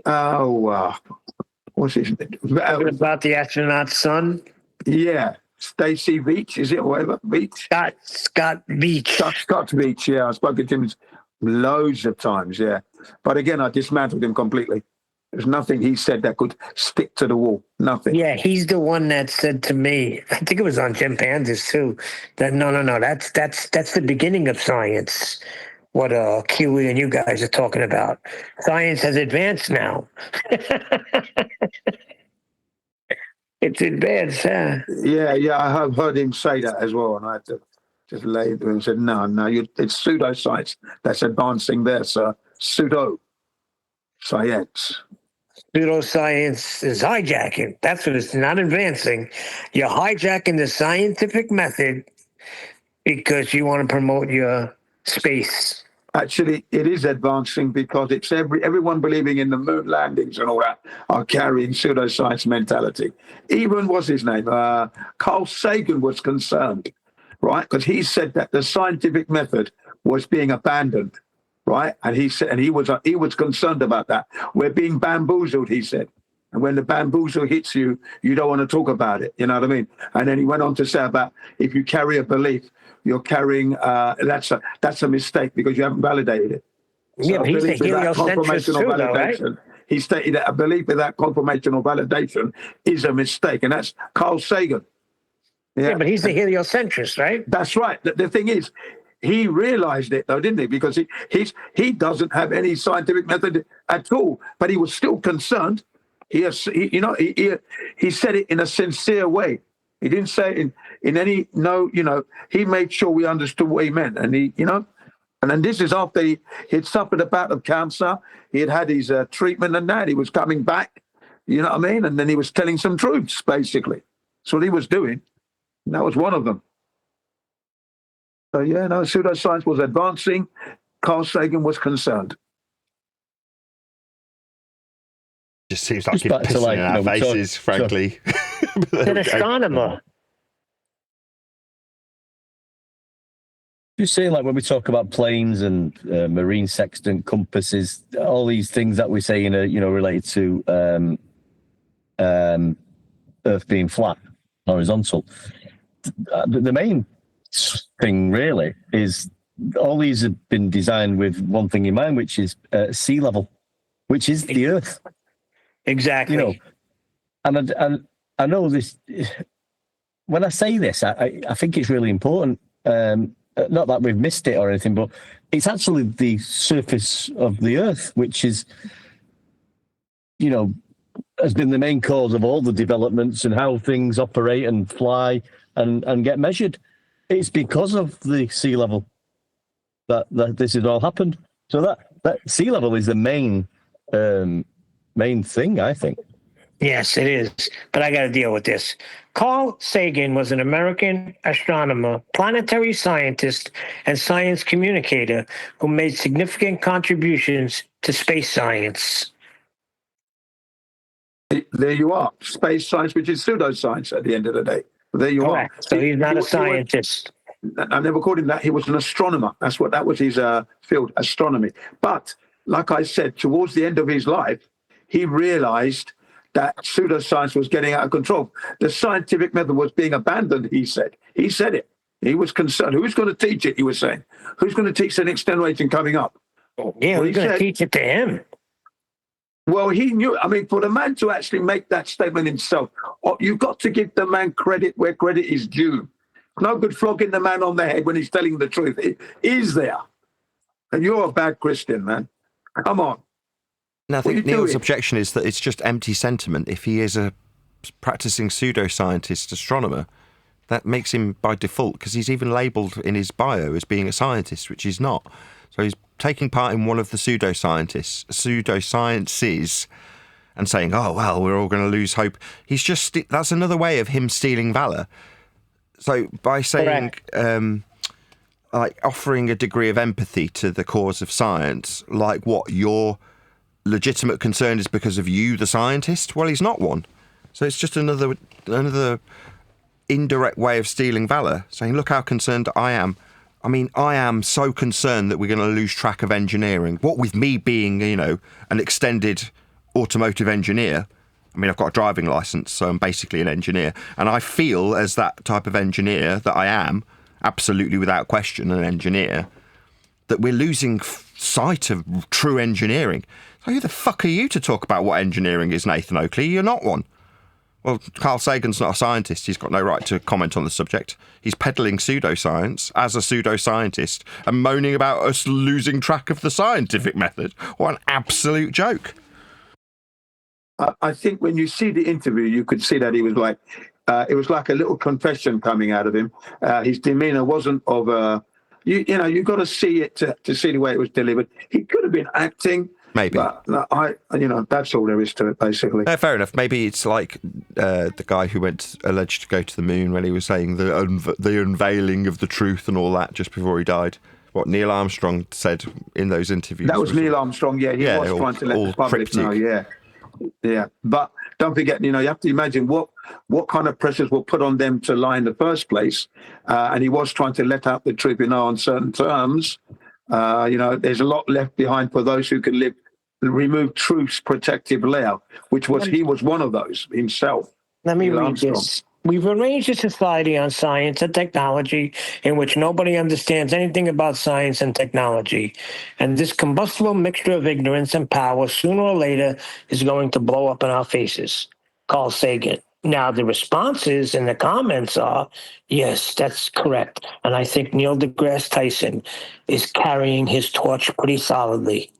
What's his name? About the astronaut's son. Yeah, Stacy Beach. Is it or whatever? Beach. Scott Beach. Scott Beach. Yeah, I've spoken to him loads of times. Yeah, but again, I dismantled him completely. There's nothing he said that could stick to the wall. Nothing. Yeah, he's the one that said to me, I think it was on Jim Pandas too, that no, that's the beginning of science. What Kiwi and you guys are talking about. Science has advanced now. It's advanced, huh? Yeah, I have heard him say that as well, and I had to just lay it there and said, no, it's pseudoscience that's advancing there, sir. Pseudoscience. Pseudoscience is hijacking. That's what it's not advancing. You're hijacking the scientific method because you want to promote your space. Actually, it is advancing because it's everyone believing in the moon landings and all that are carrying pseudoscience mentality. Even, what's his name? Carl Sagan was concerned, right? Because he said that the scientific method was being abandoned, right? And he said, and he was concerned about that. We're being bamboozled, he said. And when the bamboozle hits you, you don't want to talk about it. You know what I mean? And then he went on to say about if you carry a belief, you're carrying that's a mistake because you haven't validated it. Yeah, but he's a heliocentrist too, though, right? He stated that a belief without confirmation or validation is a mistake, and that's Carl Sagan. Yeah, but he's the heliocentrist, right? That's right. The thing is, he realized it though, didn't he? Because he doesn't have any scientific method at all, but he was still concerned. He said it in a sincere way. He didn't say it in any, he made sure we understood what he meant. And and then this is after he'd suffered a bout of cancer. He had his treatment and that. He was coming back, you know what I mean? And then he was telling some truths, basically. That's what he was doing. And that was one of them. So, pseudoscience was advancing. Carl Sagan was concerned. Just seems like he's pissing in our faces, frankly. An astronomer. You're saying, like, when we talk about planes and marine sextant compasses, all these things that we're saying are, related to Earth being flat, horizontal. The main thing really is all these have been designed with one thing in mind, which is sea level, which is the Earth. Exactly. And I know this. When I say this, I think it's really important. Not that we've missed it or anything, but it's actually the surface of the Earth, which is, has been the main cause of all the developments and how things operate and fly and get measured. It's because of the sea level that this has all happened. So that sea level is the main thing, I think. Yes, it is. But I got to deal with this. Carl Sagan was an American astronomer, planetary scientist, and science communicator who made significant contributions to space science. There you are. Space science, which is pseudoscience at the end of the day. There you are. So he's not a scientist. I never called him that. He was an astronomer. That was his field, astronomy. But like I said, towards the end of his life, he realized that pseudoscience was getting out of control. The scientific method was being abandoned, he said. He said it. He was concerned. Who's going to teach it, he was saying. Who's going to teach the next generation coming up? Yeah, who's going to teach it to him? Well, he knew. I mean, for the man to actually make that statement himself, you've got to give the man credit where credit is due. No good flogging the man on the head when he's telling the truth. It is there. And you're a bad Christian, man. Come on. No, I think Neil's objection is that it's just empty sentiment. If he is a practicing pseudoscientist astronomer, that makes him by default, because he's even labelled in his bio as being a scientist, which he's not. So he's taking part in one of the pseudosciences and saying, oh, well, we're all going to lose hope. That's another way of him stealing valour. So by saying, like offering a degree of empathy to the cause of science, like what, your legitimate concern is because of you, the scientist? Well, he's not one. So it's just another indirect way of stealing valour, saying, look how concerned I am. I mean, I am so concerned that we're going to lose track of engineering. What with me being, an extended automotive engineer. I mean, I've got a driving licence, so I'm basically an engineer. And I feel as that type of engineer that I am, absolutely without question, an engineer, that we're losing sight of true engineering. So who the fuck are you to talk about what engineering is, Nathan Oakley? You're not one. Well, Carl Sagan's not a scientist. He's got no right to comment on the subject. He's peddling pseudoscience as a pseudoscientist and moaning about us losing track of the scientific method. What an absolute joke. I think when you see the interview, you could see that he was like, it was like a little confession coming out of him. His demeanour wasn't of, you've got to see it to see the way it was delivered. He could have been acting. Maybe. But that's all there is to it, basically. Fair enough. Maybe it's like the guy who alleged to go to the moon when he was saying the unveiling of the truth and all that just before he died. What Neil Armstrong said in those interviews. That was Neil Armstrong, yeah. He was trying to let the public know, yeah. Yeah. But don't forget, you have to imagine what kind of pressures were put on them to lie in the first place. And he was trying to let out the truth, on certain terms. There's a lot left behind for those who can remove truth's protective layer, he was one of those himself. Let me read this. We've arranged a society on science and technology in which nobody understands anything about science and technology. And this combustible mixture of ignorance and power, sooner or later, is going to blow up in our faces. Carl Sagan. Now, the responses in the comments are, yes, that's correct. And I think Neil deGrasse Tyson is carrying his torch pretty solidly.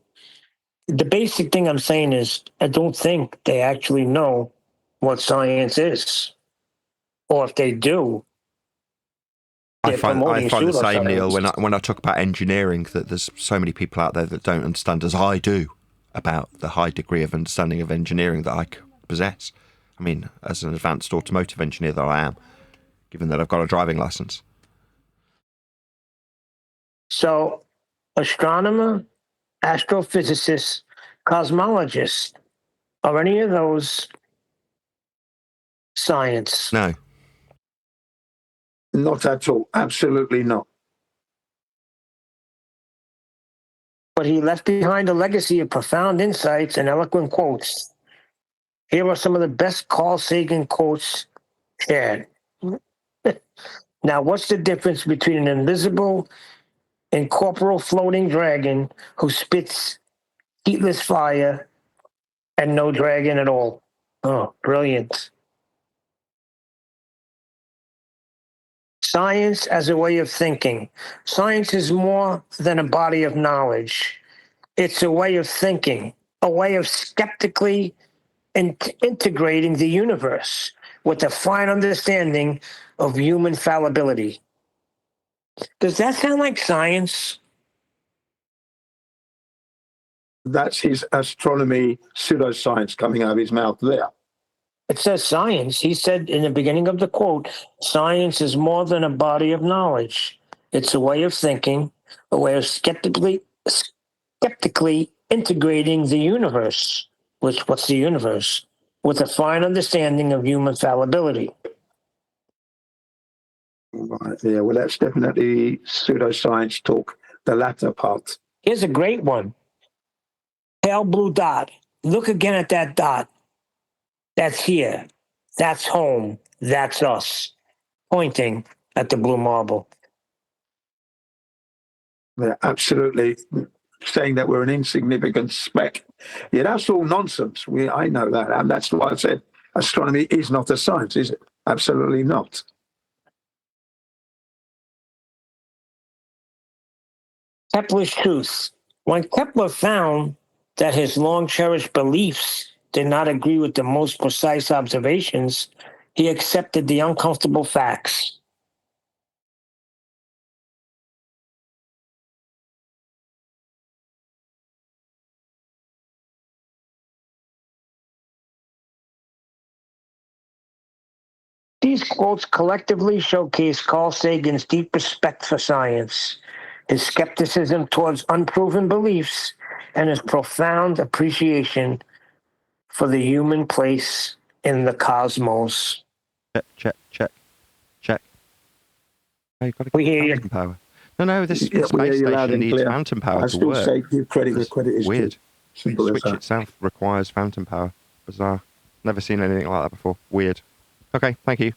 The basic thing I'm saying is I don't think they actually know what science is. Or if they do, I they're promoting find the same, Neil, pseudoscience. when I talk about engineering, that there's so many people out there that don't understand, as I do, about the high degree of understanding of engineering that I possess. I mean, as an advanced automotive engineer that I am, given that I've got a driving license. So, astronomer, astrophysicist, cosmologist, are any of those science? No. Not at all. Absolutely not. But he left behind a legacy of profound insights and eloquent quotes. Here are some of the best Carl Sagan quotes shared. Now, what's the difference between an invisible, incorporeal floating dragon who spits heatless fire and no dragon at all? Oh, brilliant. Science as a way of thinking. Science is more than a body of knowledge. It's a way of thinking, a way of skeptically integrating the universe with a fine understanding of human fallibility. Does that sound like science? That's his astronomy pseudoscience coming out of his mouth there. It says science. He said in the beginning of the quote, science is more than a body of knowledge. It's a way of thinking, a way of skeptically integrating the universe. What's the universe? With a fine understanding of human fallibility. Right, yeah, well, that's definitely pseudoscience talk, the latter part. Here's a great one. Pale blue dot. Look again at that dot. That's here. That's home. That's us. Pointing at the blue marble. They're absolutely saying that we're an insignificant speck. Yeah, that's all nonsense. I know that. And that's why I said astronomy is not a science, is it? Absolutely not. Kepler's truth. When Kepler found that his long-cherished beliefs did not agree with the most precise observations, he accepted the uncomfortable facts. These quotes collectively showcase Carl Sagan's deep respect for science, his skepticism towards unproven beliefs, and his profound appreciation for the human place in the cosmos. Check. Oh, you've got to We hear you. phantom power. No, this Yeah, space you're loud station and needs clear. phantom power I to still work. say give credit where It's credit is weird. due. Simple The as switch that. itself requires phantom power. Bizarre. Never seen anything like that before. Weird. Okay, thank you.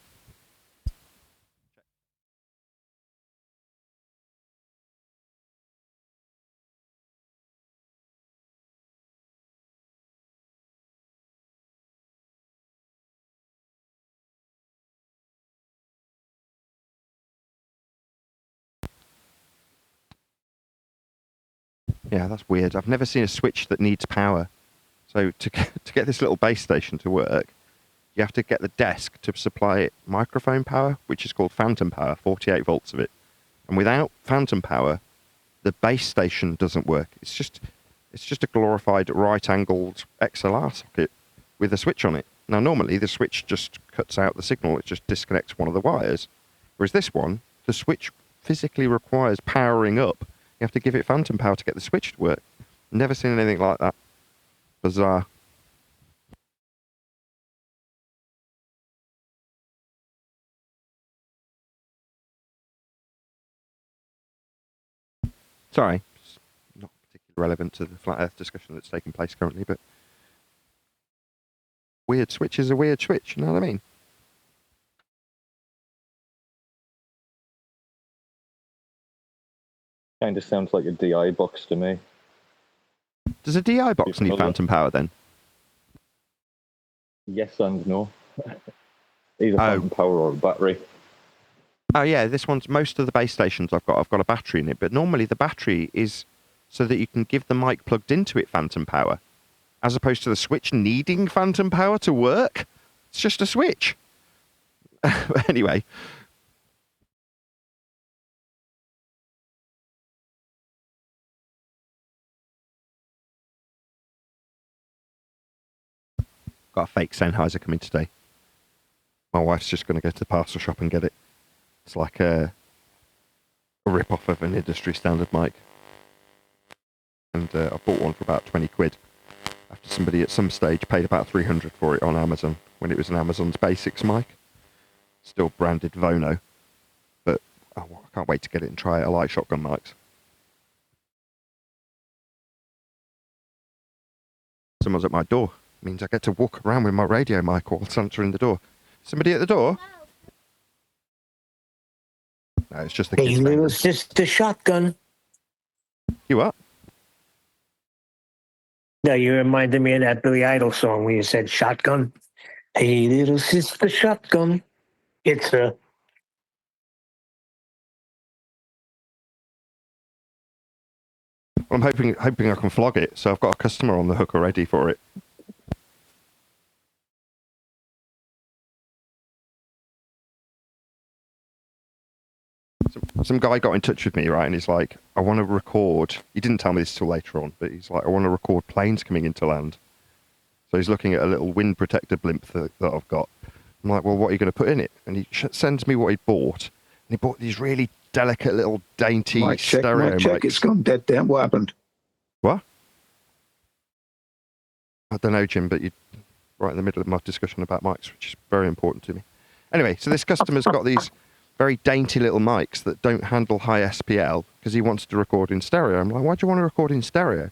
Yeah, that's weird. I've never seen a switch that needs power. So to get this little base station to work, you have to get the desk to supply it microphone power, which is called phantom power, 48 volts of it. And without phantom power, the base station doesn't work. It's just a glorified right-angled XLR socket with a switch on it. Now, normally the switch just cuts out the signal. It just disconnects one of the wires. Whereas this one, the switch physically requires powering up. You have to give it phantom power to get the switch to work. Never seen anything like that. Bizarre. Sorry, it's not particularly relevant to the flat Earth discussion that's taking place currently, but weird switch is a weird switch, you know what I mean? Kind of sounds like a DI box to me. Does a DI box need phantom power then? Yes and no. either phantom power or a battery. Oh yeah, this one's most of the base stations I've got a battery in it, but normally the battery is so that you can give the mic plugged into it phantom power, as opposed to the switch needing phantom power to work. It's just a switch. Anyway. Got a fake Sennheiser coming today. My wife's just going to go to the parcel shop and get it. It's like a rip-off of an industry standard mic. And I bought one for about 20 quid. After somebody at some stage paid about 300 for it on Amazon, when it was an Amazon's Basics mic. Still branded Vono. But I can't wait to get it and try it. I like shotgun mics. Someone's at my door. It means I get to walk around with my radio mic whilst answering the door. Somebody at the door? No, it's just the kids. Hey, little sister shotgun. You what? No, you reminded me of that Billy Idol song where you said shotgun. Hey, little sister shotgun. It's a... I'm hoping I can flog it, so I've got a customer on the hook already for it. Some guy got in touch with me, right, and he's like, I want to record, he didn't tell me this till later on, but he's like, I want to record planes coming into land. So he's looking at a little wind protector blimp that I've got. I'm like, well, what are you going to put in it? And he sends me what he bought, and he bought these really delicate little dainty stereo mics. It's gone dead then. What happened? What? I don't know, Jim, but you're right in the middle of my discussion about mics, which is very important to me. Anyway, so this customer's got these very dainty little mics that don't handle high SPL because he wants to record in stereo. I'm like, why do you want to record in stereo?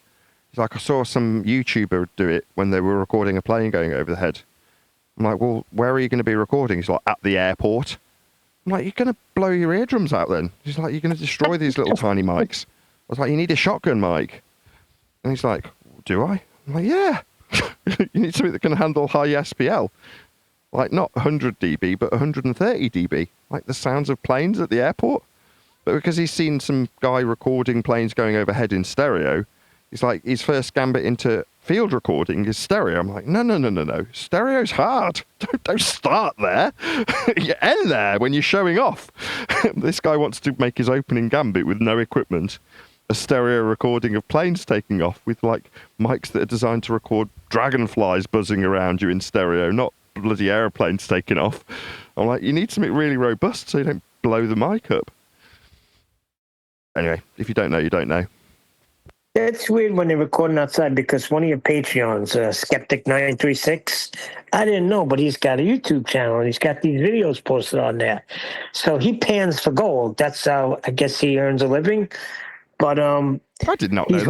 He's like, I saw some YouTuber do it when they were recording a plane going over the head. I'm like, well, where are you going to be recording? He's like, at the airport. I'm like, you're going to blow your eardrums out then? He's like, you're going to destroy these little tiny mics. I was like, you need a shotgun mic. And he's like, do I? I'm like, yeah. You need something that can handle high SPL. Like not 100 dB, but 130 dB. Like the sounds of planes at the airport. But because he's seen some guy recording planes going overhead in stereo, he's like, his first gambit into field recording is stereo. I'm like, no. Stereo's hard. Don't start there. You end there when you're showing off. This guy wants to make his opening gambit with no equipment. A stereo recording of planes taking off with like mics that are designed to record dragonflies buzzing around you in stereo, not bloody aeroplanes taking off. I'm like, you need something really robust so you don't blow the mic up. Anyway, if you don't know, you don't know. It's weird when they're recording outside because one of your Patreons, Skeptic936, I didn't know, but he's got a YouTube channel and he's got these videos posted on there. So he pans for gold. That's how I guess he earns a living. But I did not know that.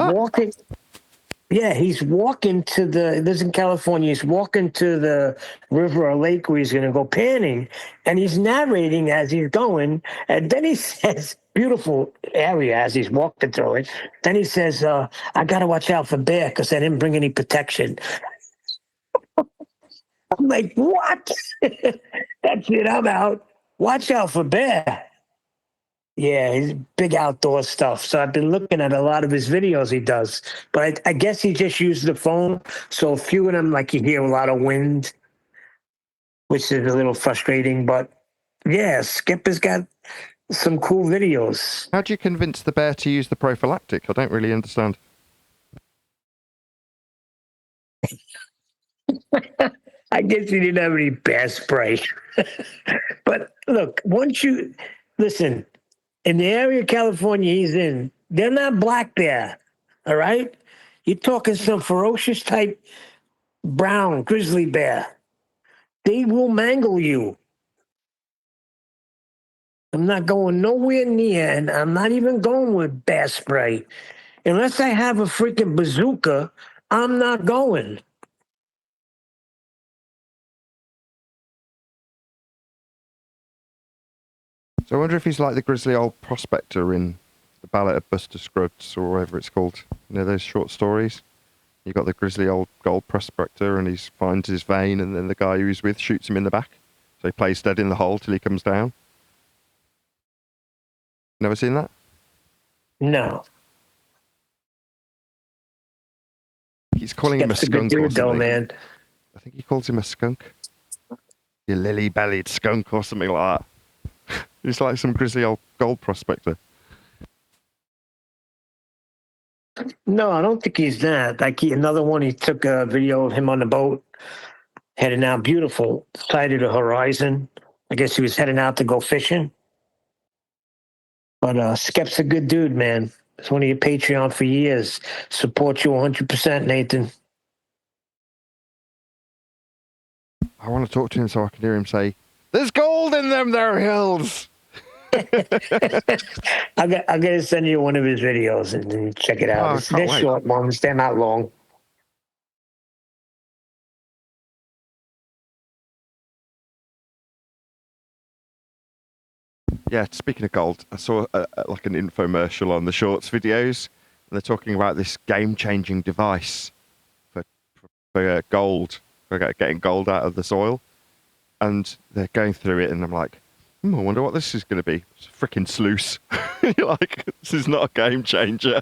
He's walking to he lives in California. He's walking to the river or lake where he's going to go panning, and he's narrating as he's going. And then he says, beautiful area as he's walking through it. Then he says, I got to watch out for bear because I didn't bring any protection. I'm like, what? That's it. I'm out. Watch out for bear. Yeah, he's big outdoor stuff. So I've been looking at a lot of his videos he does. But I guess he just used the phone. So a few of them, like you hear a lot of wind, which is a little frustrating. But yeah, Skip has got some cool videos. How do you convince the bear to use the prophylactic? I don't really understand. I guess he didn't have any bear spray. But look, listen, in the area of California he's in, they're not black bear, all right? You're talking some ferocious type brown grizzly bear. They will mangle you. I'm not going nowhere near, and I'm not even going with bear spray. Unless I have a freaking bazooka, I'm not going. So I wonder if he's like the grizzly old prospector in The Ballad of Buster Scruggs or whatever it's called. You know those short stories? You got the grizzly old gold prospector and he finds his vein and then the guy who he's with shoots him in the back. So he plays dead in the hole till he comes down. Never seen that? No. He's calling him a skunk or something. Though, man. I think he calls him a skunk. You lily-bellied skunk or something like that. He's like some grizzly old gold prospector. No, I don't think he's that. Like another one, he took a video of him on the boat, heading out, beautiful side of the horizon. I guess he was heading out to go fishing. But Skep's a good dude, man. He's one of your Patreon for years. Support you 100%, Nathan. I want to talk to him so I can hear him say, "There's gold in them there hills." I'm going to send you one of his videos and then check it out. They're short ones. They're not long. Yeah, speaking of gold, I saw like an infomercial on the Shorts videos, and they're talking about this game-changing device for gold, for getting gold out of the soil. And they're going through it, and I'm like, I wonder what this is going to be. It's a freaking sluice. You're like, this is not a game changer.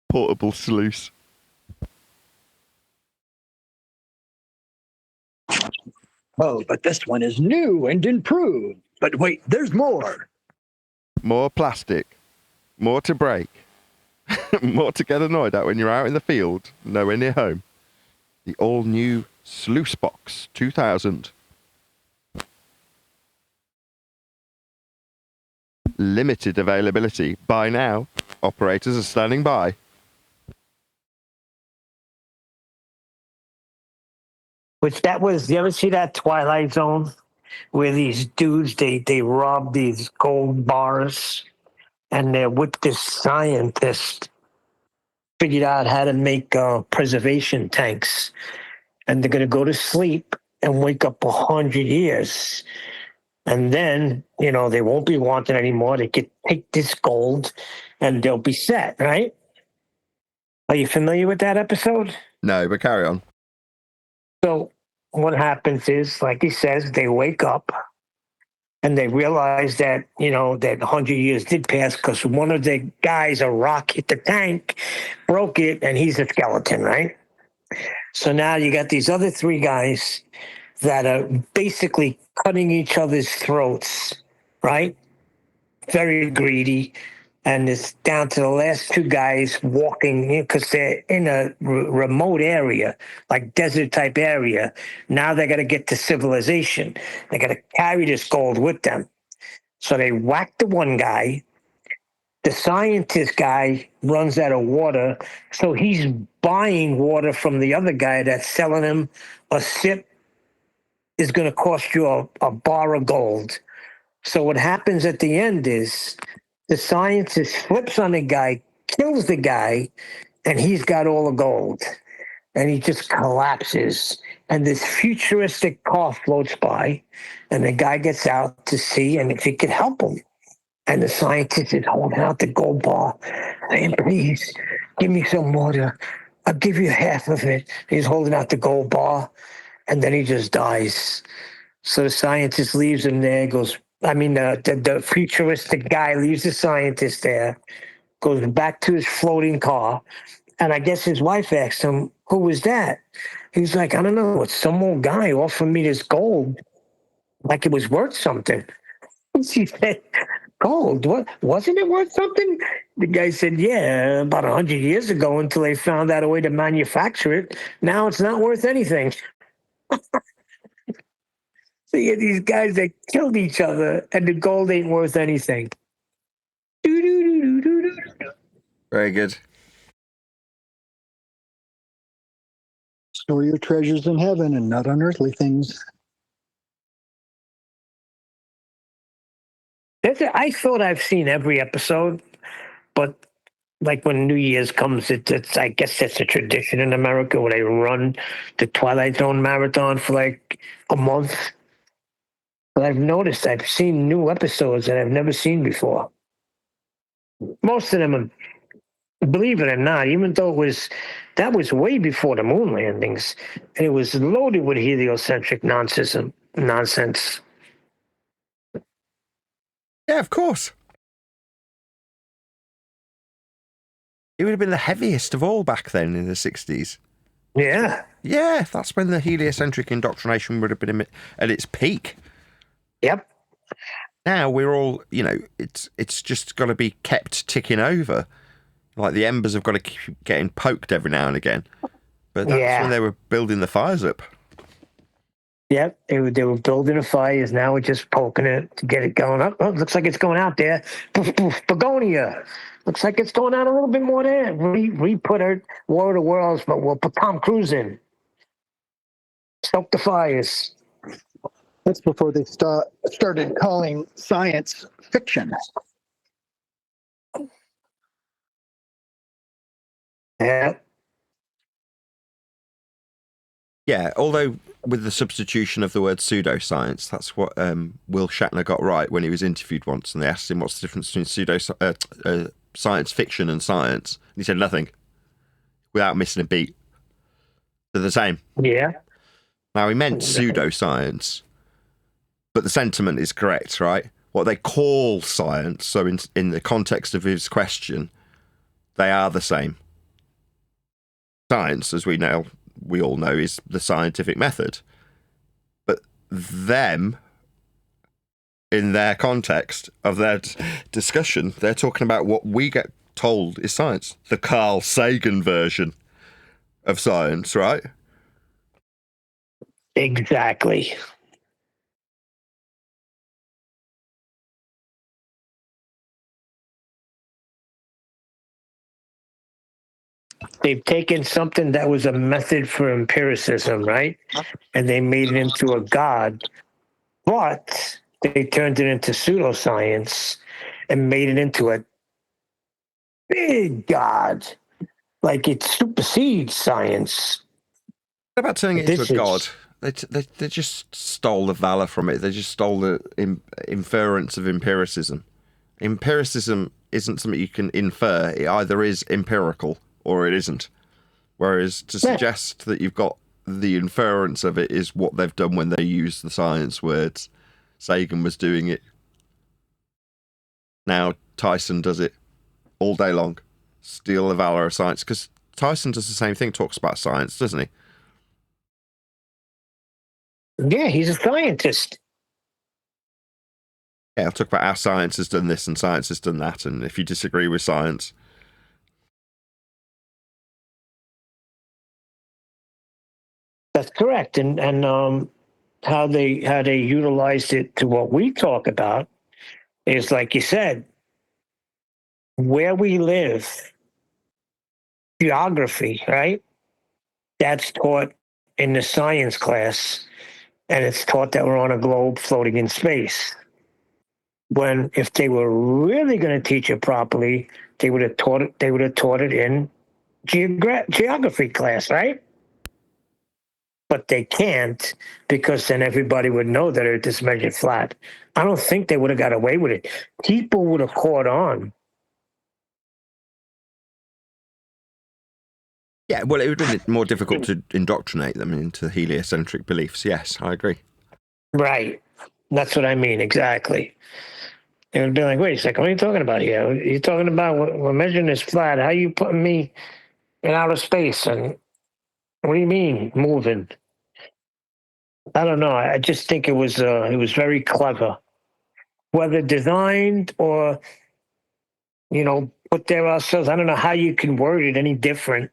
Portable sluice. Oh, but this one is new and improved. But wait, there's more. More plastic. More to break. More to get annoyed at when you're out in the field, nowhere near home. The all-new Sluice Box 2000. Limited availability. Buy now. Operators are standing by. Which that was, you ever see that Twilight Zone where these dudes, they rob these gold bars and they're with this scientist figured out how to make preservation tanks, and they're going to go to sleep and wake up 100 years. And then, you know, they won't be wanted anymore. They could take this gold and they'll be set, right? Are you familiar with that episode? No, but carry on. So what happens is, like he says, they wake up and they realize that, you know, that 100 years did pass because one of the guys, a rock hit the tank, broke it, and he's a skeleton, right? So now you got these other three guys that are basically cutting each other's throats, right? Very greedy. And it's down to the last two guys walking because they're in a remote area, like desert type area. Now they got to get to civilization. They got to carry this gold with them. So they whack the one guy. The scientist guy runs out of water. So he's buying water from the other guy that's selling him a sip is going to cost you a bar of gold. So what happens at the end is the scientist flips on the guy, kills the guy, and he's got all the gold. And he just collapses. And this futuristic car floats by, and the guy gets out to see and if he could help him. And the scientist is holding out the gold bar, saying, "Please, give me some water. I'll give you half of it." He's holding out the gold bar, and then he just dies. So the scientist leaves him there, goes, the futuristic guy leaves the scientist there, goes back to his floating car, and I guess his wife asked him, "Who was that?" He's like, "I don't know. It's some old guy offering me this gold like it was worth something." She said, "Gold? What? Wasn't it worth something?" The guy said, "Yeah, about 100 years ago until they found out a way to manufacture it. Now it's not worth anything." So you get these guys that killed each other, and the gold ain't worth anything. Very good. Store your treasures in heaven and not on earthly things. I thought I've seen every episode, but like when New Year's comes, it's I guess that's a tradition in America where they run the Twilight Zone marathon for like a month. But I've noticed I've seen new episodes that I've never seen before. Most of them are, believe it or not, even though it was That was way before the moon landings, and it was loaded with heliocentric nonsense. Yeah, of course. It would have been the heaviest of all back then in the 60s. Yeah. Yeah, that's when the heliocentric indoctrination would have been at its peak. Yep. Now we're all, it's just got to be kept ticking over. Like the embers have got to keep getting poked every now and again. But that's when they were building the fires up. Yep, they were building the fires. Now we're just poking it to get it going up. Oh, looks like it's going out there. Poof, poof, begonia. Looks like it's going out a little bit more there. We put our War of the Worlds, but we'll put Tom Cruise in. Stoke the fires. That's before they started calling science fiction. Yeah. Yeah, although with the substitution of the word pseudoscience, that's what Will Shatner got right when he was interviewed once, and they asked him what's the difference between science fiction and science. And he said nothing, without missing a beat. They're the same. Yeah. Now, he meant pseudoscience, but the sentiment is correct, right? What they call science, so in the context of his question, they are the same. Science, as we all know, is the scientific method. But them, in their context of their discussion, they're talking about what we get told is science. The Carl Sagan version of science, right? Exactly. They've taken something that was a method for empiricism, right? And they made it into a god. But they turned it into pseudoscience and made it into a big god. Like it supersedes science. What about turning it into a god? They just stole the valor from it. They just stole the inference of empiricism. Empiricism isn't something you can infer. It either is empirical or it isn't. Whereas to suggest that you've got the inference of it is what they've done when they use the science words. Sagan was doing it. Now Tyson does it all day long. Steal the valor of science. Because Tyson does the same thing, talks about science, doesn't he? Yeah, he's a scientist. Yeah, I'll talk about how science has done this and science has done that, and if you disagree with science. That's correct. And how they utilized it to what we talk about is, like you said, where we live, geography, right? That's taught in the science class, and it's taught that we're on a globe floating in space. When if they were really going to teach it properly, they would have taught it. They would have taught it in geography class, right? But they can't, because then everybody would know that Earth is measured flat. I don't think they would have got away with it. People would have caught on. Yeah, well, it would have been more difficult to indoctrinate them into heliocentric beliefs. Yes, I agree. Right. That's what I mean, exactly. They would be like, wait a second, what are you talking about here? You're talking about we're measuring this flat. How are you putting me in outer space? And what do you mean moving? I don't know. I just think it was very clever, whether designed or put there ourselves. I don't know how you can word it any different,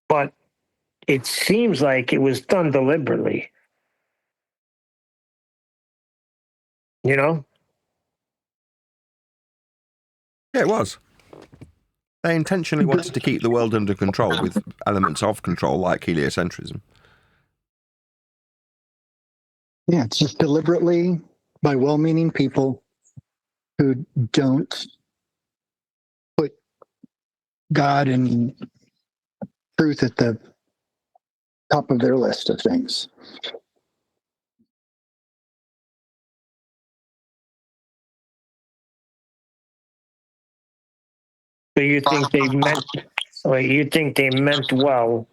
but it seems like it was done deliberately. Yeah, it was. They intentionally wanted to keep the world under control with elements of control like heliocentrism. Yeah, it's just deliberately by well-meaning people who don't put God and truth at the top of their list of things. So you think they meant Well, you think they meant well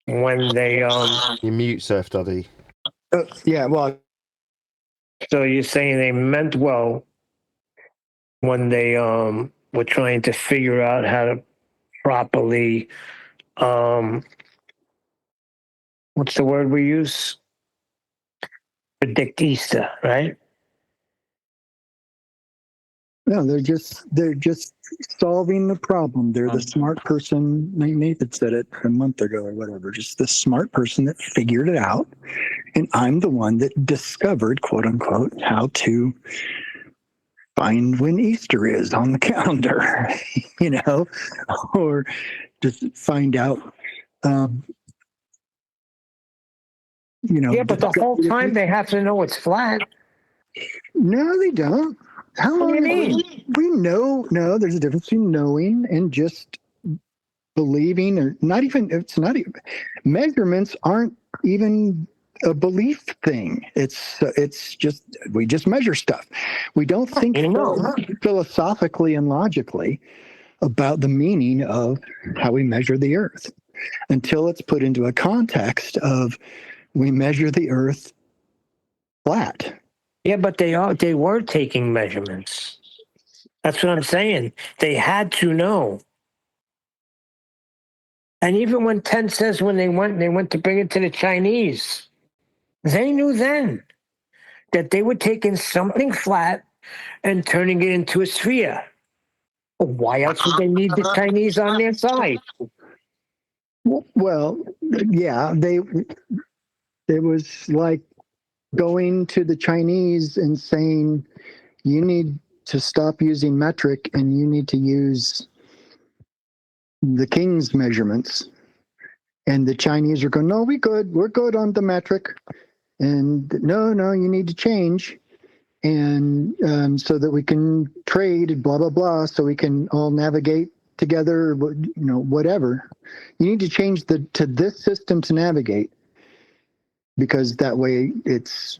when they You mute Surf Daddy. Yeah, well, So you're saying they meant well when they were trying to figure out how to properly what's the word we use? Predict Easter, right? no, they're just solving the problem. They're the smart person. Nathan said it a month ago or whatever. Just the smart person that figured it out, and I'm the one that discovered, quote unquote, how to find when Easter is on the calendar, or just find out. Yeah, but the whole time they have to know it's flat. No, they don't. How long? What do you mean? We know. No, there's a difference between knowing and just believing, or not even. It's not even. Measurements aren't even a belief thing. It's just we just measure stuff. We don't think philosophically and logically about the meaning of how we measure the Earth until it's put into a context of we measure the Earth flat. Yeah, but they were taking measurements. That's what I'm saying. They had to know. And even when 10 says when they went to bring it to the Chinese, they knew then that they were taking something flat and turning it into a sphere. Why else would they need the Chinese on their side? Well, yeah, it was like going to the Chinese and saying, you need to stop using metric and you need to use the king's measurements. And the Chinese are going, no, we're good on the metric. And no, you need to change. And so that we can trade, blah, blah, blah, so we can all navigate together, whatever. You need to change to this system to navigate, because that way it's,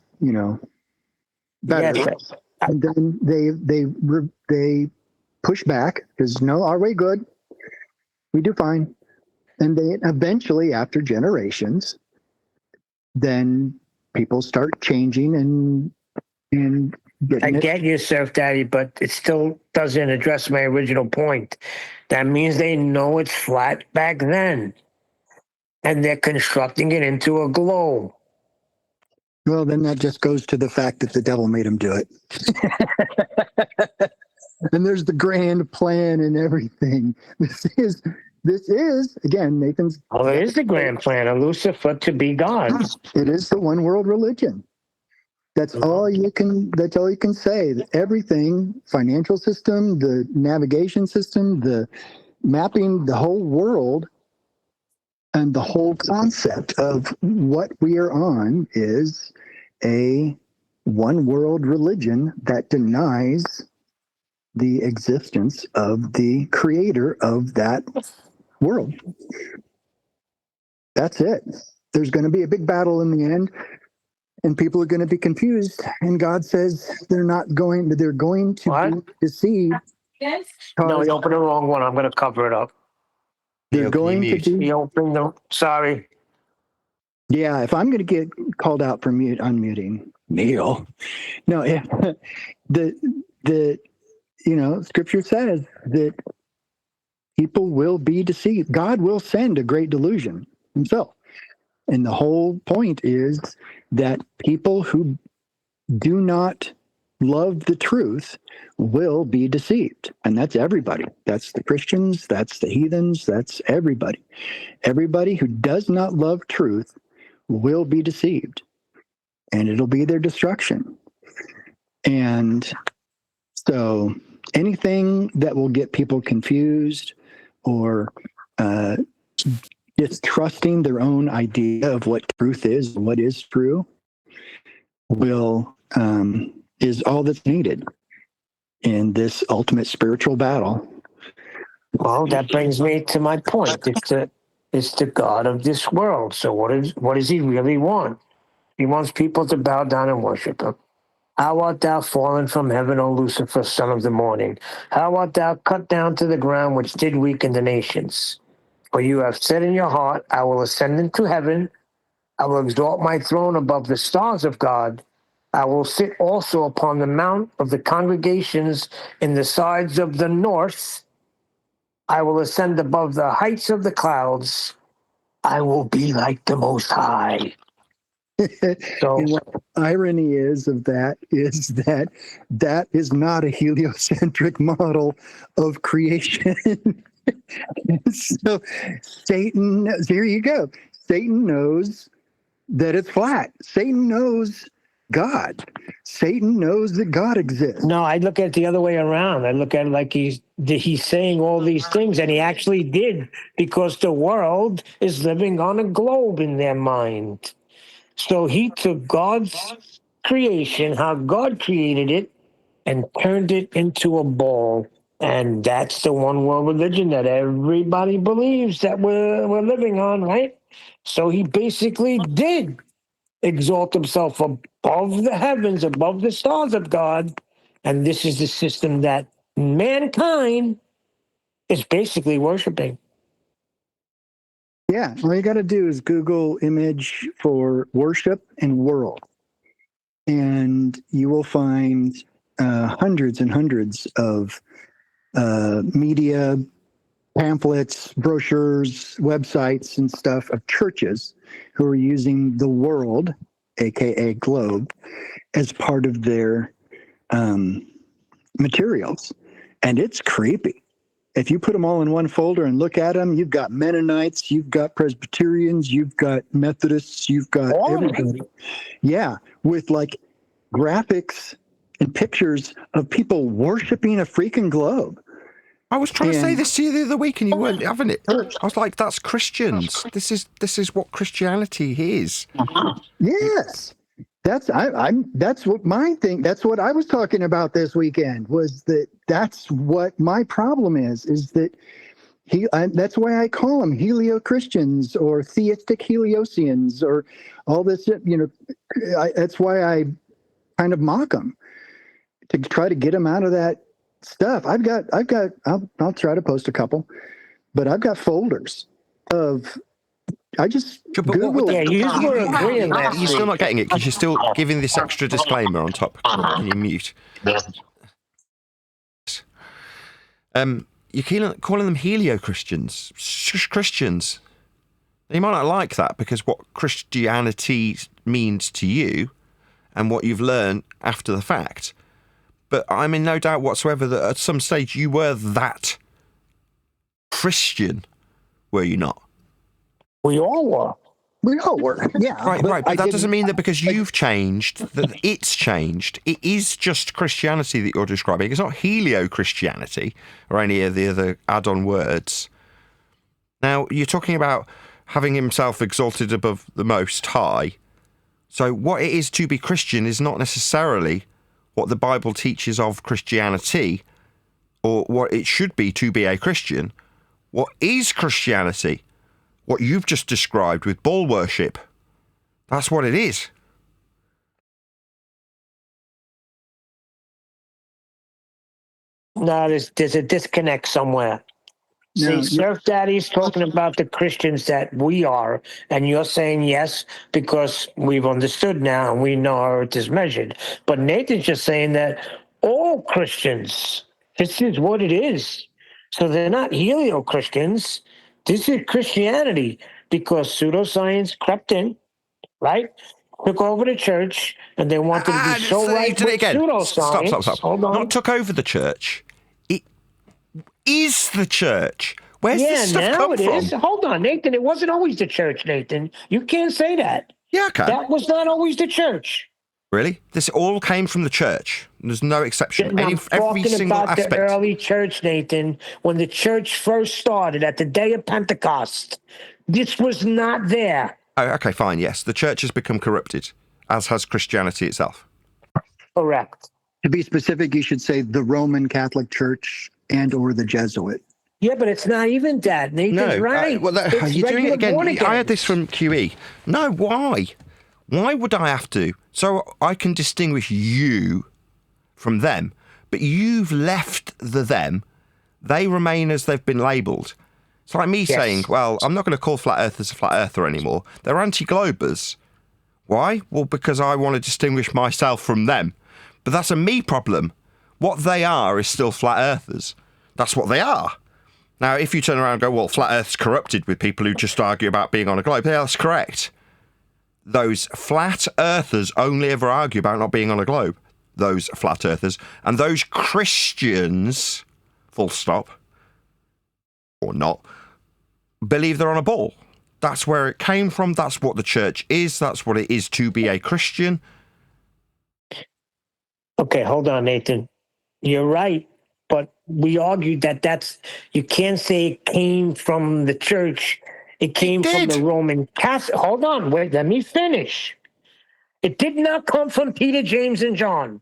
better. Yes. And then they push back because no, our way good. We do fine. And they eventually, after generations, then people start changing and I getting get you, Surf Daddy, but it still doesn't address my original point. That means they know it's flat back then. And they're constructing it into a globe. Well, then that just goes to the fact that the devil made him do it. And there's the grand plan and everything. This is again, Nathan's. Well, it is the grand plan of Lucifer to be God. It is the one world religion. That's all you can say. Everything, financial system, the navigation system, the mapping, the whole world, and the whole concept of what we are on is a one world religion that denies the existence of the creator of that world. That's it. There's going to be a big battle in the end, and people are going to be confused. And God says they're going to be deceived. No, you opened the wrong one. I'm going to cover it up. They're going to be. You opened the. Sorry. Yeah, if I'm going to get called out for unmuting Neil, no, yeah, the Scripture says that people will be deceived. God will send a great delusion himself. And the whole point is that people who do not love the truth will be deceived. And that's everybody. That's the Christians, that's the heathens, that's everybody. Everybody who does not love truth will be deceived. And it'll be their destruction. And so anything that will get people confused or distrusting their own idea of what truth is, what is true, is all that's needed in this ultimate spiritual battle. Well, that brings me to my point. It's the God of this world. So what does he really want? He wants people to bow down and worship him. How art thou fallen from heaven, O Lucifer, son of the morning? How art thou cut down to the ground, which did weaken the nations? For you have said in your heart, I will ascend into heaven. I will exalt my throne above the stars of God. I will sit also upon the mount of the congregations in the sides of the north. I will ascend above the heights of the clouds. I will be like the Most High. So, and what irony is that is not a heliocentric model of creation. So Satan, here you go. Satan knows that it's flat. Satan knows God. Satan knows that God exists. no, I look at it the other way around. I look at it like he's saying all these things, and he actually did, because the world is living on a globe in their mind. So he took God's creation, how God created it, and turned it into a ball. And that's the one world religion that everybody believes that we're living on, right? So he basically did exalt himself above the heavens, above the stars of God. And this is the system that mankind is basically worshiping. Yeah, all you got to do is Google image for worship and world, and you will find hundreds and hundreds of media, pamphlets, brochures, websites, and stuff of churches who are using the world, aka globe, as part of their materials. And it's creepy. If you put them all in one folder and look at them, you've got Mennonites, you've got Presbyterians, you've got Methodists, you've got everybody. Yeah, with like graphics and pictures of people worshiping a freaking globe. I was trying to say this to you the other week, and you weren't having it. I was like, "That's Christians. This is what Christianity is." Yes, that's what my thing. That's what I was talking about this weekend. Was that that's what my problem is that that's why I call them helio-Christians or theistic Heliosians or all this. That's why I kind of mock them to try to get them out of that stuff. I'll try to post a couple, but I've got folders of. I just Google. Yeah, you were agreeing last You're still week. not getting it because you're still giving this extra disclaimer on top. Can you mute? You're calling them helio-Christians. Christians. You might not like that because what Christianity means to you and what you've learned after the fact. But I'm in no doubt whatsoever that at some stage you were that Christian, were you not? We all were. We all were. Yeah. Right. But that doesn't mean that because you've changed, that it's changed. It is just Christianity that you're describing. It's not helio-Christianity or any of the other add-on words. Now, you're talking about having himself exalted above the Most High. So what it is to be Christian is not necessarily what the Bible teaches of Christianity or what it should be to be a Christian. What is Christianity? What you've just described with bull worship. That's what it is. No, there's a disconnect somewhere. No, See, Surf Daddy's talking about the Christians that we are, and you're saying yes because we've understood now and we know how it is measured. But Nathan's just saying that all Christians, this is what it is. So they're not helio-Christians. This is Christianity because pseudoscience crept in, right? Took over the church, and they wanted to be so right you did it with again. pseudoscience. Stop. Hold on. Not took over the church. It is the church. Where's this stuff now come it from? is. Hold on, Nathan. It wasn't always the church, Nathan. You can't say that. Yeah, I can. That was not always the church. Really? This all came from the church. There's no exception. I'm Every talking single about aspect. the early church, Nathan, when the church first started at the day of Pentecost. This was not there. Oh, okay, fine. Yes, the church has become corrupted, as has Christianity itself. Correct. To be specific, you should say the Roman Catholic Church and or the Jesuit. Yeah, but it's not even that. Nathan's right. You're doing it again. I had this from QE. No, why? Why would I have to? So I can distinguish you from them, but you've left the them. They remain as they've been labelled. It's like me saying, well, I'm not going to call flat earthers a flat earther anymore. They're anti-globers. Why? Well, because I want to distinguish myself from them. But that's a me problem. What they are is still flat earthers. That's what they are. Now, if you turn around and go, well, flat earth's corrupted with people who just argue about being on a globe, yeah, that's correct. Those flat earthers only ever argue about not being on a globe. Those flat earthers. And those Christians, full stop, or not, believe they're on a ball. That's where it came from. That's what the church is. That's what it is to be a Christian. Okay, hold on, Nathan. You're right. But we argued that you can't say it came from the church. It came from the Roman Catholic. Hold on, wait, let me finish. It did not come from Peter, James, and John.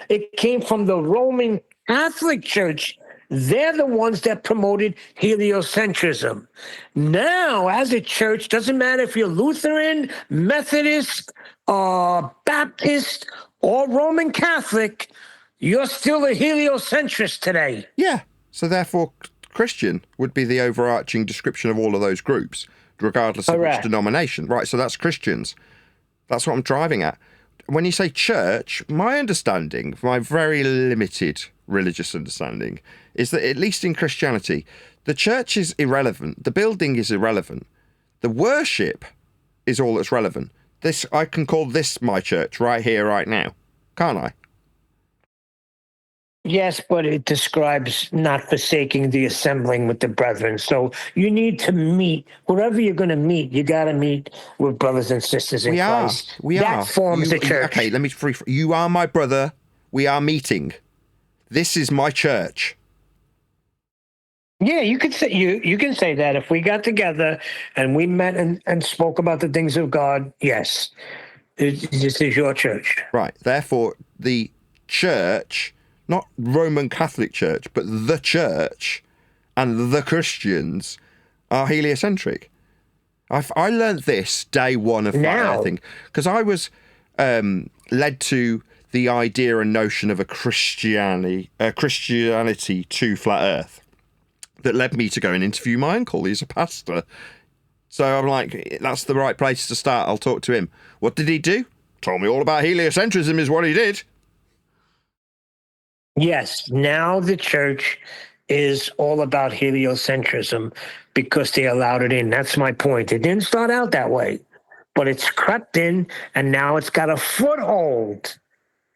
It came from the Roman Catholic Church. They're the ones that promoted heliocentrism. Now, as a church, doesn't matter if you're Lutheran, Methodist, Baptist, or Roman Catholic, you're still a heliocentrist today. Yeah. So therefore, Christian would be the overarching description of all of those groups, regardless of which denomination. Right, so that's Christians. That's what I'm driving at. When you say church, my understanding, my very limited religious understanding, is that at least in Christianity, the church is irrelevant. The building is irrelevant. The worship is all that's relevant. This, I can call this my church right here, right now. Can't I? Yes, but it describes not forsaking the assembling with the brethren. So you need to meet, wherever you're going to meet, you got to meet with brothers and sisters in Christ. We are. That forms the church. Okay, let me you are my brother. We are meeting. This is my church. Yeah, you could say you can say that. If we got together and we met and spoke about the things of God, yes, this is your church. Right. Therefore, the church, not Roman Catholic Church, but the church and the Christians are heliocentric. I learned this day one of flat earthing because I was led to the idea and notion of a Christianity to flat earth that led me to go and interview my uncle. He's a pastor. So I'm like, that's the right place to start. I'll talk to him. What did he do? Told me all about heliocentrism is what he did. Yes, now the church is all about heliocentrism because they allowed it in. That's my point. It didn't start out that way, but it's crept in, and now it's got a foothold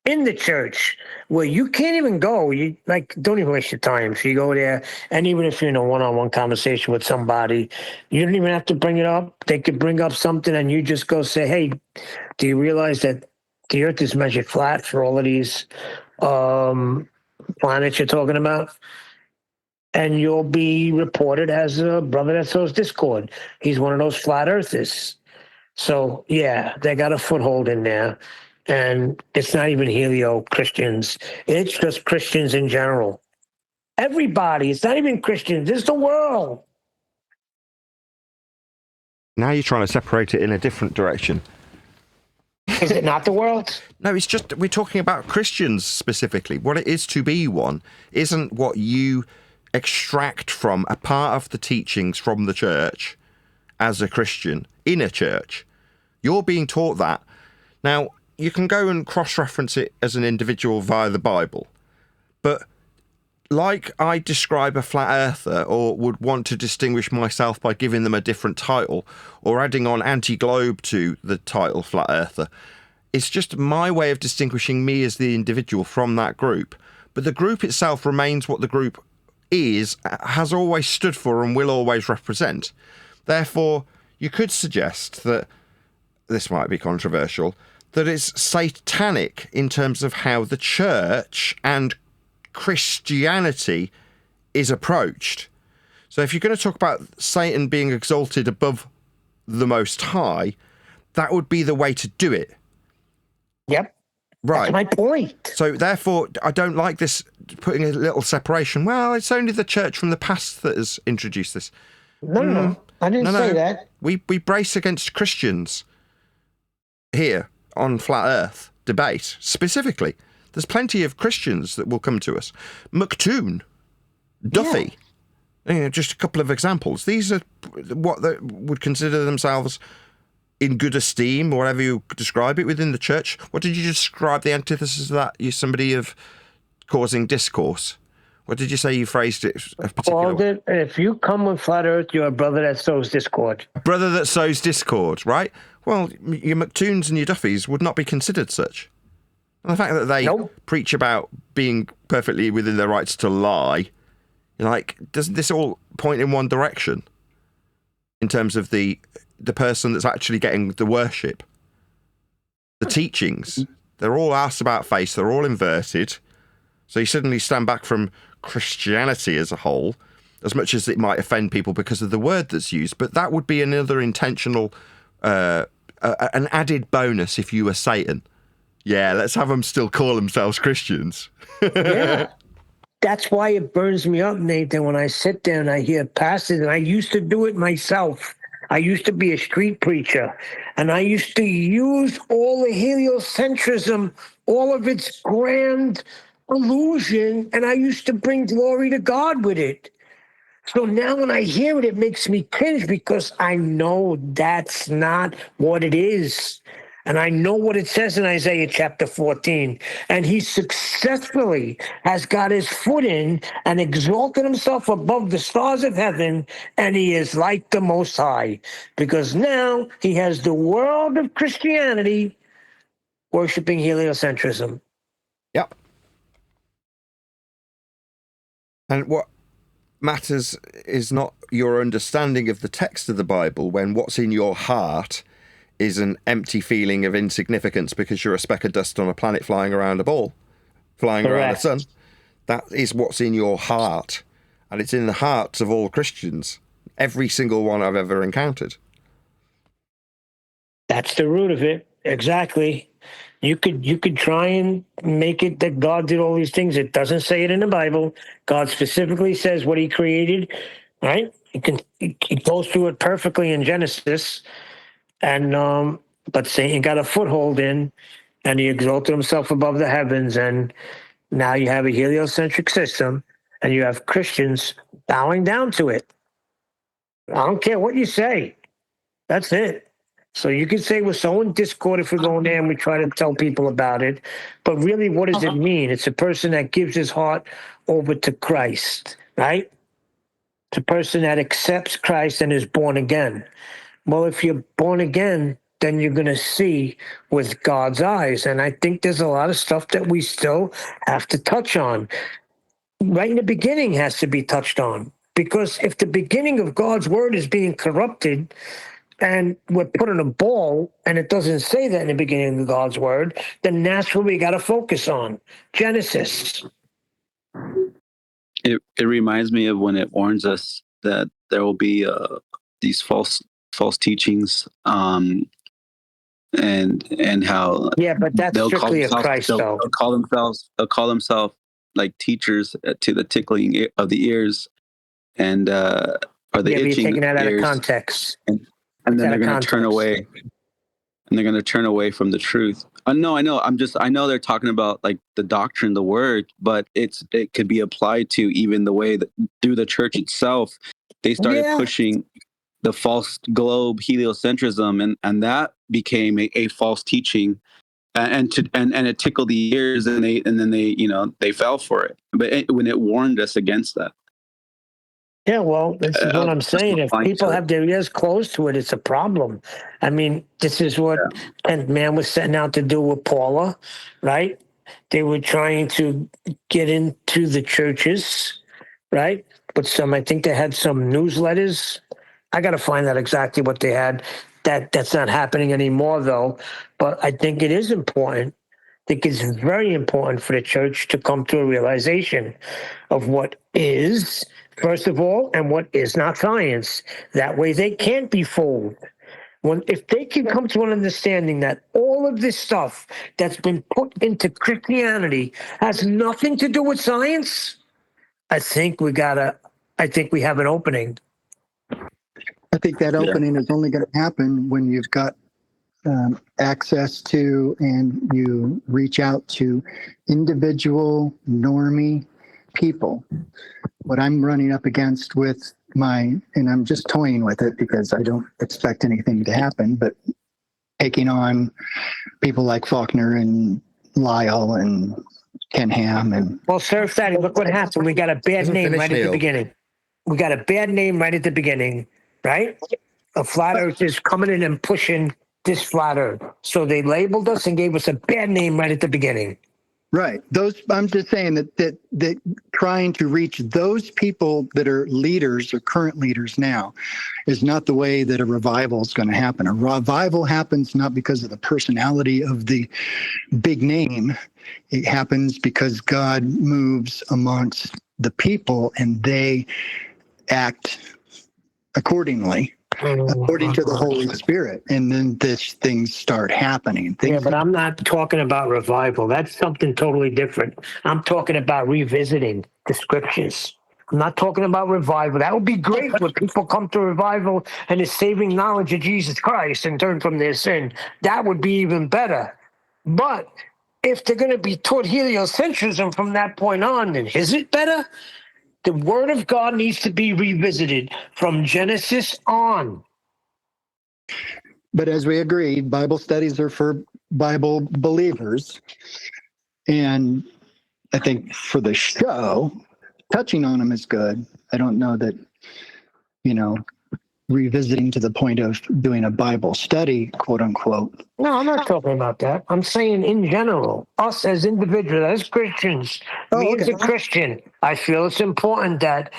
in the church where you can't even go. You don't even waste your time. So you go there, and even if you're in a one-on-one conversation with somebody, you don't even have to bring it up. They could bring up something, and you just go say, "Hey, do you realize that the Earth is measured flat for all of these planets you're talking about?" And you'll be reported as a brother that sows discord. He's one of those flat earthers. So yeah, they got a foothold in there. And it's not even Helio Christians. It's just Christians in general. Everybody. It's not even Christians. It's the world. Now you're trying to separate it in a different direction. Is it not the world? No, it's just we're talking about Christians specifically. What it is to be one isn't what you extract from a part of the teachings from the church as a Christian in a church. You're being taught that. Now, you can go and cross-reference it as an individual via the Bible. But like I describe a flat earther or would want to distinguish myself by giving them a different title or adding on anti-globe to the title flat earther, it's just my way of distinguishing me as the individual from that group. But the group itself remains what the group is, has always stood for and will always represent. Therefore, you could suggest that, this might be controversial, that it's satanic in terms of how the church and Christianity is approached. So if you're going to talk about Satan being exalted above the Most High, that would be the way to do it. Yep. Right. That's my point. So therefore, I don't like this putting a little separation. Well, it's only the church from the past that has introduced this. No, I didn't say that. We brace against Christians. here on Flat Earth debate specifically. There's plenty of Christians that will come to us. McToon, Duffy, just a couple of examples. These are what they would consider themselves in good esteem, or whatever you describe it, within the church. What did you describe the antithesis of that? You're somebody of causing discourse. What did you say you phrased it a particular way? If you come with Flat Earth, you're a brother that sows discord. A brother that sows discord, right? Well, your McToons and your Duffys would not be considered such. And the fact that they preach about being perfectly within their rights to lie, like, doesn't this all point in one direction in terms of the person that's actually getting the worship? The teachings, they're all asked about face, they're all inverted. So you suddenly stand back from Christianity as a whole, as much as it might offend people because of the word that's used. But that would be another intentional, an added bonus if you were Satan. Yeah, let's have them still call themselves Christians. Yeah. That's why it burns me up, Nathan, when I sit there and I hear pastors, and I used to do it myself. I used to be a street preacher, and I used to use all the heliocentrism, all of its grand illusion, and I used to bring glory to God with it. So now when I hear it, it makes me cringe because I know that's not what it is. And I know what it says in Isaiah chapter 14. And he successfully has got his foot in and exalted himself above the stars of heaven. And he is like the Most High, because now he has the world of Christianity worshiping heliocentrism. Yep. And what matters is not your understanding of the text of the Bible, when what's in your heart is an empty feeling of insignificance because you're a speck of dust on a planet flying around a ball, flying around the sun. That is what's in your heart. And it's in the hearts of all Christians. Every single one I've ever encountered. That's the root of it. Exactly. You could try and make it that God did all these things. It doesn't say it in the Bible. God specifically says what he created, right? He goes through it perfectly in Genesis. And but Satan got a foothold in, and he exalted himself above the heavens. And now you have a heliocentric system, and you have Christians bowing down to it. I don't care what you say. That's it. So you can say we're so in discord if we go in there and we try to tell people about it. But really, what does it mean? It's a person that gives his heart over to Christ, right? It's a person that accepts Christ and is born again. Well, if you're born again, then you're going to see with God's eyes. And I think there's a lot of stuff that we still have to touch on. Right in the beginning has to be touched on. Because if the beginning of God's word is being corrupted and we're put in a ball and it doesn't say that in the beginning of God's word, then that's what we got to focus on. Genesis. It reminds me of when it warns us that there will be these false teachings, and how but that's strictly of Christ, though. They'll call themselves like teachers to the tickling of the ears, and or the itching. You're taking that out of ears, context. and then they're going to turn away, and they're going to turn away from the truth. No, I know. I know they're talking about like the doctrine, the word, but it could be applied to even the way that through the church itself, they started pushing the false globe heliocentrism, and that became a false teaching, and it tickled the ears, and then they fell for it. But when it warned us against that. Yeah, well, this is what I'm saying. If people have their ears closed to it, it's a problem. I mean, this is what and man was setting out to do with Paula, right? They were trying to get into the churches, right? But I think they had some newsletters. I got to find out exactly what they had. That's not happening anymore, though. But I think it is important. I think it's very important for the church to come to a realization of what is, first of all, and what is not science. That way they can't be fooled. If they can come to an understanding that all of this stuff that's been put into Christianity has nothing to do with science, I think we have an opening. I think that opening is only going to happen when you've got access to, and you reach out to individual normie people. What I'm running up against with and I'm just toying with it because I don't expect anything to happen, but taking on people like Faulkner and Lyle and Ken Ham and... Well, Surf Daddy, look what happened. We got a bad name right at the beginning. We got a bad name right at the beginning, right? A flat earth is coming in and pushing this flat earth. So they labeled us and gave us a bad name right at the beginning. Right. I'm just saying that trying to reach those people that are leaders or current leaders now is not the way that a revival is going to happen. A revival happens not because of the personality of the big name. It happens because God moves amongst the people and they act accordingly, according to the Holy Spirit. And then things start happening. But I'm not talking about revival. That's something totally different. I'm talking about revisiting the scriptures. I'm not talking about revival. That would be great when people come to revival and the saving knowledge of Jesus Christ and turn from their sin. That would be even better. But if they're going to be taught heliocentrism from that point on, then is it better? The Word of God needs to be revisited from Genesis on. But as we agreed, Bible studies are for Bible believers. And I think for the show, touching on them is good. I don't know that, revisiting to the point of doing a Bible study, quote unquote. No, I'm not talking about that. I'm saying in general, us as individuals, as Christians, as a Christian, I feel it's important that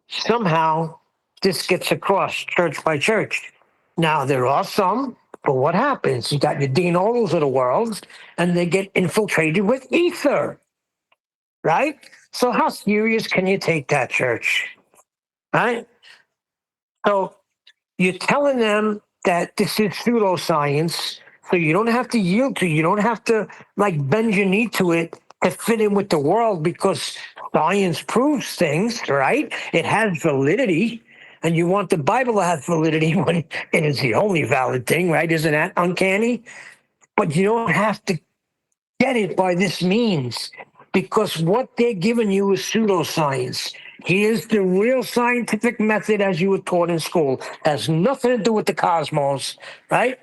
somehow this gets across church by church. Now, there are some, but what happens? You got your Dean Odles of the world, and they get infiltrated with ether, right? So how serious can you take that, church? Right? So you're telling them that this is pseudoscience, so you don't have to yield to it. You don't have to bend your knee to it to fit in with the world because science proves things, right? It has validity, and you want the Bible to have validity when it is the only valid thing, right? Isn't that uncanny? But you don't have to get it by this means because what they're giving you is pseudoscience. Here's the real scientific method as you were taught in school. Has nothing to do with the cosmos, right?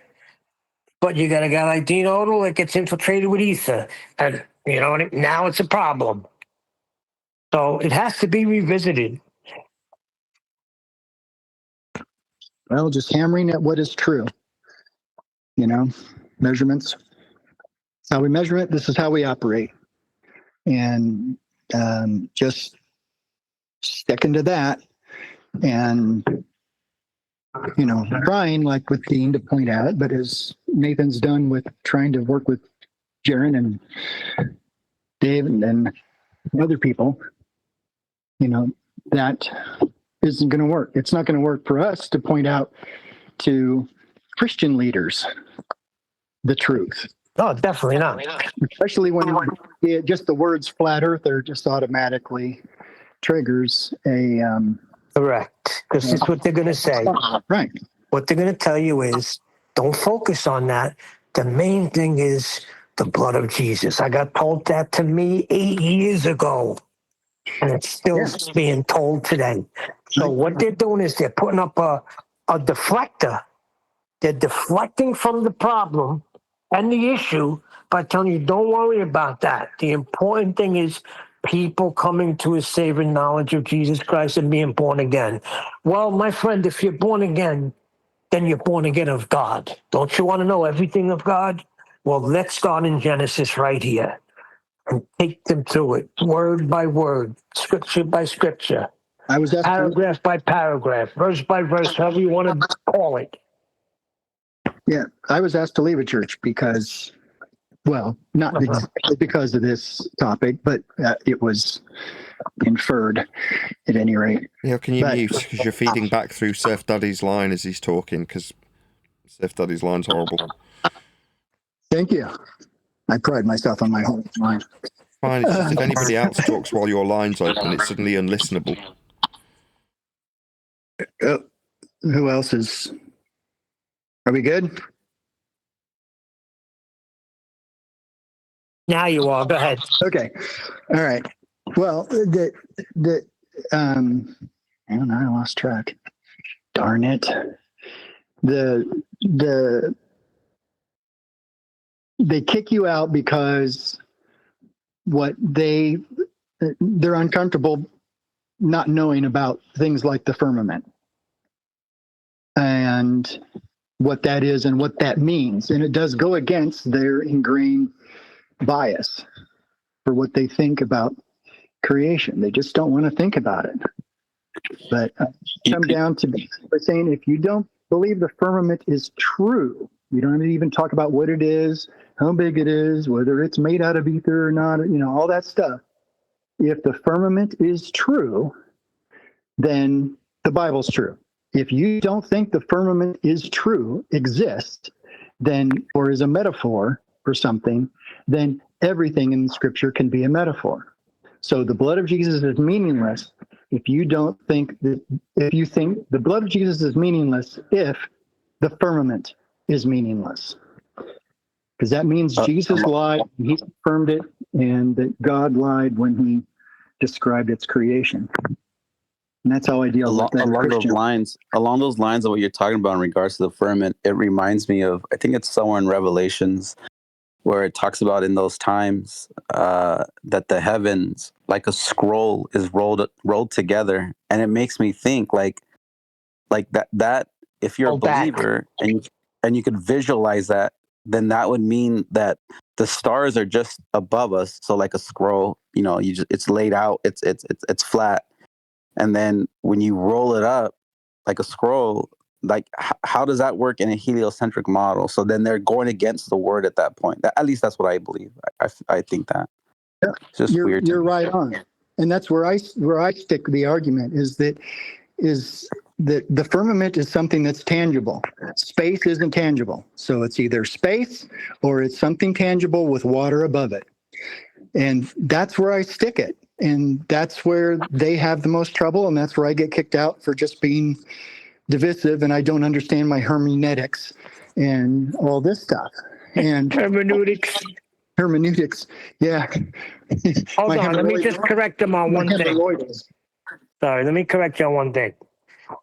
But you got a guy like Dean Odle that gets infiltrated with ether. And, now it's a problem. So it has to be revisited. Well, just hammering at what is true. Measurements. How we measure it, this is how we operate. And just sticking to that and, trying, like with Dean, to point out, but as Nathan's done with trying to work with Jaron and Dave and other people, that isn't going to work. It's not going to work for us to point out to Christian leaders the truth. Oh, definitely not. Especially when just the words flat earther just automatically triggers a... Correct. Because it's what they're going to say. Right. What they're going to tell you is, don't focus on that. The main thing is the blood of Jesus. I got told that to me 8 years ago. And it's still being told today. So what they're doing is they're putting up a deflector. They're deflecting from the problem and the issue by telling you, don't worry about that. The important thing is people coming to a saving knowledge of Jesus Christ and being born again. Well, my friend, if you're born again, then you're born again of God. Don't you want to know everything of God? Well, let's start in Genesis right here and take them through it, word by word, scripture by scripture, paragraph by paragraph, verse by verse, however you want to call it. Yeah, I was asked to leave a church because, well, not exactly because of this topic, but it was inferred at any rate. Yeah, can you mute because you're feeding back through Surf Daddy's line as he's talking because Surf Daddy's line's horrible. Thank you. I pride myself on my whole line. Fine, it's just if anybody else talks while your line's open, it's suddenly unlistenable. Who else is... Are we good? Now you are. Go ahead. Okay. All right. Well, I don't know, I lost track. Darn it. They kick you out because they're uncomfortable not knowing about things like the firmament and what that is and what that means. And it does go against their ingrained bias for what they think about creation. They just don't want to think about it. But come down to saying, if you don't believe the firmament is true, you don't even talk about what it is, how big it is, whether it's made out of ether or not, all that stuff. If the firmament is true, then the Bible's true. If you don't think the firmament is true, exists, then, or is a metaphor for something, then everything in the scripture can be a metaphor. So the blood of Jesus is meaningless if you think the blood of Jesus is meaningless if the firmament is meaningless. Because that means Jesus lied, he confirmed it, and that God lied when he described its creation. And that's how I deal with that. Along those lines of what you're talking about in regards to the firmament, it reminds me of, I think it's somewhere in Revelations, where it talks about in those times that the heavens, like a scroll, is rolled together, and it makes me think like that if you're a believer and you could visualize that, then that would mean that the stars are just above us. So like a scroll, it's laid out, it's flat, and then when you roll it up like a scroll, like how does that work in a heliocentric model? So then they're going against the word at that point. At least that's what I believe. I think that. Yeah, it's just weird. You're right on, and that's where I stick the argument is that the firmament is something that's tangible. Space isn't tangible, so it's either space or it's something tangible with water above it, and that's where I stick it, and that's where they have the most trouble, and that's where I get kicked out for just being divisive, and I don't understand my hermeneutics and all this stuff. And hermeneutics, yeah. Hold on, let me just correct them on one thing. Sorry, let me correct you on one thing.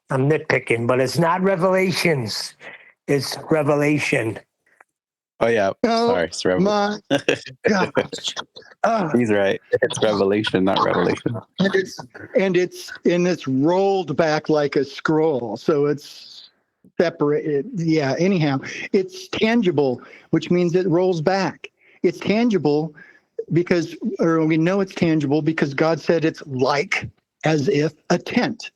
I'm nitpicking, but it's not Revelations, it's Revelation. Oh yeah, sorry, it's Revelation. My gosh. He's right. It's Revelation, not Revelation. And it's rolled back like a scroll, so it's separated. Yeah. Anyhow, it's tangible, which means it rolls back. It's tangible we know it's tangible because God said it's like as if a tent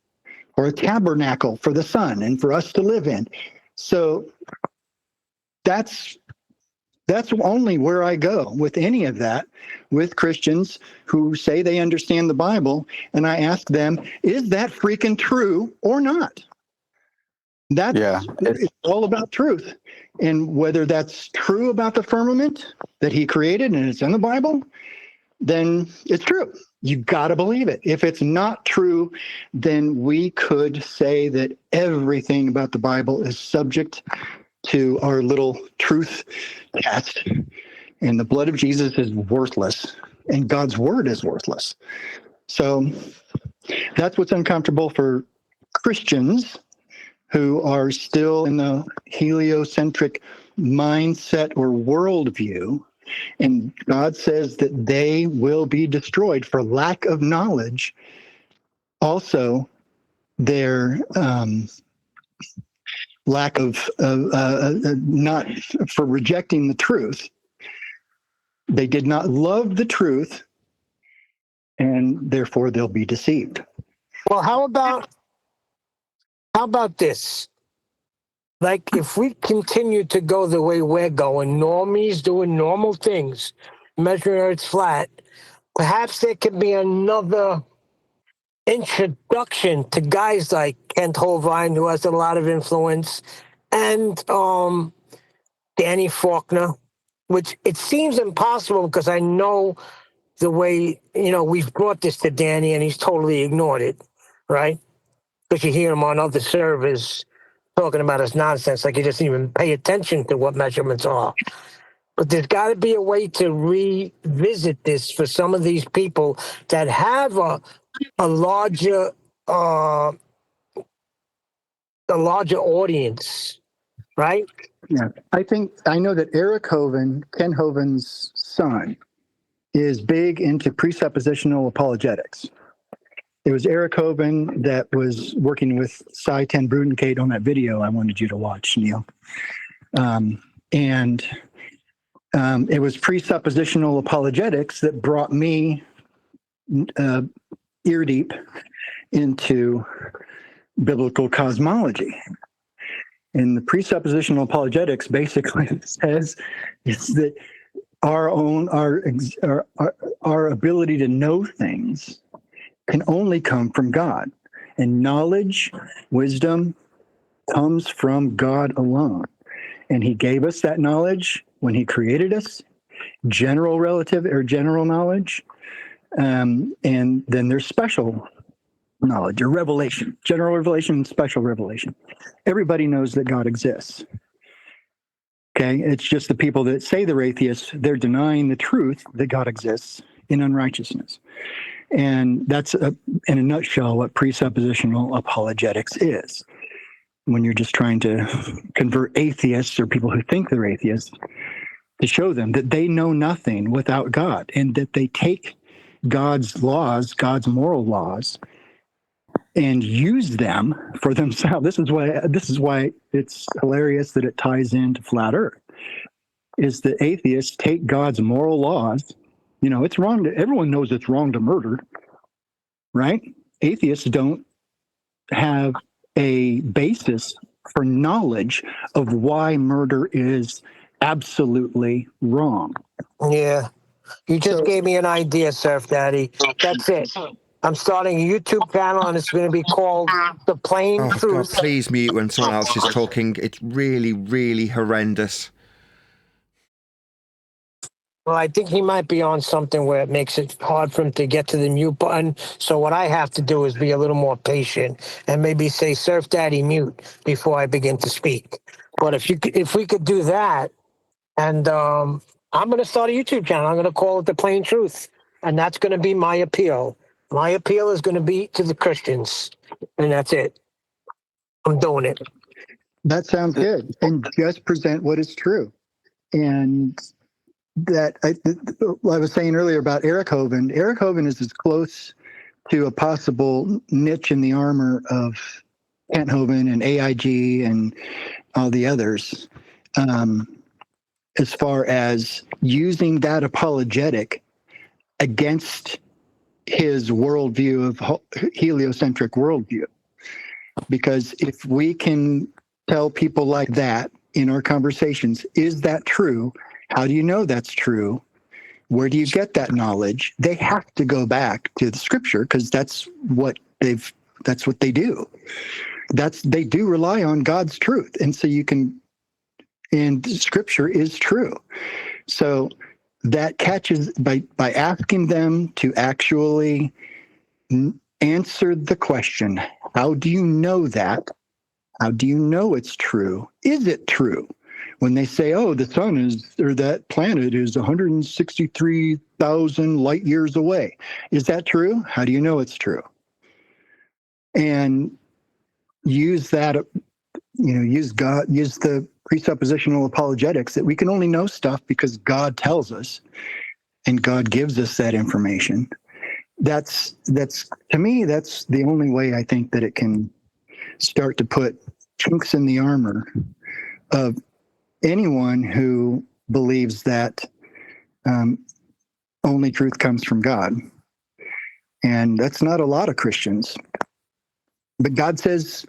or a tabernacle for the sun and for us to live in. So that's only where I go with any of that, with Christians who say they understand the Bible, and I ask them, is that freaking true or not? It's all about truth. And whether that's true about the firmament that he created and it's in the Bible, then it's true. You got to believe it. If it's not true, then we could say that everything about the Bible is subject to our little truth test, and the blood of Jesus is worthless, and God's word is worthless. So that's what's uncomfortable for Christians who are still in the heliocentric mindset or worldview. And God says that they will be destroyed for lack of knowledge. Also, their lack of not for rejecting the truth. They did not love the truth, and therefore they'll be deceived. Well, how about this? Like, if we continue to go the way we're going, normies doing normal things, measuring Earth's flat, perhaps there could be another introduction to guys like Kent Hovind, who has a lot of influence, and Danny Faulkner, which it seems impossible because I know the way, we've brought this to Danny and he's totally ignored it, right? Because you hear him on other servers talking about his nonsense, like he doesn't even pay attention to what measurements are. But there's got to be a way to revisit this for some of these people that have a larger audience, right? Yeah, I know that Eric Hovind, Ken Hovind's son, is big into presuppositional apologetics. It was Eric Hovind that was working with Cy Ten Brudenkate on that video I wanted you to watch, Neil. And it was presuppositional apologetics that brought me ear deep into biblical cosmology. And the presuppositional apologetics basically says it's that our ability to know things can only come from God. And knowledge, wisdom comes from God alone. And he gave us that knowledge when he created us, general knowledge. And then there's special knowledge or revelation, general revelation and special revelation. Everybody knows that God exists. Okay, it's just the people that say they're atheists, they're denying the truth that God exists in unrighteousness. And that's, in a nutshell, what presuppositional apologetics is. When you're just trying to convert atheists or people who think they're atheists to show them that they know nothing without God and that they take God's laws, God's moral laws, and use them for themselves. This is why it's hilarious that it ties into flat earth, is that atheists take God's moral laws. You know, it's wrong everyone knows it's wrong to murder, right? Atheists don't have a basis for knowledge of why murder is absolutely wrong. Yeah. You just gave me an idea, Surf Daddy. That's it. I'm starting a YouTube channel, and it's going to be called The Plain Truth. God, please mute when someone else is talking. It's really, really horrendous. Well, I think he might be on something where it makes it hard for him to get to the mute button. So what I have to do is be a little more patient and maybe say, Surf Daddy, mute before I begin to speak. But if we could do that, and I'm going to start a YouTube channel. I'm going to call it The Plain Truth. And that's going to be my appeal. My appeal is going to be to the Christians. And that's it. I'm doing it. That sounds good. And just present what is true. And that I was saying earlier about Eric Hovind. Eric Hovind is as close to a possible niche in the armor of Kent Hovind and AIG and all the others, as far as using that apologetic against his worldview of heliocentric worldview. Because if we can tell people like that in our conversations, is that true? How do you know that's true? Where do you get that knowledge? They have to go back to the scripture because that's what they do. They do rely on God's truth. And so and scripture is true. So that catches by asking them to actually answer the question, how do you know that? How do you know it's true? Is it true? When they say, oh, the sun that planet is 163,000 light years away. Is that true? How do you know it's true? And use that, use the presuppositional apologetics that we can only know stuff because God tells us and God gives us that information. That's to me, that's the only way I think that it can start to put chinks in the armor of anyone who believes that only truth comes from God. And that's not a lot of Christians. But God says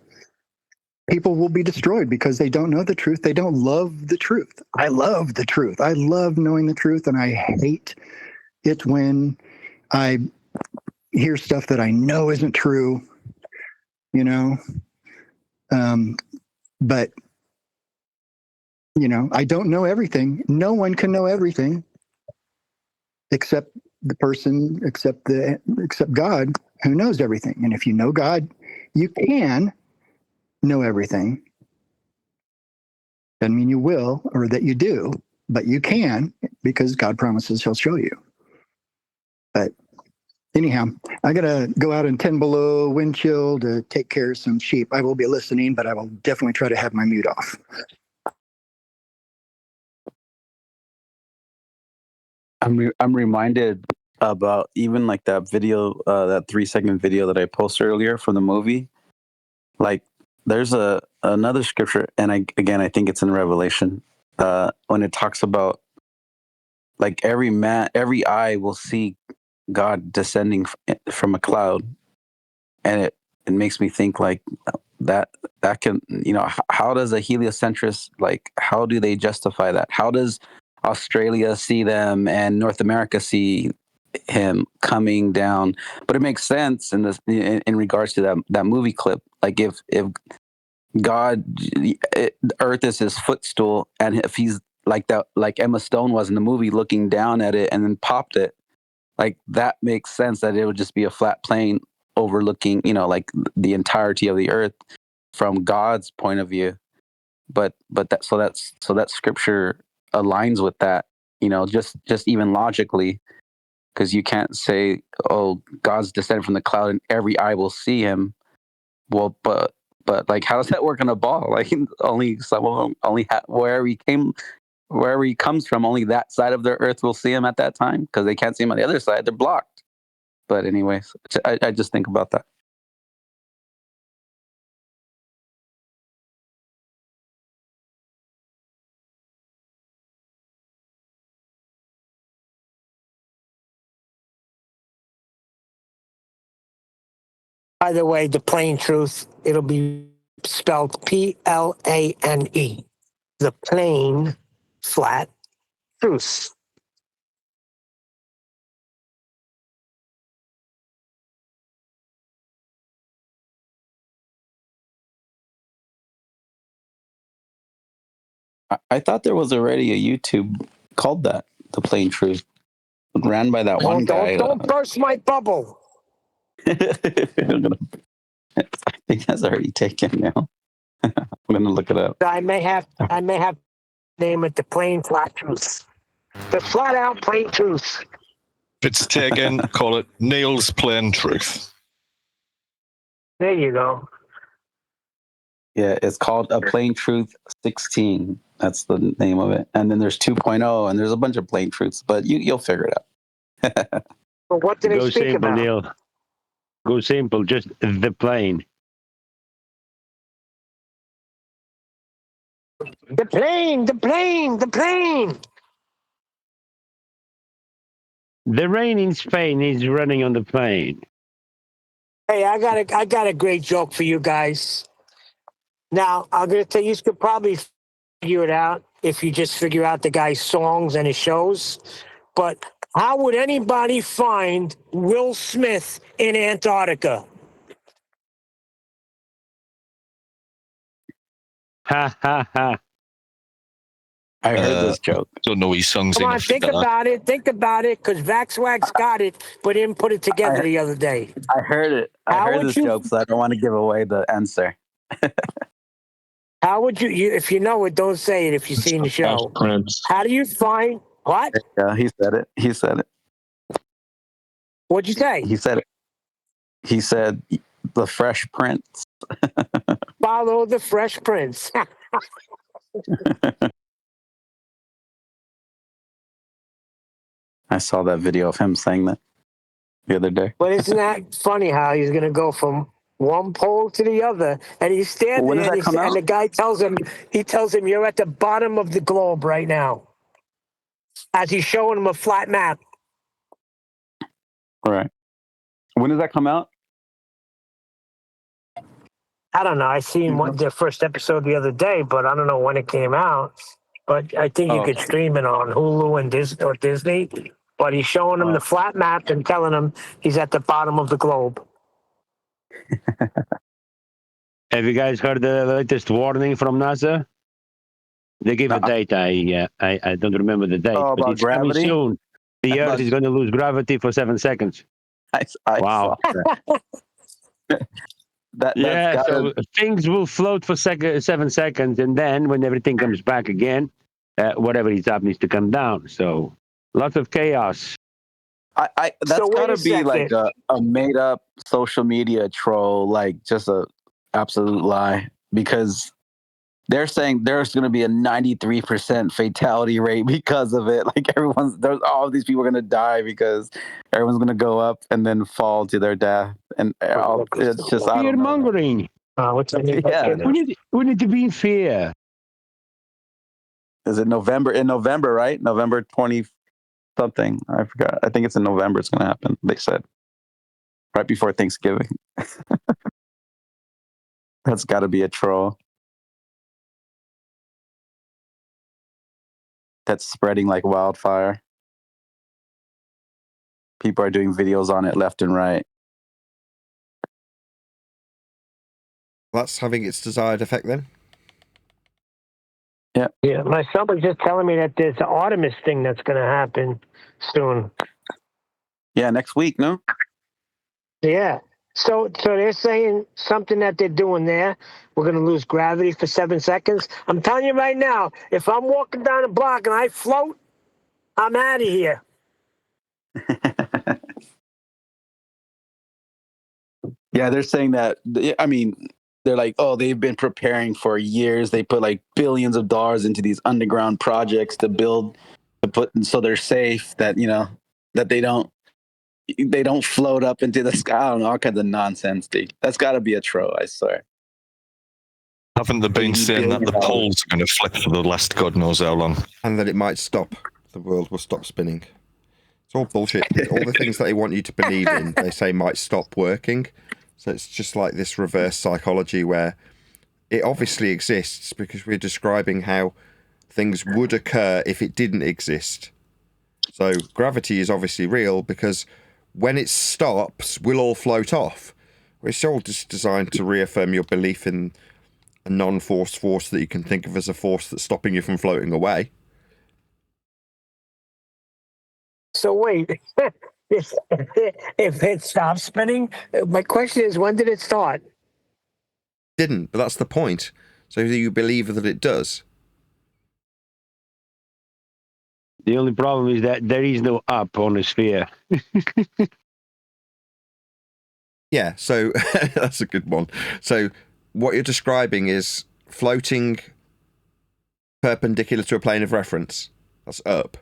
people will be destroyed because they don't know the truth. They don't love the truth. I love the truth. I love knowing the truth, and I hate it when I hear stuff that I know isn't true, but I don't know everything. No one can know everything except God who knows everything. And if you know God, you can know everything. Doesn't mean you will or that you do, but you can, because God promises he'll show you. But anyhow, I got to go out in 10 below wind chill to take care of some sheep. I will be listening, but I will definitely try to have my mute off. I'm reminded about even like that video, that 3-second video that I posted earlier from the movie. Like, there's another scripture, and I think it's in Revelation, when it talks about like every eye will see God descending from a cloud, and it makes me think like that can, how does a heliocentrist, like, how do they justify that? How does Australia see them and North America see him coming down? But it makes sense in regards to that movie clip. Like, if God, Earth is his footstool, and if he's like that, like Emma Stone was in the movie, looking down at it and then popped it, like, that makes sense that it would just be a flat plane overlooking, like the entirety of the earth from God's point of view. But that scripture aligns with that, just even logically, because you can't say, oh, God's descended from the cloud and every eye will see him. Well, but like, how does that work on a ball? Like, only some of them, wherever he comes from, only that side of the earth will see him at that time, because they can't see him on the other side. They're blocked. But anyways, I just think about that. By the way, the plain truth, it'll be spelled Plane. The plain, flat truth. I thought there was already a YouTube called that, The Plain Truth, ran by that one guy. Don't burst my bubble. I think that's already taken now. I'm gonna look it up. I may have name it The Plain Flat Truth. The flat out plain truth. If it's taken, call it Neil's Plain Truth. There you go. Yeah, it's called A Plain Truth 16. That's the name of it. And then there's 2.0, and there's a bunch of plain truths, but you'll figure it out. But what do they speak simple, about? Neil. Go simple, just the plane. The plane. The rain in Spain is running on the plane. Hey, I got a great joke for you guys. Now, I'm going to tell you, could probably figure it out if you just figure out the guy's songs and his shows. But how would anybody find Will Smith in Antarctica? Ha, ha, ha. I heard this joke. Don't know his songs Come on, enough. think about it, because Vaxwax got it, but didn't put it together the other day. I heard it. I heard this joke, so I don't want to give away the answer. How would you, if you know it, don't say it if you've seen the show. How do you find, what? Yeah, he said it. What'd you say? He said it. He said, The Fresh Prince. Follow the Fresh Prince. I saw that video of him saying that the other day. But isn't that funny how he's going to go from one pole to the other, and he's standing there, and the guy tells him, you're at the bottom of the globe right now, as he's showing him a flat map. All right. When does that come out? I don't know. I seen the first episode the other day, but I don't know when it came out. But I think you could stream it on Hulu and Disney. But he's showing him the flat map and telling him he's at the bottom of the globe. Have you guys heard the latest warning from NASA? They give a date. I don't remember the date, but it's coming soon. The Earth is going to lose gravity for 7 seconds. Wow. So things will float for 7 seconds, and then when everything comes back again, whatever is up needs to come down. So lots of chaos. That's So wait gotta a be like second. a made up social media troll, like just a absolute lie, because they're saying there's going to be a 93% fatality rate because of it. Like there's all of these people are going to die because everyone's going to go up and then fall to their death, and it's just Fear mongering. Yeah. We need to be in fear. Is it November? In November, right? November 20 something. I forgot. I think it's in November. It's going to happen. They said right before Thanksgiving. That's got to be a troll. That's spreading like wildfire. People are doing videos on it left and right. That's having its desired effect then? Yeah. Yeah, my son was just telling me that there's an Artemis thing that's going to happen soon. Yeah, next week, no? Yeah. So they're saying something that they're doing there. We're going to lose gravity for 7 seconds. I'm telling you right now, if I'm walking down a block and I float, I'm out of here. Yeah, they're saying that. I mean, they're like, oh, they've been preparing for years. They put like billions of dollars into these underground projects to put, so they're safe. That that they don't float up into the sky. I don't know, all kinds of nonsense. That's got to be a troll, I swear. Haven't they been saying that the poles are going to flip for the last God knows how long? And that it might stop. The world will stop spinning. It's all bullshit. All the things that they want you to believe in, they say might stop working. So it's just like this reverse psychology where it obviously exists because we're describing how things would occur if it didn't exist. So gravity is obviously real because when it stops, we'll all float off. It's all just designed to reaffirm your belief in a non-force force that you can think of as a force that's stopping you from floating away. So wait, if it stops spinning, my question is, when did it start? Didn't, but that's the point. So do you believe that it does? The only problem is that there is no up on the sphere. Yeah, so that's a good one. So what you're describing is floating perpendicular to a plane of reference. That's up.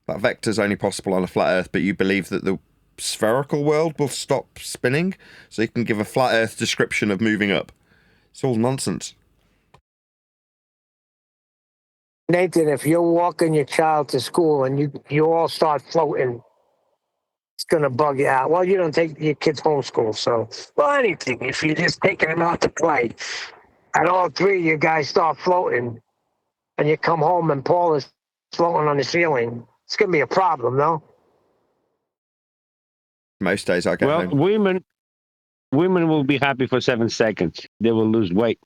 That vector is only possible on a flat Earth, but you believe that the spherical world will stop spinning, so you can give a flat Earth description of moving up. It's all nonsense. Nathan, if you're walking your child to school and you all start floating, it's going to bug you out. Well, you don't take your kids homeschool, so, well, anything. If you're just taking them out to play, and all three of you guys start floating, and you come home and Paul is floating on the ceiling, it's going to be a problem, no? Most days I get home. Women will be happy for 7 seconds. They will lose weight.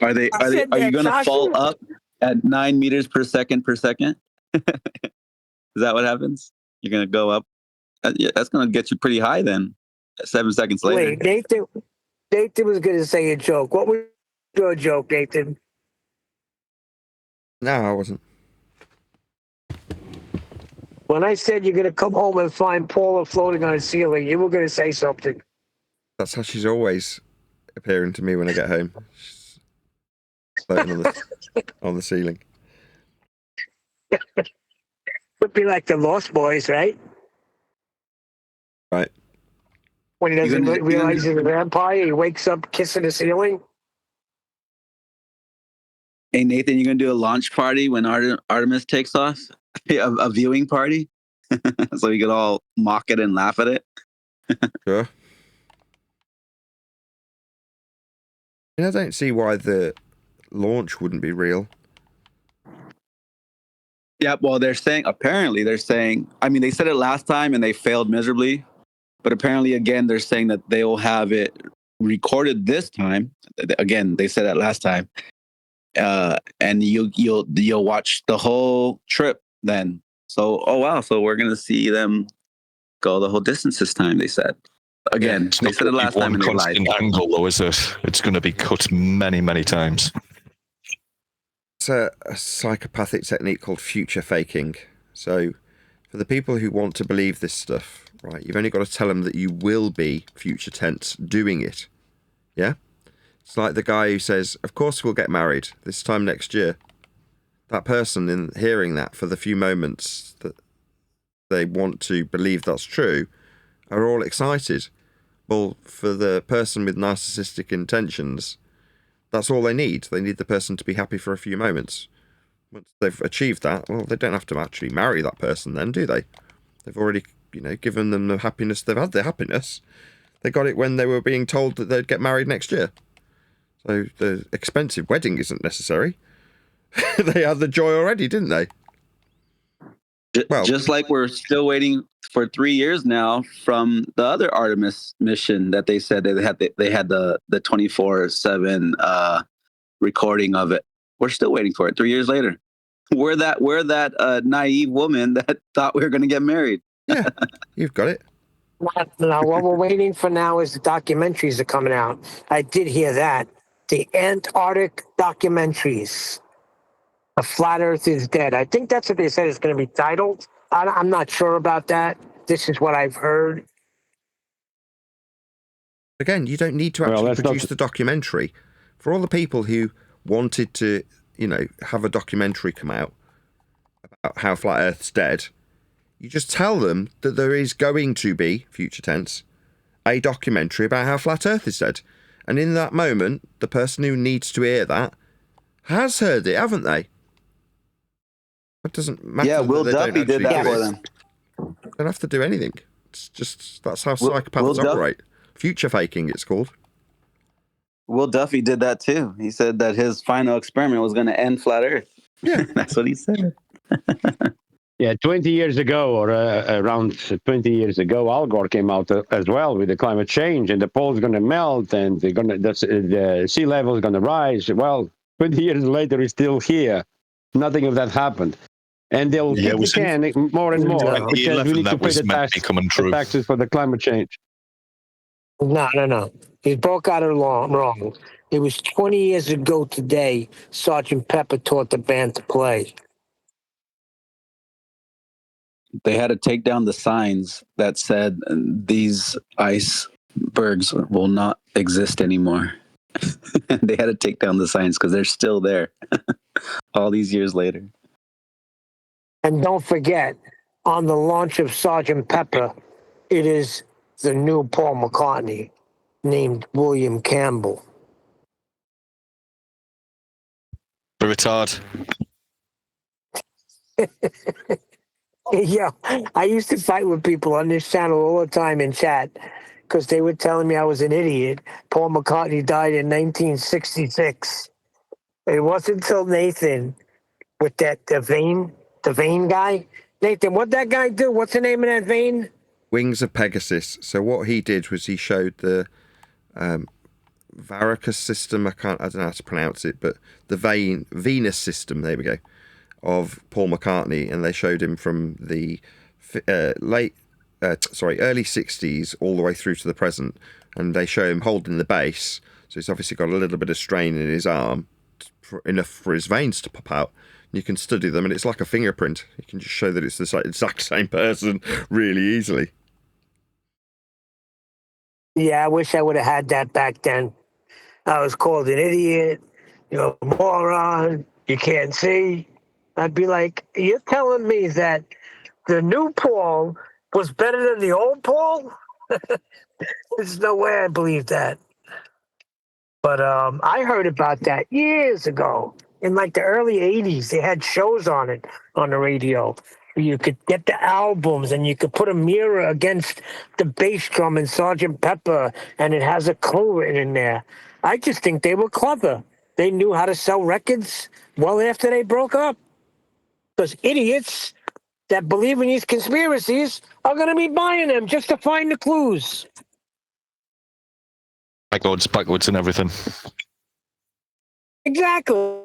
Are you going to fall up at 9 meters per second per second? Is that what happens? You're going to go up. Yeah, that's going to get you pretty high then. 7 seconds later. Wait, Nathan was going to say a joke. What was your joke, Nathan? No, I wasn't. When I said you're going to come home and find Paula floating on a ceiling, you were going to say something. That's how she's always appearing to me when I get home. She's floating on the ceiling. Would be like the Lost Boys, right? Right. When he doesn't realize he's a vampire, he wakes up kissing the ceiling. Hey, Nathan, you going to do a launch party when Artemis takes off? A viewing party? So we could all mock it and laugh at it? Sure. I don't see why the launch wouldn't be real. Yeah, well, apparently they're saying, I mean, they said it last time and they failed miserably. But apparently, again, they're saying that they will have it recorded this time. Again, they said that last time. And you'll watch the whole trip then. So, oh wow, so we're gonna see them go the whole distance this time, they said. Again, It's they not said it going to last be time one and they lied. constant angle, though, is it? It's going to be cut many, many times. It's a psychopathic technique called future faking. So, for the people who want to believe this stuff, right, you've only got to tell them that you will be, future tense, doing it. Yeah? It's like the guy who says, of course we'll get married this time next year. That person, in hearing that for the few moments that they want to believe that's true, are all excited. Well, for the person with narcissistic intentions, that's all they need. They need the person to be happy for a few moments. Once they've achieved that, well, they don't have to actually marry that person then, do they? They've already, given them the happiness. They've had their happiness. They got it when they were being told that they'd get married next year. So the expensive wedding isn't necessary. They had the joy already, didn't they? Well, just like we're still waiting for 3 years now from the other Artemis mission that they said that they had the 24/7 recording of it. We're still waiting for it 3 years later. We're that naive woman that thought we were going to get married. Yeah, you've got it. Now, what we're waiting for now is the documentaries are coming out. I did hear that. The Antarctic documentaries. The Flat Earth is Dead. I think that's what they said it's going to be titled. I'm not sure about that. This is what I've heard. Again, you don't need to actually produce the documentary. For all the people who wanted to, have a documentary come out about how Flat Earth's dead, you just tell them that there is going to be, future tense, a documentary about how Flat Earth is dead. And in that moment, the person who needs to hear that has heard it, haven't they? It doesn't matter. Yeah, Will that Duffy did that for them. Don't have to do anything. It's just, that's how psychopaths operate. Future faking, it's called. Will Duffy did that too. He said that his final experiment was going to end Flat Earth. Yeah. That's what he said. Yeah, 20 years ago, or around 20 years ago, Al Gore came out as well with the climate change, and the pole's going to melt, and the sea level is going to rise. Well, 20 years later, it's still here. Nothing of that happened. And they'll kick the can more and more because we need to pay the taxes for the climate change. No. He broke out it wrong. It was 20 years ago today, Sergeant Pepper taught the band to play. They had to take down the signs that said these icebergs will not exist anymore. They had to take down the signs because they're still there all these years later. And don't forget, on the launch of Sergeant Pepper, it is the new Paul McCartney named William Campbell. Retard. Yeah, I used to fight with people on this channel all the time in chat because they were telling me I was an idiot. Paul McCartney died in 1966. It wasn't until Nathan with the vein guy. Nathan, what'd that guy do? What's the name of that vein? Wings of Pegasus. So what he did was he showed the varicose system. I don't know how to pronounce it, but the venous system. There we go. Of Paul McCartney, and they showed him from the early 60s all the way through to the present, and they show him holding the bass, so he's obviously got a little bit of strain in his arm, enough for his veins to pop out. You can study them, and it's like a fingerprint. You can just show that it's the exact same person really easily. Yeah, I wish I would have had that back then. I was called an idiot, a moron, you can't see. I'd be like, you're telling me that the new Paul was better than the old Paul? There's no way I believe that. But I heard about that years ago. In like the early 80s, they had shows on it on the radio. You could get the albums and you could put a mirror against the bass drum in Sgt. Pepper, and it has a clue written in there. I just think they were clever. They knew how to sell records well after they broke up. Because idiots that believe in these conspiracies are going to be buying them just to find the clues. Backwards and everything. Exactly.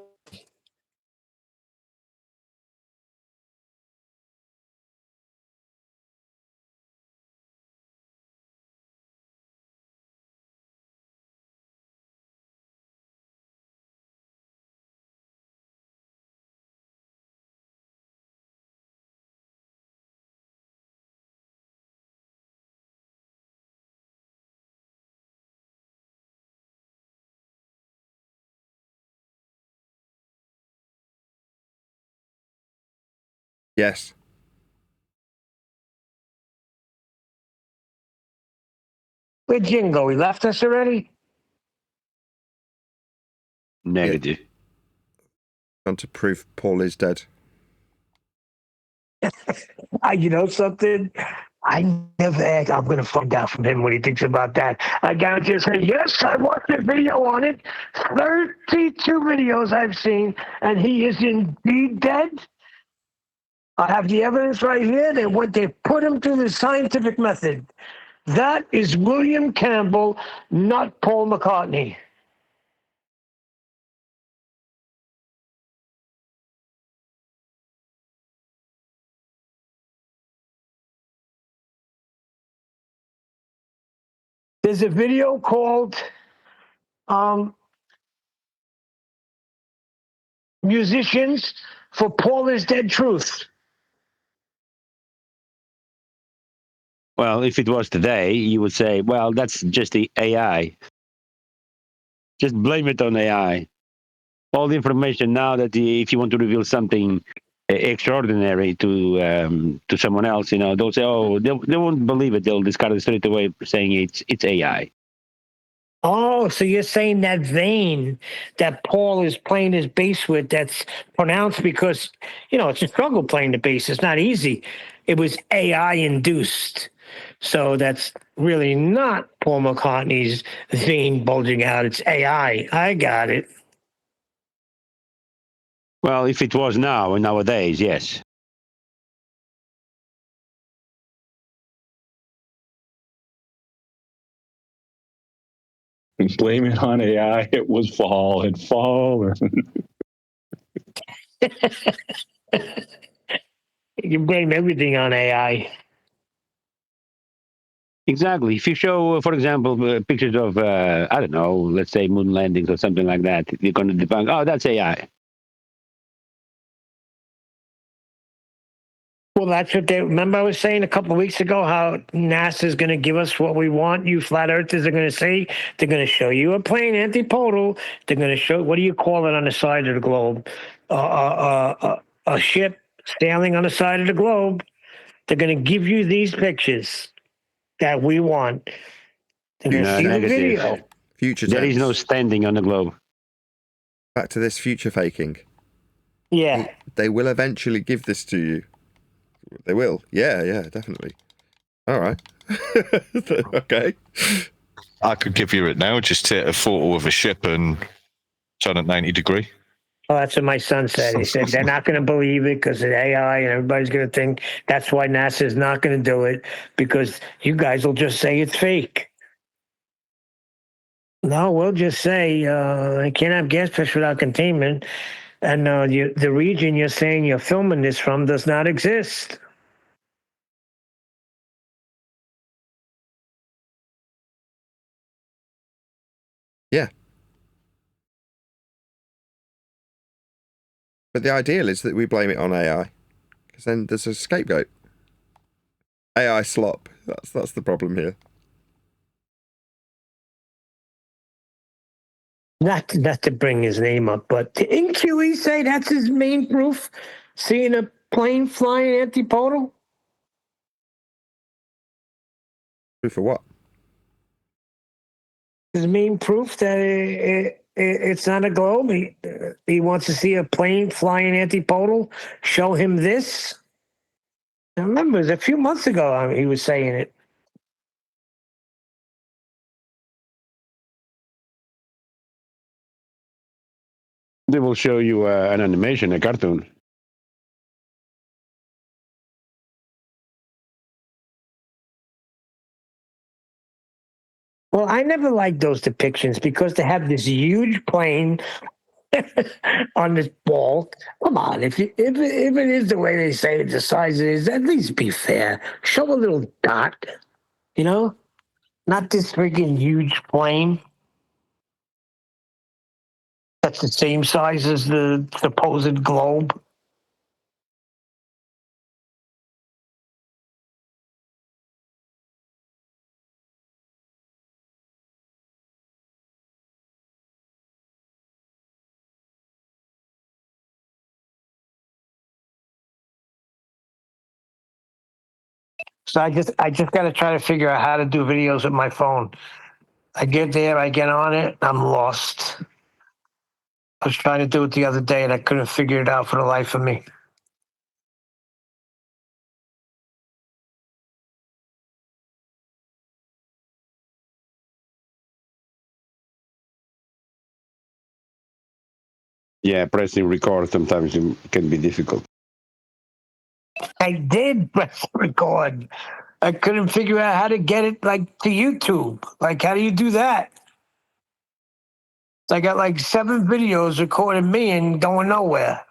Yes. Where'd Jim go? He left us already? Negative. Want to prove Paul is dead. You know something? I never asked. I'm going to find out from him what he thinks about that. I gotta just say, yes, I watched a video on it. 32 videos I've seen, and he is indeed dead. I have the evidence right here. They put him through the scientific method. That is William Campbell, not Paul McCartney. There's a video called Musicians for Paul is Dead Truth. Well, if it was today, you would say, well, that's just the AI. Just blame it on AI. All the information now that if you want to reveal something extraordinary to someone else, they'll say, oh, they won't believe it. They'll discard it straight away, saying it's AI. Oh, so you're saying that vein that Paul is playing his bass with, that's pronounced because, it's a struggle playing the bass. It's not easy. It was AI induced. So that's really not Paul McCartney's vein bulging out. It's AI. I got it. Well, if it was nowadays, yes. Blame it on AI. It was fall. It fall. You blame everything on AI. Exactly. If you show, for example, pictures of, I don't know, let's say moon landings or something like that, you're going to debunk, oh, that's AI. Well, that's what remember I was saying a couple of weeks ago how NASA's going to give us what we want. You flat earthers are going to see. They're going to show you a plane, antipodal. They're going to show, what do you call it on the side of the globe? A ship sailing on the side of the globe. They're going to give you these pictures that we want. They're going to see the video. Future There is no standing on the globe. Back to this future faking. Yeah. They will eventually give this to you. They will. Yeah, definitely. All right. Okay. I could give you it now. Just take a photo of a ship and turn it 90 degree. Oh, that's what my son said. He said they're not going to believe it because of AI and everybody's going to think that's why NASA is not going to do it because you guys will just say it's fake. No, we'll just say I can't have gas fish without containment. And the region you're saying you're filming this from does not exist. Yeah. But the ideal is that we blame it on AI, because then there's a scapegoat. AI slop. That's the problem here. Not to bring his name up, but didn't QE say that's his main proof? Seeing a plane flying antipodal? Proof of what? His main proof that it's not a globe. He wants to see a plane flying antipodal. Show him this. I remember it was a few months ago he was saying it. They will show you an animation, a cartoon. Well, I never liked those depictions because they have this huge plane on this ball. Come on, if it is the way they say it, the size it is, at least be fair. Show a little dot, not this freaking huge plane. That's the same size as the supposed globe. So I just got to try to figure out how to do videos with my phone. I get there, I get on it, I'm lost. I was trying to do it the other day, and I couldn't figure it out for the life of me. Yeah, pressing record sometimes can be difficult. I did press record. I couldn't figure out how to get it like to YouTube. Like, how do you do that? I got like 7 videos recording me and going nowhere.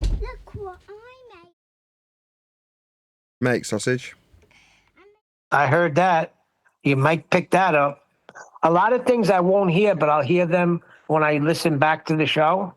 Look what I made. Make sausage. I heard that. You might pick that up. A lot of things I won't hear, but I'll hear them when I listen back to the show.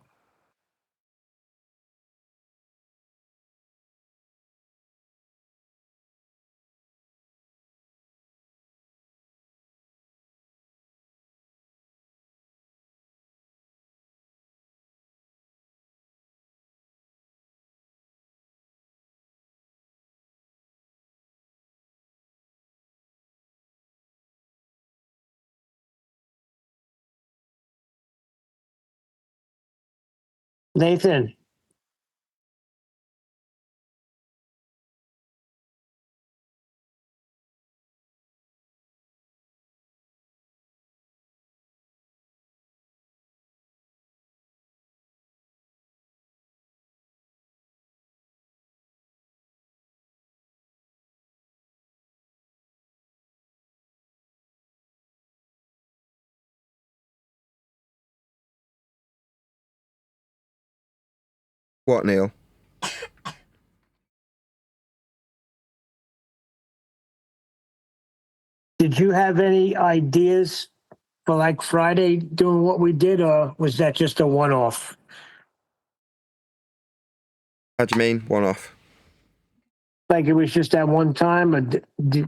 Nathan. What, Neil? Did you have any ideas for like Friday doing what we did, or was that just a one-off? How do you mean, one-off? Like it was just at one time, or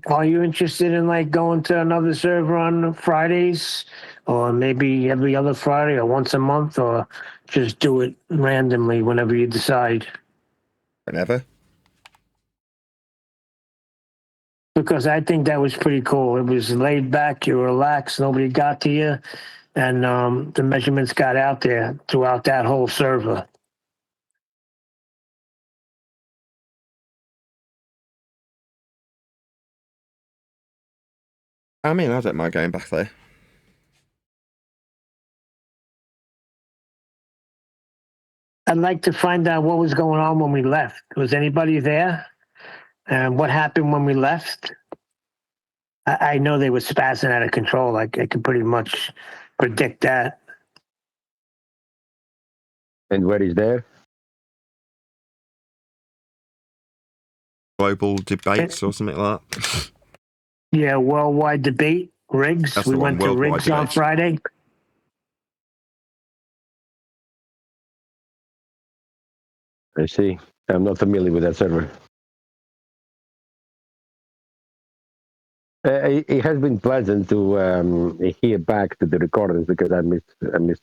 are you interested in like going to another server on Fridays, or maybe every other Friday, or once a month, or just do it randomly whenever you decide? Whenever. Because I think that was pretty cool. It was laid back, you were relaxed, nobody got to you, and the measurements got out there throughout that whole server. I mean, I don't mind going back there. I'd like to find out what was going on when we left. Was anybody there? And what happened when we left? I know they were spazzing out of control. Like I could pretty much predict that. And what is there? Global debates or something like that. Yeah, worldwide debate, Riggs. That's We the one, went to worldwide Riggs on debate. Friday. I see. I'm not familiar with that server. It has been pleasant to hear back to the recordings because I missed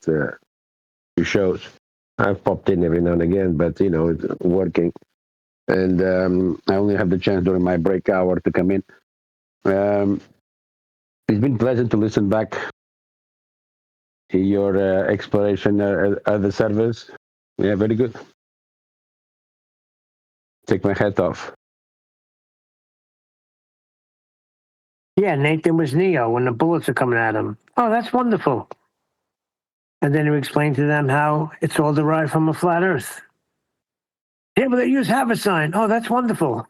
few shows. I've popped in every now and again, but you know, it's working, and I only have the chance during my break hour to come in. It's been pleasant to listen back to your exploration of the servers. Yeah, very good. Take my hat off. Yeah, Nathan was Neo when the bullets are coming at him. Oh, that's wonderful. And then he explained to them how it's all derived from a flat Earth. Yeah, but they use Haversine. Oh, that's wonderful.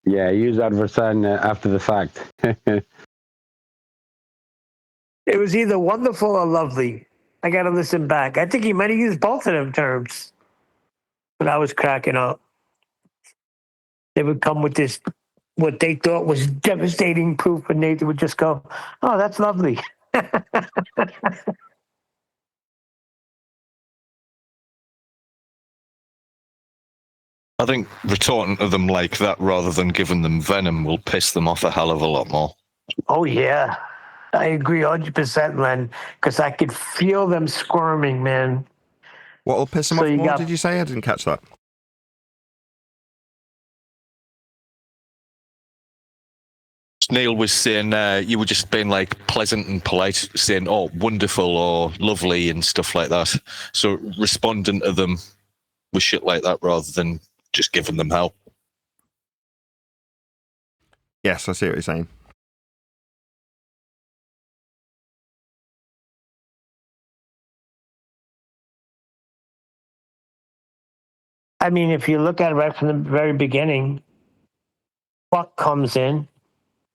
Yeah, use Haversine after the fact. It was either wonderful or lovely. I got to listen back. I think he might have used both of them terms. But I was cracking up. They would come with this, what they thought was devastating proof, and Nathan would just go, oh, that's lovely. I think retorting to them like that rather than giving them venom will piss them off a hell of a lot more. Oh, yeah. I agree 100%, Len, because I could feel them squirming, man. What'll piss them So off you more, got- did you say? I didn't catch that. Neil was saying you were just being like pleasant and polite, saying, oh, wonderful or lovely and stuff like that. So responding to them with shit like that rather than just giving them hell. Yes, I see what you're saying. I mean, if you look at it right from the very beginning, Buck comes in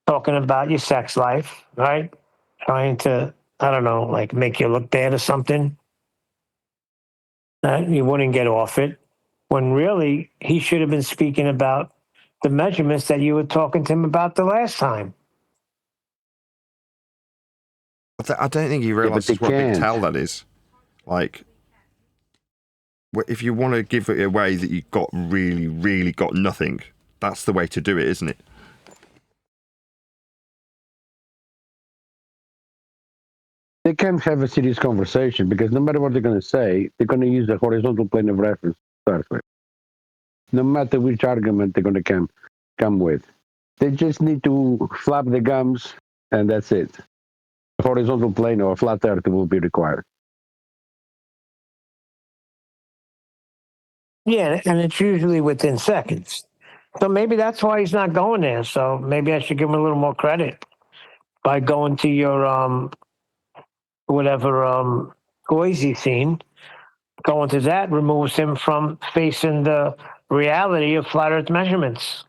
talking about your sex life, right? Trying to, I don't know, like make you look bad or something. You wouldn't get off it. When really, he should have been speaking about the measurements that you were talking to him about the last time. I don't think he realizes what a big tell that is. Like, if you want to give it away that you got really, really got nothing, that's the way to do it, isn't it? They can't have a serious conversation because no matter what they're going to say, they're going to use the horizontal plane of reference to start with. No matter which argument they're going to come with. They just need to flap the gums and that's it. A horizontal plane or a flat earth will be required. Yeah, and it's usually within seconds. So maybe that's why he's not going there. So maybe I should give him a little more credit by going to your whatever Boise scene. Going to that removes him from facing the reality of flat Earth measurements.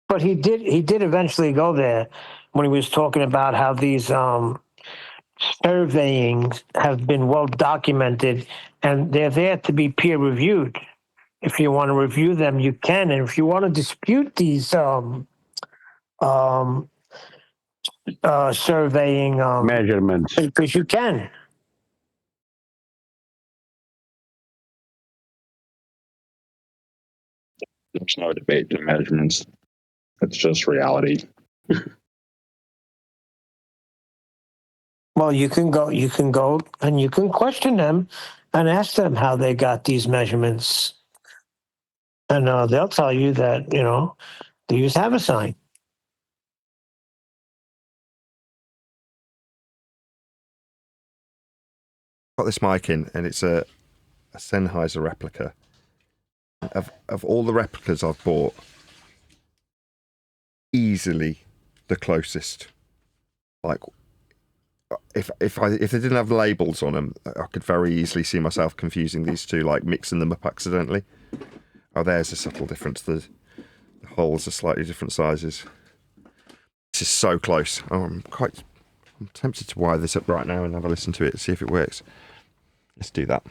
But he did eventually go there when he was talking about how these surveyings have been well documented and they're there to be peer reviewed. If you want to review them, you can. And if you want to dispute these surveying measurements, because you can. There's no debate to measurements. It's just reality. Well, you can go and you can question them and ask them how they got these measurements. And they'll tell you that, they use Haversine. Got this mic in, and it's a Sennheiser replica. Of all the replicas I've bought, easily the closest. Like, if they didn't have labels on them, I could very easily see myself confusing these two, like mixing them up accidentally. Oh, there's a subtle difference. The holes are slightly different sizes. This is so close. Oh, I'm tempted to wire this up right now and have a listen to it, see if it works. Let's do that.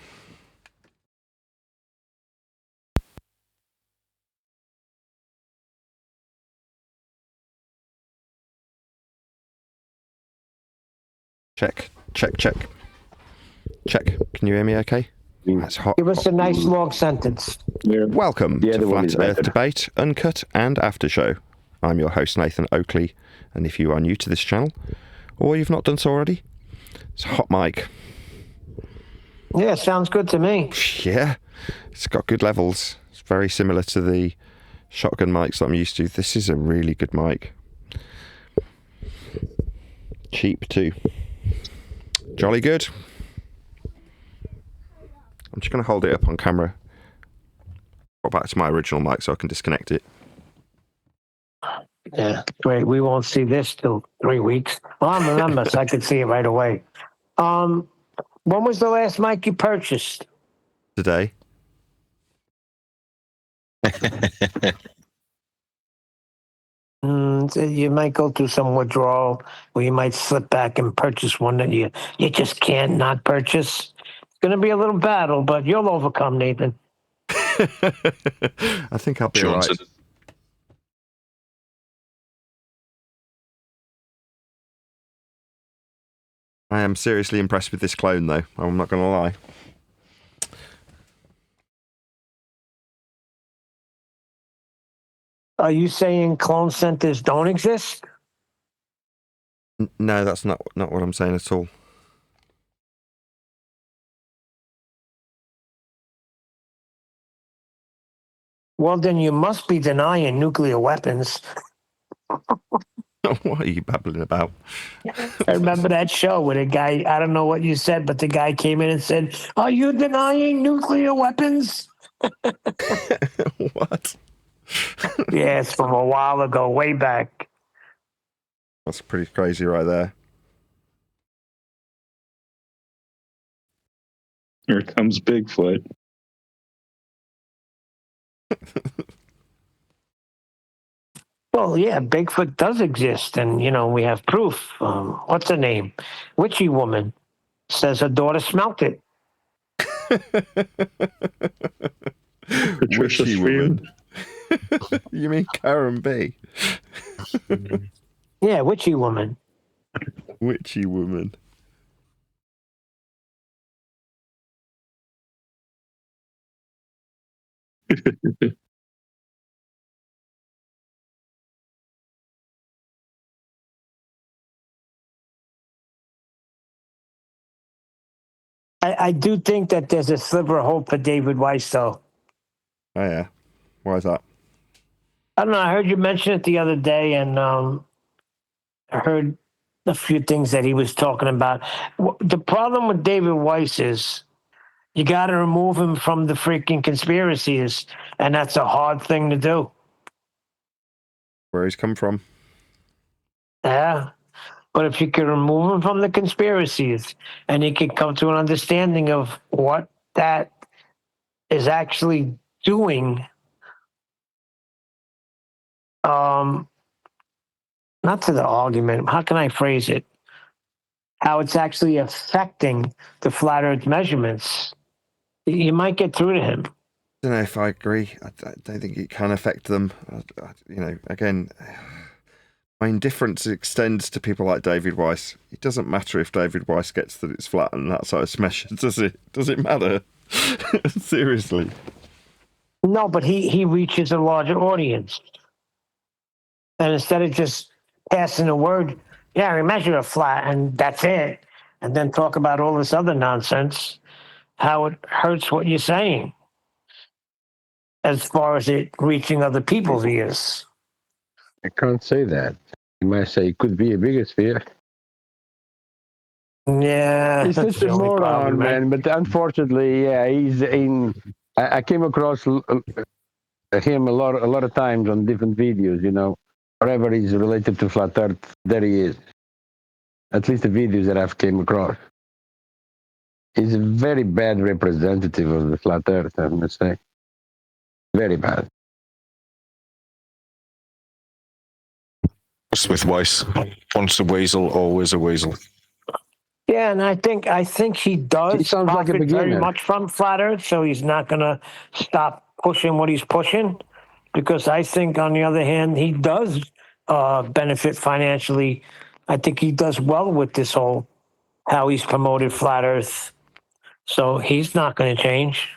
Check. Can you hear me okay? That's hot. Give us a nice long sentence. Welcome to Flat Earth Debate, Uncut and After Show. I'm your host, Nathan Oakley, and if you are new to this channel, or you've not done so already, it's a hot mic. Yeah, sounds good to me. Yeah, it's got good levels. It's very similar to the shotgun mics that I'm used to. This is a really good mic. Cheap too. Jolly good. I'm just going to hold it up on camera. Go back to my original mic so I can disconnect it. Yeah, great. We won't see this till 3 weeks. Well, I'm a member, so I could see it right away. When was the last mic you purchased? Today. You might go through some withdrawal, or you might slip back and purchase one that you just can't not purchase. It's going to be a little battle, but you'll overcome, Nathan. I think I'll be all right. I am seriously impressed with this clone, though. I'm not going to lie. Are you saying clone centers don't exist? No, that's not what I'm saying at all. Well, then you must be denying nuclear weapons. What are you babbling about? I remember that show where the guy, I don't know what you said, but the guy came in and said, "Are you denying nuclear weapons?" What? Yeah, it's from a while ago, way back. That's pretty crazy right there. Here comes Bigfoot. Well, yeah, Bigfoot does exist, and, we have proof. What's her name? Witchy woman says her daughter smelt it. Patricia Witchy woman. You mean Karen B? Yeah, witchy woman. Witchy woman. I do think that there's a sliver of hope for David Weiss, though. Oh, yeah. Why is that? I don't know. I heard you mention it the other day, and I heard a few things that he was talking about. The problem with David Weiss is you got to remove him from the freaking conspiracies, and that's a hard thing to do. Where he's come from. Yeah. But if you could remove him from the conspiracies and he could come to an understanding of what that is actually doing, not to the argument, how can I phrase it? How it's actually affecting the flat earth measurements, you might get through to him. I don't know if I agree. I don't think it can affect them. Again, my indifference extends to people like David Weiss. It doesn't matter if David Weiss gets that it's flat and that's how it's measured, does it? Does it matter? Seriously. No, but he reaches a larger audience. And instead of just passing the word, yeah, we measure it flat and that's it, and then talk about all this other nonsense, how it hurts what you're saying as far as it reaching other people's ears. I can't say that. You might say it could be a bigger sphere. Yeah, he's such a moron, man. But unfortunately, yeah, he's in. I came across him a lot of times on different videos. Wherever he's related to flat Earth, there he is. At least the videos that I've came across. He's a very bad representative of the flat Earth, I must say. Very bad. Just with Weiss, once a weasel, always a weasel. Yeah, and I think he does. He sounds like a profit very beginner. much from flat Earth, so he's not going to stop pushing what he's pushing. Because I think, on the other hand, he does benefit financially. I think he does well with this whole how he's promoted flat Earth. So he's not going to change.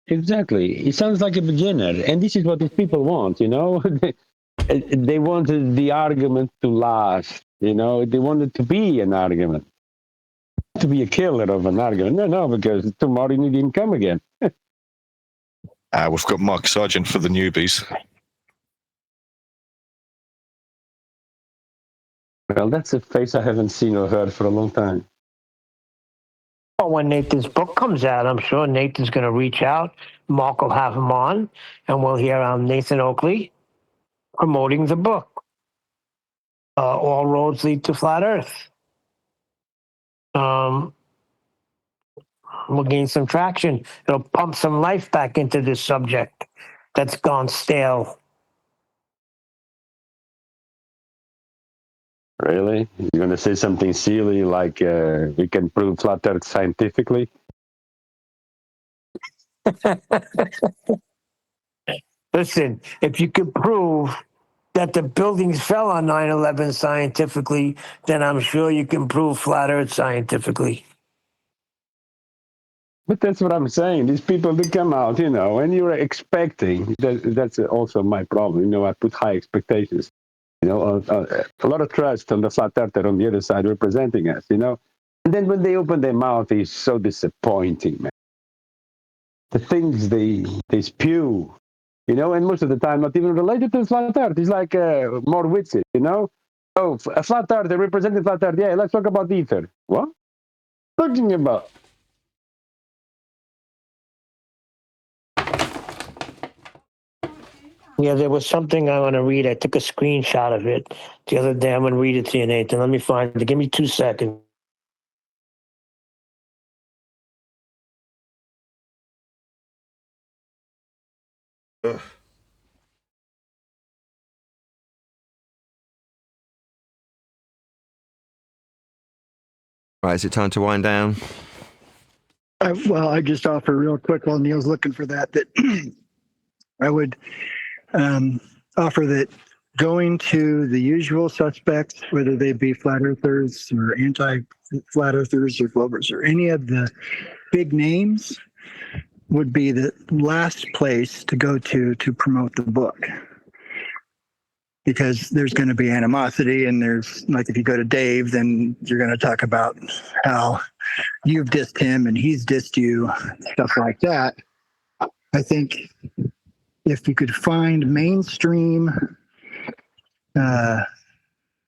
Exactly. He sounds like a beginner, and this is what these people want. They wanted the argument to last. They wanted to be an argument, to be a killer of an argument. No, because tomorrow you need him come again. We've got Mark Sargent for the newbies. Well, that's a face I haven't seen or heard for a long time. Well, when Nathan's book comes out, I'm sure Nathan's going to reach out. Mark will have him on, and we'll hear Nathan Oakley promoting the book. All roads lead to flat Earth. We'll gain some traction. It'll pump some life back into this subject that's gone stale. Really? You're going to say something silly like we can prove flat Earth scientifically? Listen, if you could prove that the buildings fell on 9/11 scientifically, then I'm sure you can prove flat Earth scientifically. But that's what I'm saying. These people, they come out, and you're expecting. That's also my problem. I put high expectations. A lot of trust on the flat earther on the other side representing us, And then when they open their mouth, it's so disappointing, man. The things they spew, and most of the time not even related to the flat earth. It's like more witsy, Oh, a flat earth, they represent the flat earth. Yeah, let's talk about ether. What? Talking about? Yeah, there was something I want to read. I took a screenshot of it the other day. I'm going to read it to you, Nathan. Let me find it. Give me 2 seconds. Ugh. Right, is it time to wind down? I just offer real quick while Neil's looking for that I would offer that going to the usual suspects, whether they be flat earthers or anti-flat earthers or globers or any of the big names, would be the last place to go to promote the book. Because there's going to be animosity, and there's, like, if you go to Dave, then you're going to talk about how you've dissed him and he's dissed you, stuff like that. I think if you could find mainstream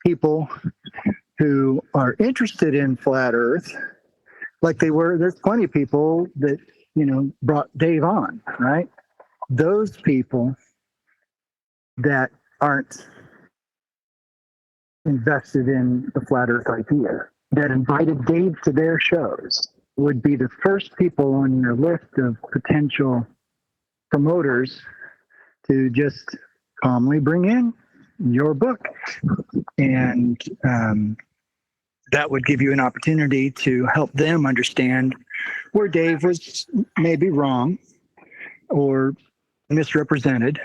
people who are interested in flat Earth, like they were, there's plenty of people that, brought Dave on, right? Those people that aren't invested in the flat Earth idea, that invited Dave to their shows, would be the first people on your list of potential promoters to just calmly bring in your book. And that would give you an opportunity to help them understand where Dave was maybe wrong or misrepresented,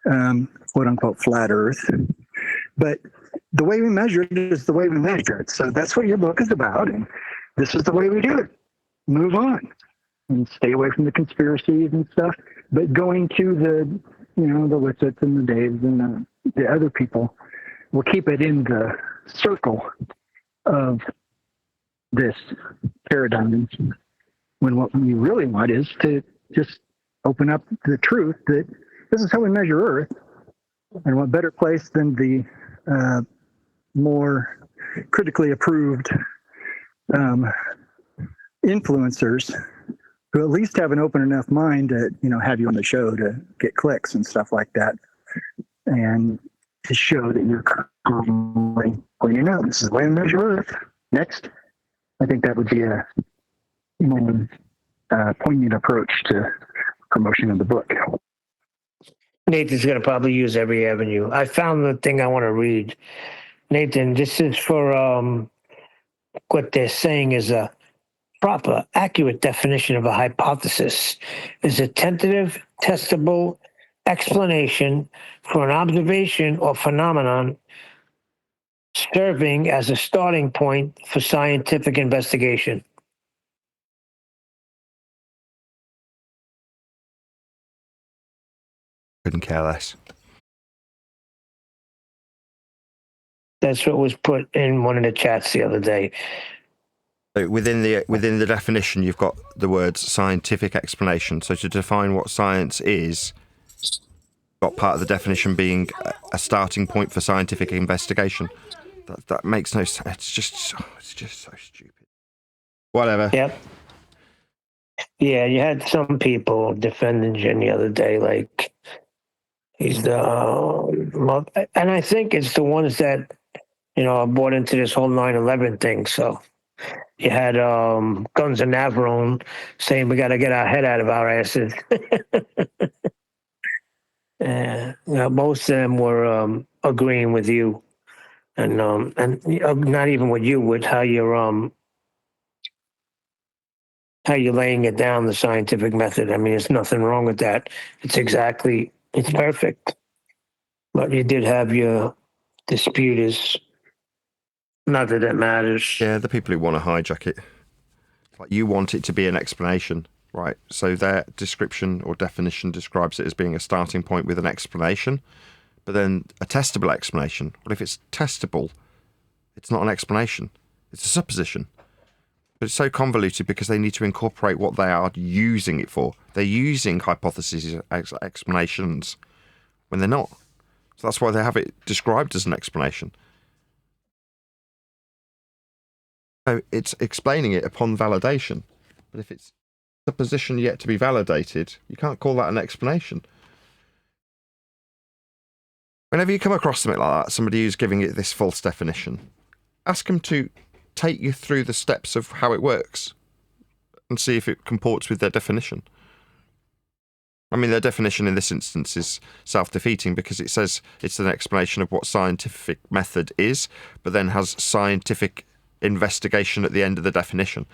quote unquote, flat Earth. But the way we measure it is the way we measure it. So that's what your book is about. And this is the way we do it. Move on and stay away from the conspiracies and stuff. But going to the, the Litsits and the Daves and the other people, we'll keep it in the circle of this paradigm, when what we really want is to just open up the truth that this is how we measure Earth. And what better place than the more critically approved influencers who at least have an open enough mind to, have you on the show to get clicks and stuff like that, and to show that you're calmly, this is the way we measure Earth. Next, I think that would be a more poignant approach to promotion of the book. Nathan's going to probably use every avenue. I found the thing I want to read. Nathan, this is for what they're saying is a proper, accurate definition of a hypothesis. Is a tentative, testable explanation for an observation or phenomenon serving as a starting point for scientific investigation. Couldn't care less. That's what was put in one of the chats the other day. So within the definition, you've got the words scientific explanation. So to define what science is, got part of the definition being a starting point for scientific investigation. That makes no sense. It's just so stupid. Whatever. Yep. Yeah, you had some people defending Jen the other day, like he's the, and I think it's the ones that, bought into this whole 9/11 thing. So you had Guns and Navarone saying we got to get our head out of our asses. Most of them were agreeing with you, and not even with you, with how you're laying it down, the scientific method. I mean, there's nothing wrong with that. It's perfect. But you did have your disputers. Not that it matters. Yeah, the people who want to hijack it. Like, you want it to be an explanation, right? So their description or definition describes it as being a starting point with an explanation, but then a testable explanation. What if it's testable? It's not an explanation. It's a supposition. But it's so convoluted because they need to incorporate what they are using it for. They're using hypotheses as explanations when they're not. So that's why they have it described as an explanation. So it's explaining it upon validation. But if it's a position yet to be validated, you can't call that an explanation. Whenever you come across something like that, somebody who's giving it this false definition, ask them to take you through the steps of how it works and see if it comports with their definition. I mean, their definition in this instance is self-defeating because it says it's an explanation of what scientific method is, but then has scientific investigation at the end of the definition.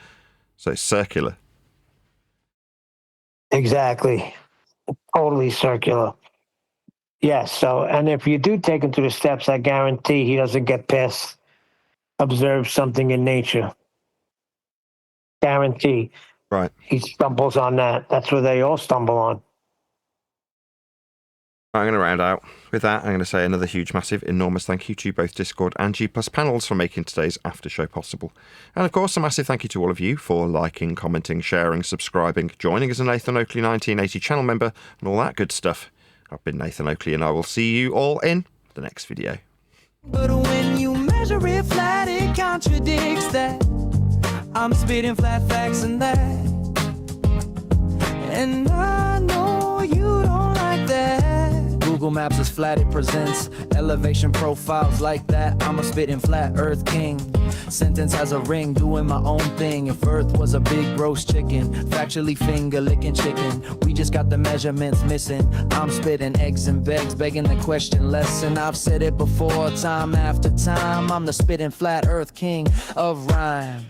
So it's circular. Exactly. Totally circular. Yes. So, and if you do take him through the steps, I guarantee he doesn't get past observe something in nature. Guarantee. Right. He stumbles on that. That's where they all stumble on. I'm going to round out. With that, I'm going to say another huge, massive, enormous thank you to both Discord and G+ panels for making today's after show possible. And of course, a massive thank you to all of you for liking, commenting, sharing, subscribing, joining as a Nathan Oakley 1980 channel member, and all that good stuff. I've been Nathan Oakley, and I will see you all in the next video. But when you measure it flat, it contradicts that. I'm spitting flat facts and that. And I know you don't like that. Google Maps is flat, it presents elevation profiles like that. I'm a spitting flat earth king. Sentence has a ring, doing my own thing. If earth was a big roast chicken, factually finger licking chicken, we just got the measurements missing. I'm spitting eggs and begs, begging the question lesson. I've said it before, time after time. I'm the spitting flat earth king of rhyme.